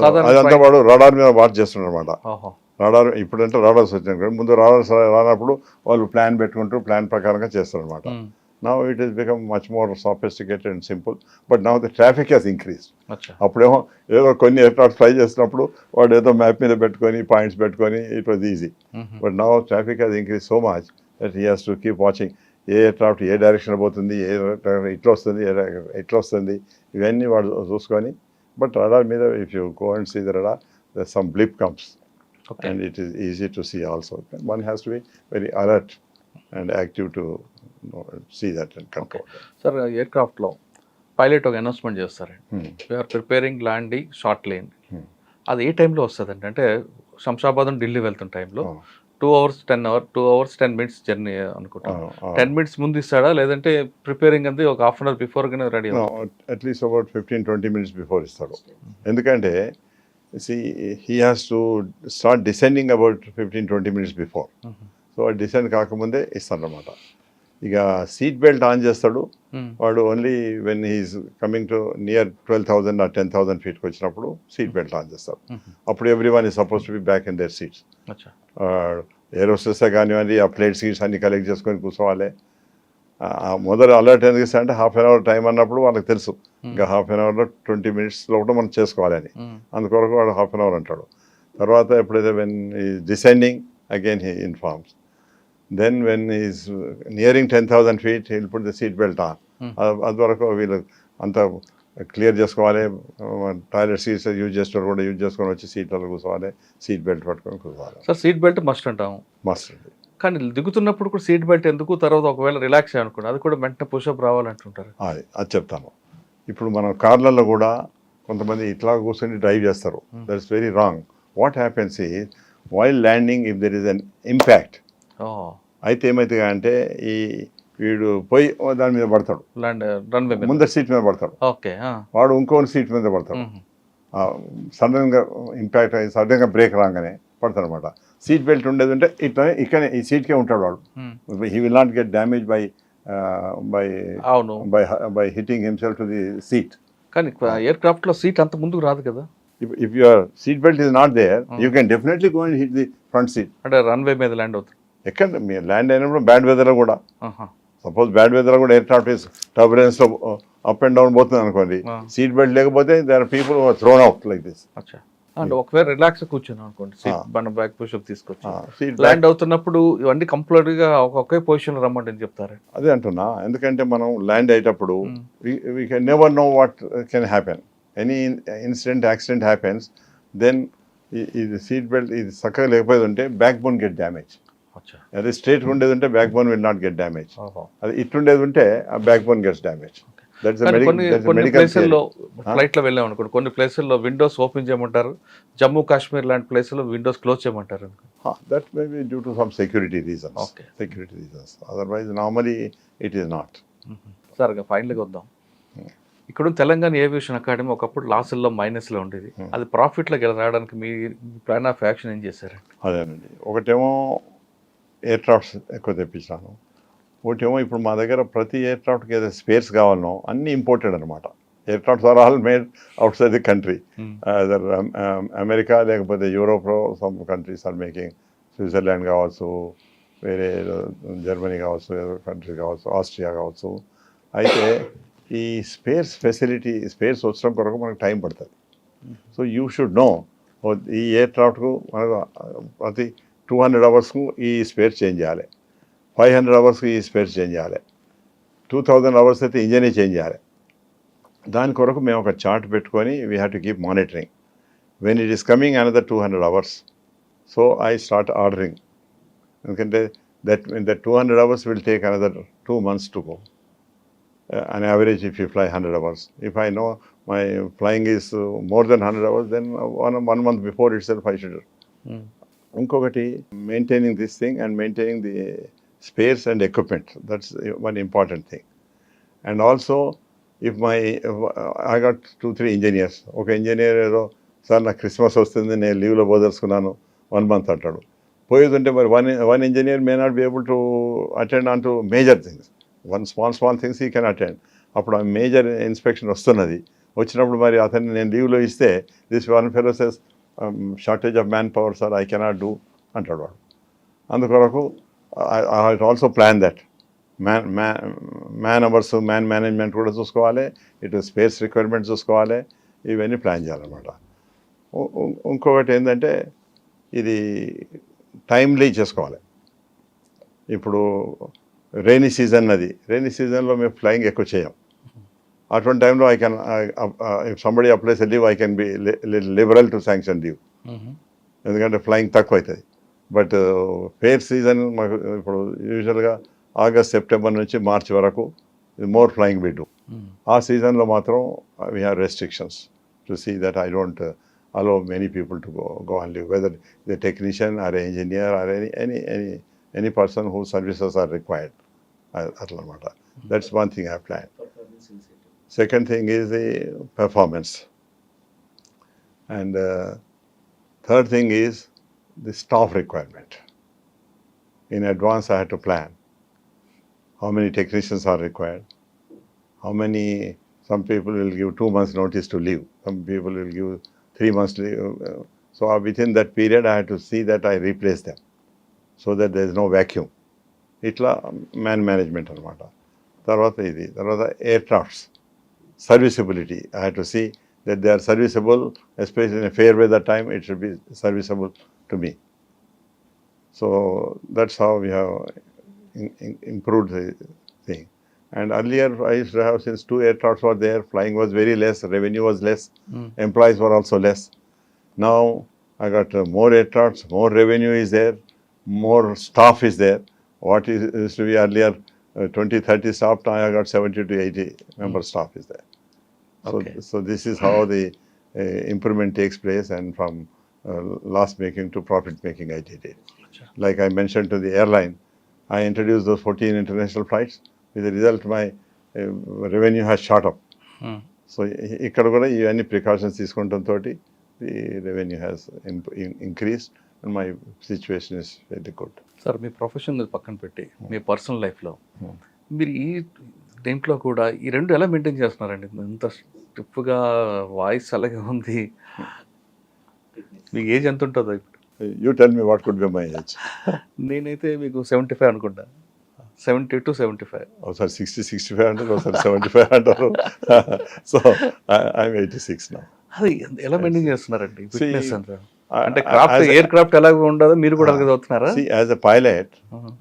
S3: అదంతా వాడు రడార్ మీద వాచ్ చేస్తున్నాడు అనమాట. రాడార్ ఇప్పుడంటే రాడార్స్ వచ్చినాయి కదా, ముందు రాడార్స్ రానప్పుడు వాళ్ళు ప్లాన్ పెట్టుకుంటూ ప్లాన్ ప్రకారంగా చేస్తారు అనమాట. Now it is become much more sophisticated and simple, but now the traffic has increase. అప్పుడేమో ఏదో కొన్ని ఎయిర్క్రాఫ్ట్ ఫ్లై చేసినప్పుడు వాడు ఏదో మ్యాప్ మీద పెట్టుకొని పాయింట్స్ పెట్టుకొని it was easy. But now traffic has increase so much that he has to keep watching ఏ ఎయిర్క్రాఫ్ట్ ఏ డైరెక్షన్ పోతుంది, ఏ ఇట్లా వస్తుంది, ఎట్లా వస్తుంది, ఇవన్నీ వాడు చూసుకొని. బట్ రడార్ మీద if you go and see the radar, some blip comes. Okay. And it is easy to see also. One has to be very alert and active to see that and control.
S2: Sir ఎయిర్క్రాఫ్ట్లో pilot ఒక announcement చేస్తారండి, we are preparing landing shortly. అది ఏ టైంలో వస్తుందండి? అంటే శంషాబాద్ నుండి ఢిల్లీ వెళ్తున్న టైంలో 2 hours 10 minutes జర్నీ అనుకుంటాను. 10 minutes ముందు ఇస్తాడా, లేదంటే ప్రిపేరింగ్ అంది ఒక హాఫ్ అన్ అవర్ బిఫోర్గానే ready?
S3: At least about 15-20 minutes before ఇస్తాడు. ఎందుకంటే see, he has to start descending about 15-20 minutes before. So descend కాకముందే ఇస్తాడు అనమాట. ఇక సీట్ బెల్ట్ ఆన్ చేస్తాడు వాడు only when he's coming to near 12,000 or 10,000 ఫీట్కి వచ్చినప్పుడు సీట్ బెల్ట్ ఆన్ చేస్తాడు. అప్పుడు every one is suppose to be back in their seats. ఏరోస్టెస్ కానివ్వండి, ఆ ప్లేట్ సీట్స్ అన్ని కలెక్ట్ చేసుకొని కూర్చోవాలి. మొదలు అలర్ట్ ఎందుకు ఇస్తా అంటే హాఫ్ అన్ అవర్ టైం అన్నప్పుడు వాళ్ళకి తెలుసు ఇంకా హాఫ్ అన్ అవర్లో 20 minutes లోపల మనం చేసుకోవాలని, అందుకొరకు వాడు హాఫ్ అన్ అవర్ అంటాడు. తర్వాత ఎప్పుడైతే when is descending again he informs. Then when is nearing 10,000 feet he'll put the seat belt on. అంతవరకు వీళ్ళు అంతా క్లియర్ చేసుకోవాలి. టాయిలెట్ సీట్స్ యూజ్ చేస్తారు కూడా యూజ్ చేసుకొని వచ్చి సీట్లలో కూర్చోవాలి, సీట్ బెల్ట్ పట్టుకొని కూర్చోవాలి.
S2: సార్ సీట్ బెల్ట్ మస్ట్ అంటాము,
S3: మస్ట్.
S2: కానీ దిగుతున్నప్పుడు కూడా సీట్ బెల్ట్ ఎందుకు? తర్వాత ఒకవేళ రిలాక్స్ అనుకోండి అది కూడా వెంటనే పుషప్ రావాలంటుంటారు.
S3: అది చెప్తాను. ఇప్పుడు మనం కార్లలో కూడా కొంతమంది ఇట్లా కూర్చొని డ్రైవ్ చేస్తారు. That is very wrong. What happens is while landing if there is an impact, అయితే ఏమైతే అంటే ఈ వీడు పోయి దాని మీద పడతాడు, ముందర సీట్ మీద పడతాడు, వాడు ఇంకో సీట్ మీద పడతాడు. సడన్గా ఇంపాక్ట్ అయ్యి సడన్గా బ్రేక్ రాగానే పడతాడు అనమాట. సీట్ బెల్ట్ ఉండేది ఉంటే ఇట్లా ఇక్కడనే ఈ సీట్కే ఉంటాడు వాడు. He will not get damage by hitting himself to the seat.
S2: కానీ ఎయిర్క్రాఫ్ట్ లో సీట్ అంత ముందుకు రాదు కదా.
S3: If your seat belt is not there you can definitely go and hit the front seat.
S2: అంటే రన్వే మీద ల్యాండ్ అవుతుంది.
S3: ఎక్కడ మీరు ల్యాండ్ అయినప్పుడు బ్యాడ్ వెదర్లో కూడా, సపోజ్ బ్యాడ్ వెదర్లో కూడా ఎయిర్క్రాఫ్ట్ ఈస్ టర్బులెన్స్లో అప్ అండ్ డౌన్ పోతుంది అనుకోండి, సీట్ బెల్ట్ లేకపోతే there are people who are thrown out like this.
S2: అంటే ఒకవేళ రిలాక్స్ కూర్చున్నాం అనుకోండి, సీట్ మన బ్యాక్ పుషప్ తీసుకొచ్చి ల్యాండ్ అవుతున్నప్పుడు ఇవన్నీ కంప్లీట్ గా ఒకే పొజిషన్ లో రమ్మంటే చెప్తారు.
S3: అదే అంటున్నా, ఎందుకంటే మనం ల్యాండ్ అయ్యేటప్పుడు we can never know what can happen. Any incident accident happens, then ఇది సీట్ బెల్ట్ ఇది చక్కగా లేకపోతే ఉంటే బ్యాక్ బోన్ గెట్ డ్యామేజ్. అదే స్ట్రేట్ ఉండేది ఉంటే backbone will not get damage. అది ఇట్లుండేది ఉంటే ఆ బ్యాక్ బోన్ గెట్స్ డ్యామేజ్.
S2: కొన్ని ప్లేసుల్లో ఫ్లైట్ లో వెళ్ళాం అనుకోండి, కొన్ని ప్లేసుల్లో విండోస్ ఓపెన్ చేయమంటారు, జమ్మూ కాశ్మీర్ లాంటి ప్లేసుల్లో విండోస్ క్లోజ్ చేయమంటారు.
S3: That may be due to some security reasons. Otherwise normally it is not.
S2: Sir ఫైనల్గా వద్దాం. ఇక్కడ తెలంగాణ ఏవియేషన్ అకాడమీ ఒకప్పుడు లాసుల్లో మైనస్లో ఉండేది, అది ప్రాఫిట్లోకి రావడానికి మీ ప్లాన్ ఆఫ్ యాక్షన్ ఏం చేశారు?
S3: అదేనండి, ఒకటేమో ఎయిర్ క్రాఫ్ట్స్ ఎక్కువ తెప్పించాను, ఒకటేమో ఇప్పుడు మా దగ్గర ప్రతి ఎయిర్ క్రాఫ్ట్కి ఏదైతే స్పేర్స్ కావాలనో అన్నీ ఇంపోర్టెడ్ అనమాట. Aircrafts are all made outside the country. America లేకపోతే యూరోప్లో some countries are making, Switzerland కావచ్చు, వేరే జర్మనీ కావచ్చు, ఏదో కంట్రీ కావచ్చు, ఆస్ట్రియా కావచ్చు. అయితే ఈ స్పేర్స్ వచ్చడం కొరకు మనకు టైం పడుతుంది. సో యూ షుడ్ నో ఈ ఎయిర్క్రాఫ్ట్కు మనకు ప్రతి 200 అవర్స్కు ఈ స్పేర్ చేంజ్ చేయాలి, 500 అవర్స్కి ఈ స్పేర్ చేంజ్ చేయాలి, 2000 అవర్స్ అయితే ఇంజనే చేంజ్ చేయాలి. దాని కొరకు మేము ఒక చార్ట్ పెట్టుకొని we have to keep monitoring when it is coming another 200 hours. So I start ordering, ఎందుకంటే that 200 hours will take another 2 months to go. An average if you fly 100 hours. If I know my flying is more than 100 hours, then one month before itself I should. Inkokati, maintaining this thing and maintaining the spares and equipment. That's one important thing. And also, if I got 2-3 engineers. Okay, engineer ఏదో sir నాకు Christmas వస్తుంది, నేను లీవ్లో పోదలుచుకున్నాను, 1 month అంటాడు. పోయేదంటే మరి one engineer may not be able to attend on to major things. One small things he can attend. అప్పుడు ఆ major inspection వస్తున్నది, వచ్చినప్పుడు మరి అతన్ని నేను లీవ్లో ఇస్తే this one fellow says shortage of man power sir, I cannot do అంటాడు వాడు. అందుకొరకు I also plan that man hours, man management కూడా చూసుకోవాలి, ఇటు స్పేస్ రిక్వైర్మెంట్ చూసుకోవాలి, ఇవన్నీ ప్లాన్ చేయాలన్నమాట. ఇంకొకటి ఏంటంటే ఇది టైమ్లీ చేసుకోవాలి. ఇప్పుడు రైనీ సీజన్ రైనీ సీజన్లో మేము ఫ్లయింగ్ ఎక్కువ చేయం. అటువంటి టైంలో I can if somebody applies a leave, I can be liberal to sanction leave, ఎందుకంటే ఫ్లయింగ్ తక్కువ అవుతుంది. బట్ ఫేర్ సీజన్ మాకు ఇప్పుడు యూజువల్గా ఆగస్ట్, సెప్టెంబర్ నుంచి మార్చ్ వరకు మోర్ ఫ్లయింగ్ వి డూ. ఆ సీజన్లో మాత్రం we have restrictions to see that I don't allow many people to go on leave, whether the technician or an engineer or any person whose services are required. That's one thing I have planned. Second thing is the performance. And third thing is the staff requirement. In advance I had to plan how many technicians are required, how many, some people will give 2 months notice to leave, some people will give 3 months leave. So within that period I had to see that I replace them so that there is no vacuum. Itla man management anamata. Tarvata aircrafts serviceability, I had to see that they are serviceable, especially in a fair weather time it should be serviceable to me. So that's how we have improved the thing. And earlier I used to have, since 2 aircrafts were there, flying was very less, revenue was less, employees were also less. Now I got more aircrafts, more revenue is there, more staff is there. What used to be earlier 20-30 staff, now I got 70 to 80 member staff is there.
S2: Okay.
S3: So this is how the improvement takes place, and from loss making to profit making I did it. Like I mentioned to the airline, I introduced those 14 international flights. With the result, my revenue has shot up. So ఇక్కడ కూడా ఇవన్నీ precautions తీసుకుంటంతో the revenue has increased and my situation is very good.
S2: Sir, me profession పక్కన పెట్టి మీ personal లైఫ్లో మీరు ఈ దీంట్లో కూడా ఈ రెండు ఎలా మెయింటైన్ చేస్తున్నారండి? ఇంత స్టిఫ్గా వాయిస్ అలాగే ఉంది. మీకు ఏజ్ ఎంత ఉంటుందో ఇప్పుడు?
S3: You tell me what could be my age.
S2: నేనైతే మీకు 75 అనుకుంటా, 70 to 75.
S3: ఒకసారి 60-65 అంటారు, ఒకసారి 75 అంటారు. So I'm 86 now.
S2: అది ఎలా మెయింటైన్ చేస్తున్నారండి ఫిట్నెస్
S3: See,
S2: అంతా? అంటే క్రాఫ్ట్, ఎయిర్ క్రాఫ్ట్ ఎలాగ ఉండదో మీరు కూడా అలాగే చదువుతున్నారా?
S3: See, as a pilot,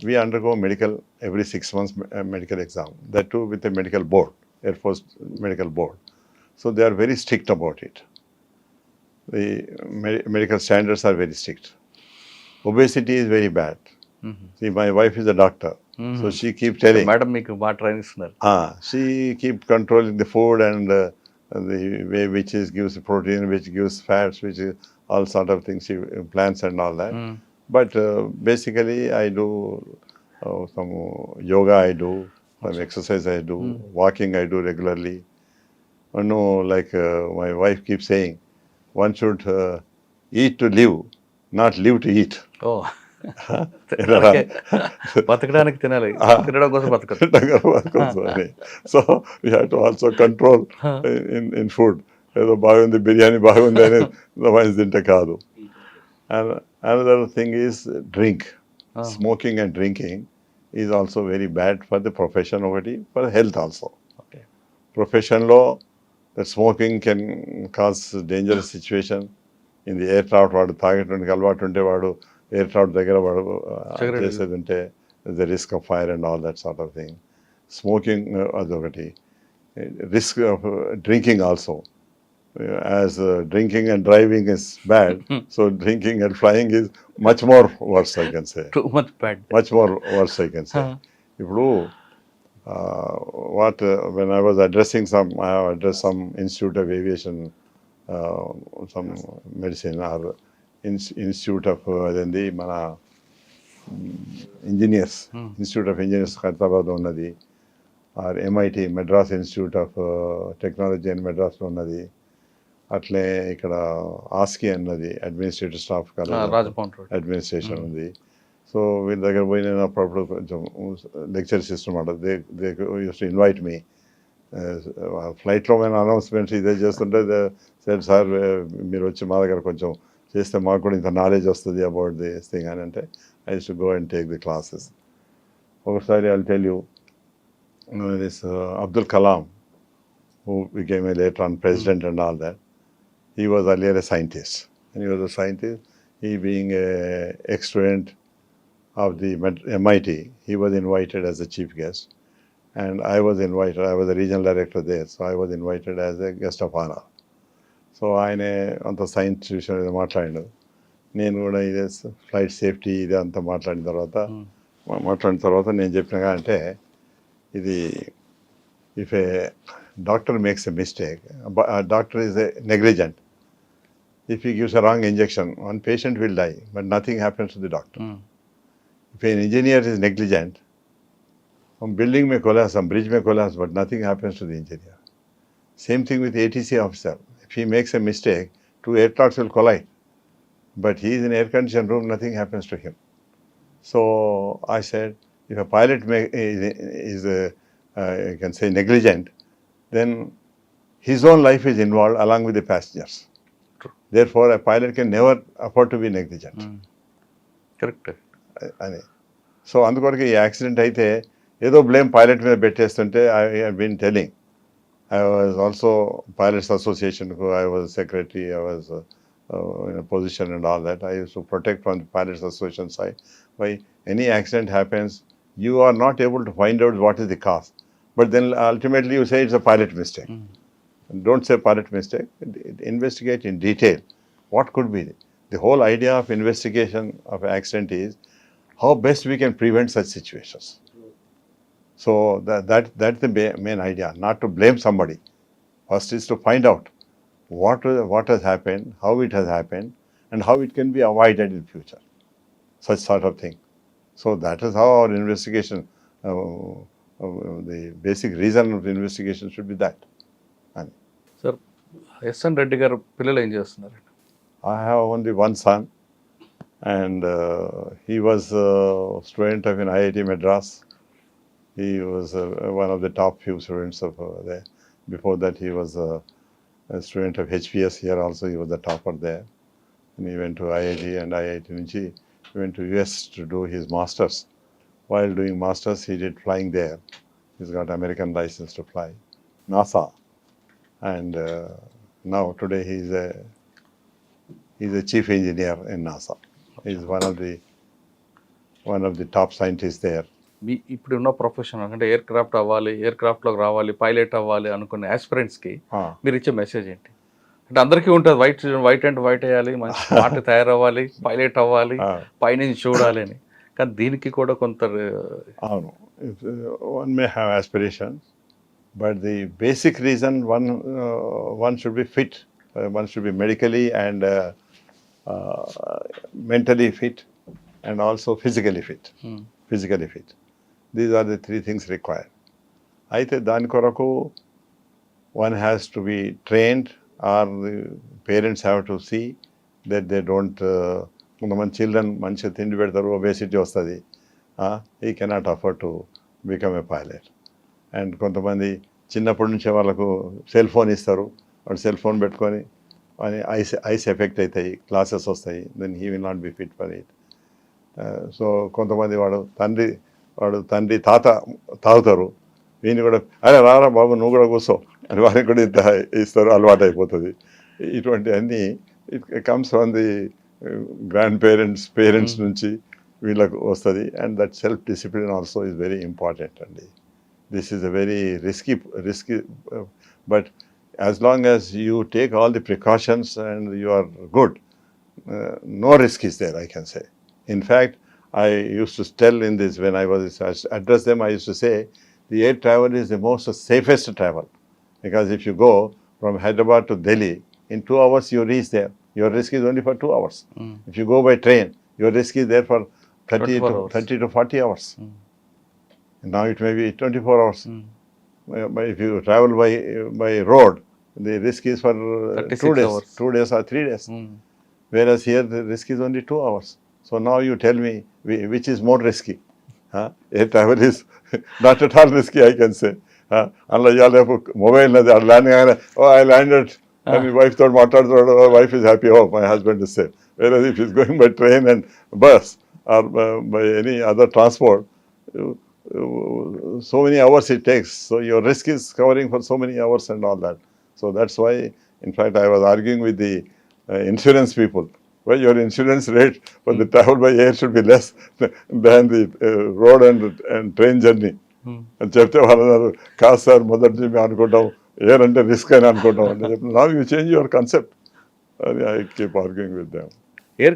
S3: we undergo medical every 6 months medical exam. That too with a medical board, Air Force medical board. So they are very strict about it. The medical standards are very strict. Obesity is very bad. See, my wife is a doctor, so she keep telling.
S2: Madam మీకు బాగా train ఇస్తున్నారు.
S3: She keep controlling the food and the way which gives protein, which gives fats, which is all sort of things, plants and all that. But basically I do some yoga, I do some exercise, I do walking, I do regularly. No, like my wife keeps saying, one should eat to live, not live to eat.
S2: ఓ, బతకడానికి తినాలి, తినడం కోసం బతకదు.
S3: So we have to also control in food. ఏదో బాగుంది, బిర్యానీ బాగుంది అని voice తింటే కాదు. And another thing is drink. Smoking and drinking is also very bad for the profession ఒకటి, for health also.
S2: ఓకే.
S3: ప్రొఫెషన్లో that smoking can cause dangerous situation in the air craft. వాడు తాగేటువంటి అలవాటు ఉంటే వాడు ఎయిర్ క్రాఫ్ట్ దగ్గర వాడు
S2: Cigarette.
S3: చేసేది ఉంటే the risk of fire and all that sort of thing. Smoking అదొకటి. Risk of drinking also, as drinking and driving is bad, so drinking and flying is much more worse, I can say.
S2: Too much bad.
S3: Much more worse, I can say. ఇప్పుడు when I was addressing I have addressed some Institute of Aviation, some medicine or Institute of అదేంది మన engineers, institute of engineers హైదరాబాద్లో ఉన్నది, or MIT Madras institute of technology అని మెడ్రాస్లో ఉన్నది, అట్లే ఇక్కడ ఆస్కి అన్నది administrative staff
S2: Raj Bhavan road.
S3: Administration ఉంది. సో వీళ్ళ దగ్గర పోయి నేను అప్పుడప్పుడు కొంచెం లెక్చర్స్ ఇస్తున్నమాట. They use to invite me. ఫ్లైట్లో మేము అనౌన్స్మెంట్స్ ఇదే చేస్తుంటే సార్ సార్ మీరు వచ్చి మా దగ్గర కొంచెం చేస్తే మాకు కూడా ఇంత నాలెడ్జ్ వస్తుంది అబౌట్ దిస్ థింగ్ అని అంటే I use to go and take the classes. ఒకసారి I will tell you, this Abdul Kalam, who became a later on president and all that, he was earlier a scientist. And he was a scientist. He being a ex-student of the MIT, he was invited as a chief guest. And I was invited, I was the regional director there, so I was invited as a guest of honor. So ఆయన అంత science విషయం ఏదో మాట్లాడాడు. నేను కూడా ఇదే flight safety ఇది అంతా మాట్లాడిన తర్వాత నేను చెప్పినగా అంటే ఇది if A doctor makes a mistake, doctor is a negligent. If he gives a wrong injection, one patient will die, but nothing happens to the doctor. If an engineer is negligent, some building may collapse, some bridge may collapse, but nothing happens to the engineer. Same thing with ATC officer. If he makes a mistake, two aircrafts will collide, but he is in air-conditioned room, nothing happens to him. So I said, if a pilot is you can say negligent, then his own life is involved along with the passengers. Therefore, a pilot can never afford to be negligent.
S2: Correct.
S3: అని. So అందుకొరకు ఈ accident అయితే ఏదో blame pilot మీద పెట్టేస్తుంటే I have been telling. I was also Pilots Association, I was secretary, I was in a position and all that. I used to protect from the Pilots Association side. Why any accident happens, you are not able to find out what is the cause. But then ultimately you say it's a pilot mistake. Don't say pilot mistake. Investigate in detail. What could be? The whole idea of investigation of accident is how best we can prevent such situations. So that's the main idea, not to blame somebody. First is to find out what has happened, how it has happened, and how it can be avoided in future. Such sort of thing. So that is how our investigation, the basic reason of the investigation should be that.
S2: Sir, SN Reddy గారు పిల్లలు ఏం చేస్తున్నారు?
S3: I have only one son, and he was a student of an IIT Madras. He was one of the top few students of there. Before that, he was a student of HPS here also. He was the topper there. And he went to IIT, and IIT Nunchi, he went to US to do his masters. While doing masters, he did flying there. He's got American license to fly. NASA. And now today he's a chief engineer in NASA. He's one of the top scientists there.
S2: మీ ఇప్పుడున్న profession అంటే air craft అవ్వాలి, air క్రాఫ్ట్లోకి రావాలి, pilot అవ్వాలి అనుకునే ఆస్పిరెంట్స్కి మీరు ఇచ్చే message ఏంటి? అంటే అందరికీ ఉంటుంది వైట్ అండ్ వైట్ వేయాలి, మంచి స్మార్ట్ తయారవ్వాలి, పైలట్ అవ్వాలి, పైనుంచి చూడాలి అని. కానీ దీనికి కూడా కొంత
S3: అవును, one may have aspirations, but the basic reason one should be fit. One should be medically and mentally fit, and also physically fit. Physically fit. These are the three things required. అయితే దాని కొరకు one has to be trained, or the parents have to see that they don't కొంతమంది children మంచిగా తిండి పెడతారు, obesity వస్తుంది, he cannot afford to become a pilot. And కొంతమంది చిన్నప్పటి నుంచే వాళ్ళకు సెల్ ఫోన్ ఇస్తారు, వాడు సెల్ ఫోన్ పెట్టుకొని అని ఐస్ ఎఫెక్ట్ అవుతాయి, క్లాసెస్ వస్తాయి, then he will not be fit for it. So కొంతమంది వాడు తండ్రి తాత తాగుతారు, వీని కూడా అరే రారా బాబు నువ్వు కూడా కూర్చో అని వారికి కూడా ఇంత ఇస్తారు, అలవాటు అయిపోతుంది. ఇటువంటి అన్నీ it comes from the grandparents నుంచి వీళ్ళకు వస్తుంది. And that self discipline also is very important అండి. This is a very risky but as long as you take all the precautions and you are good, no risk is there, I can say. In fact, I used to tell in this, when I was address them, I used to say the air travel is the most safest travel, because if you go from Hyderabad to Delhi in 2 hours you reach there. Your risk is only for 2 hours. If you go by train, your risk is there for 30 to 40 hours. Now it may be 24 hours. But if you travel by road, the risk is for 2 days, hours. 2 days or 3 days. Whereas here the risk is only 2 hours. So now you tell me which is more risky. Air travel is not at all risky, I can say. Unless you have a mobile, landing, oh I landed, and my wife thought, my wife is happy, oh my husband is safe. Whereas if he's going by train and bus or by any other transport, so many hours it takes. So your risk is covering for so many hours and all that. So that's why, in fact, I was arguing with the insurance people. Well, your insurance rate for the travel by air should be less than the road and train journey. అని చెప్తే వాళ్ళు అన్నారు కాదు sir మొదటి మేము అనుకుంటాం air అంటే risk అని అనుకుంటాం అంటే now you change your concept. I keep arguing with them.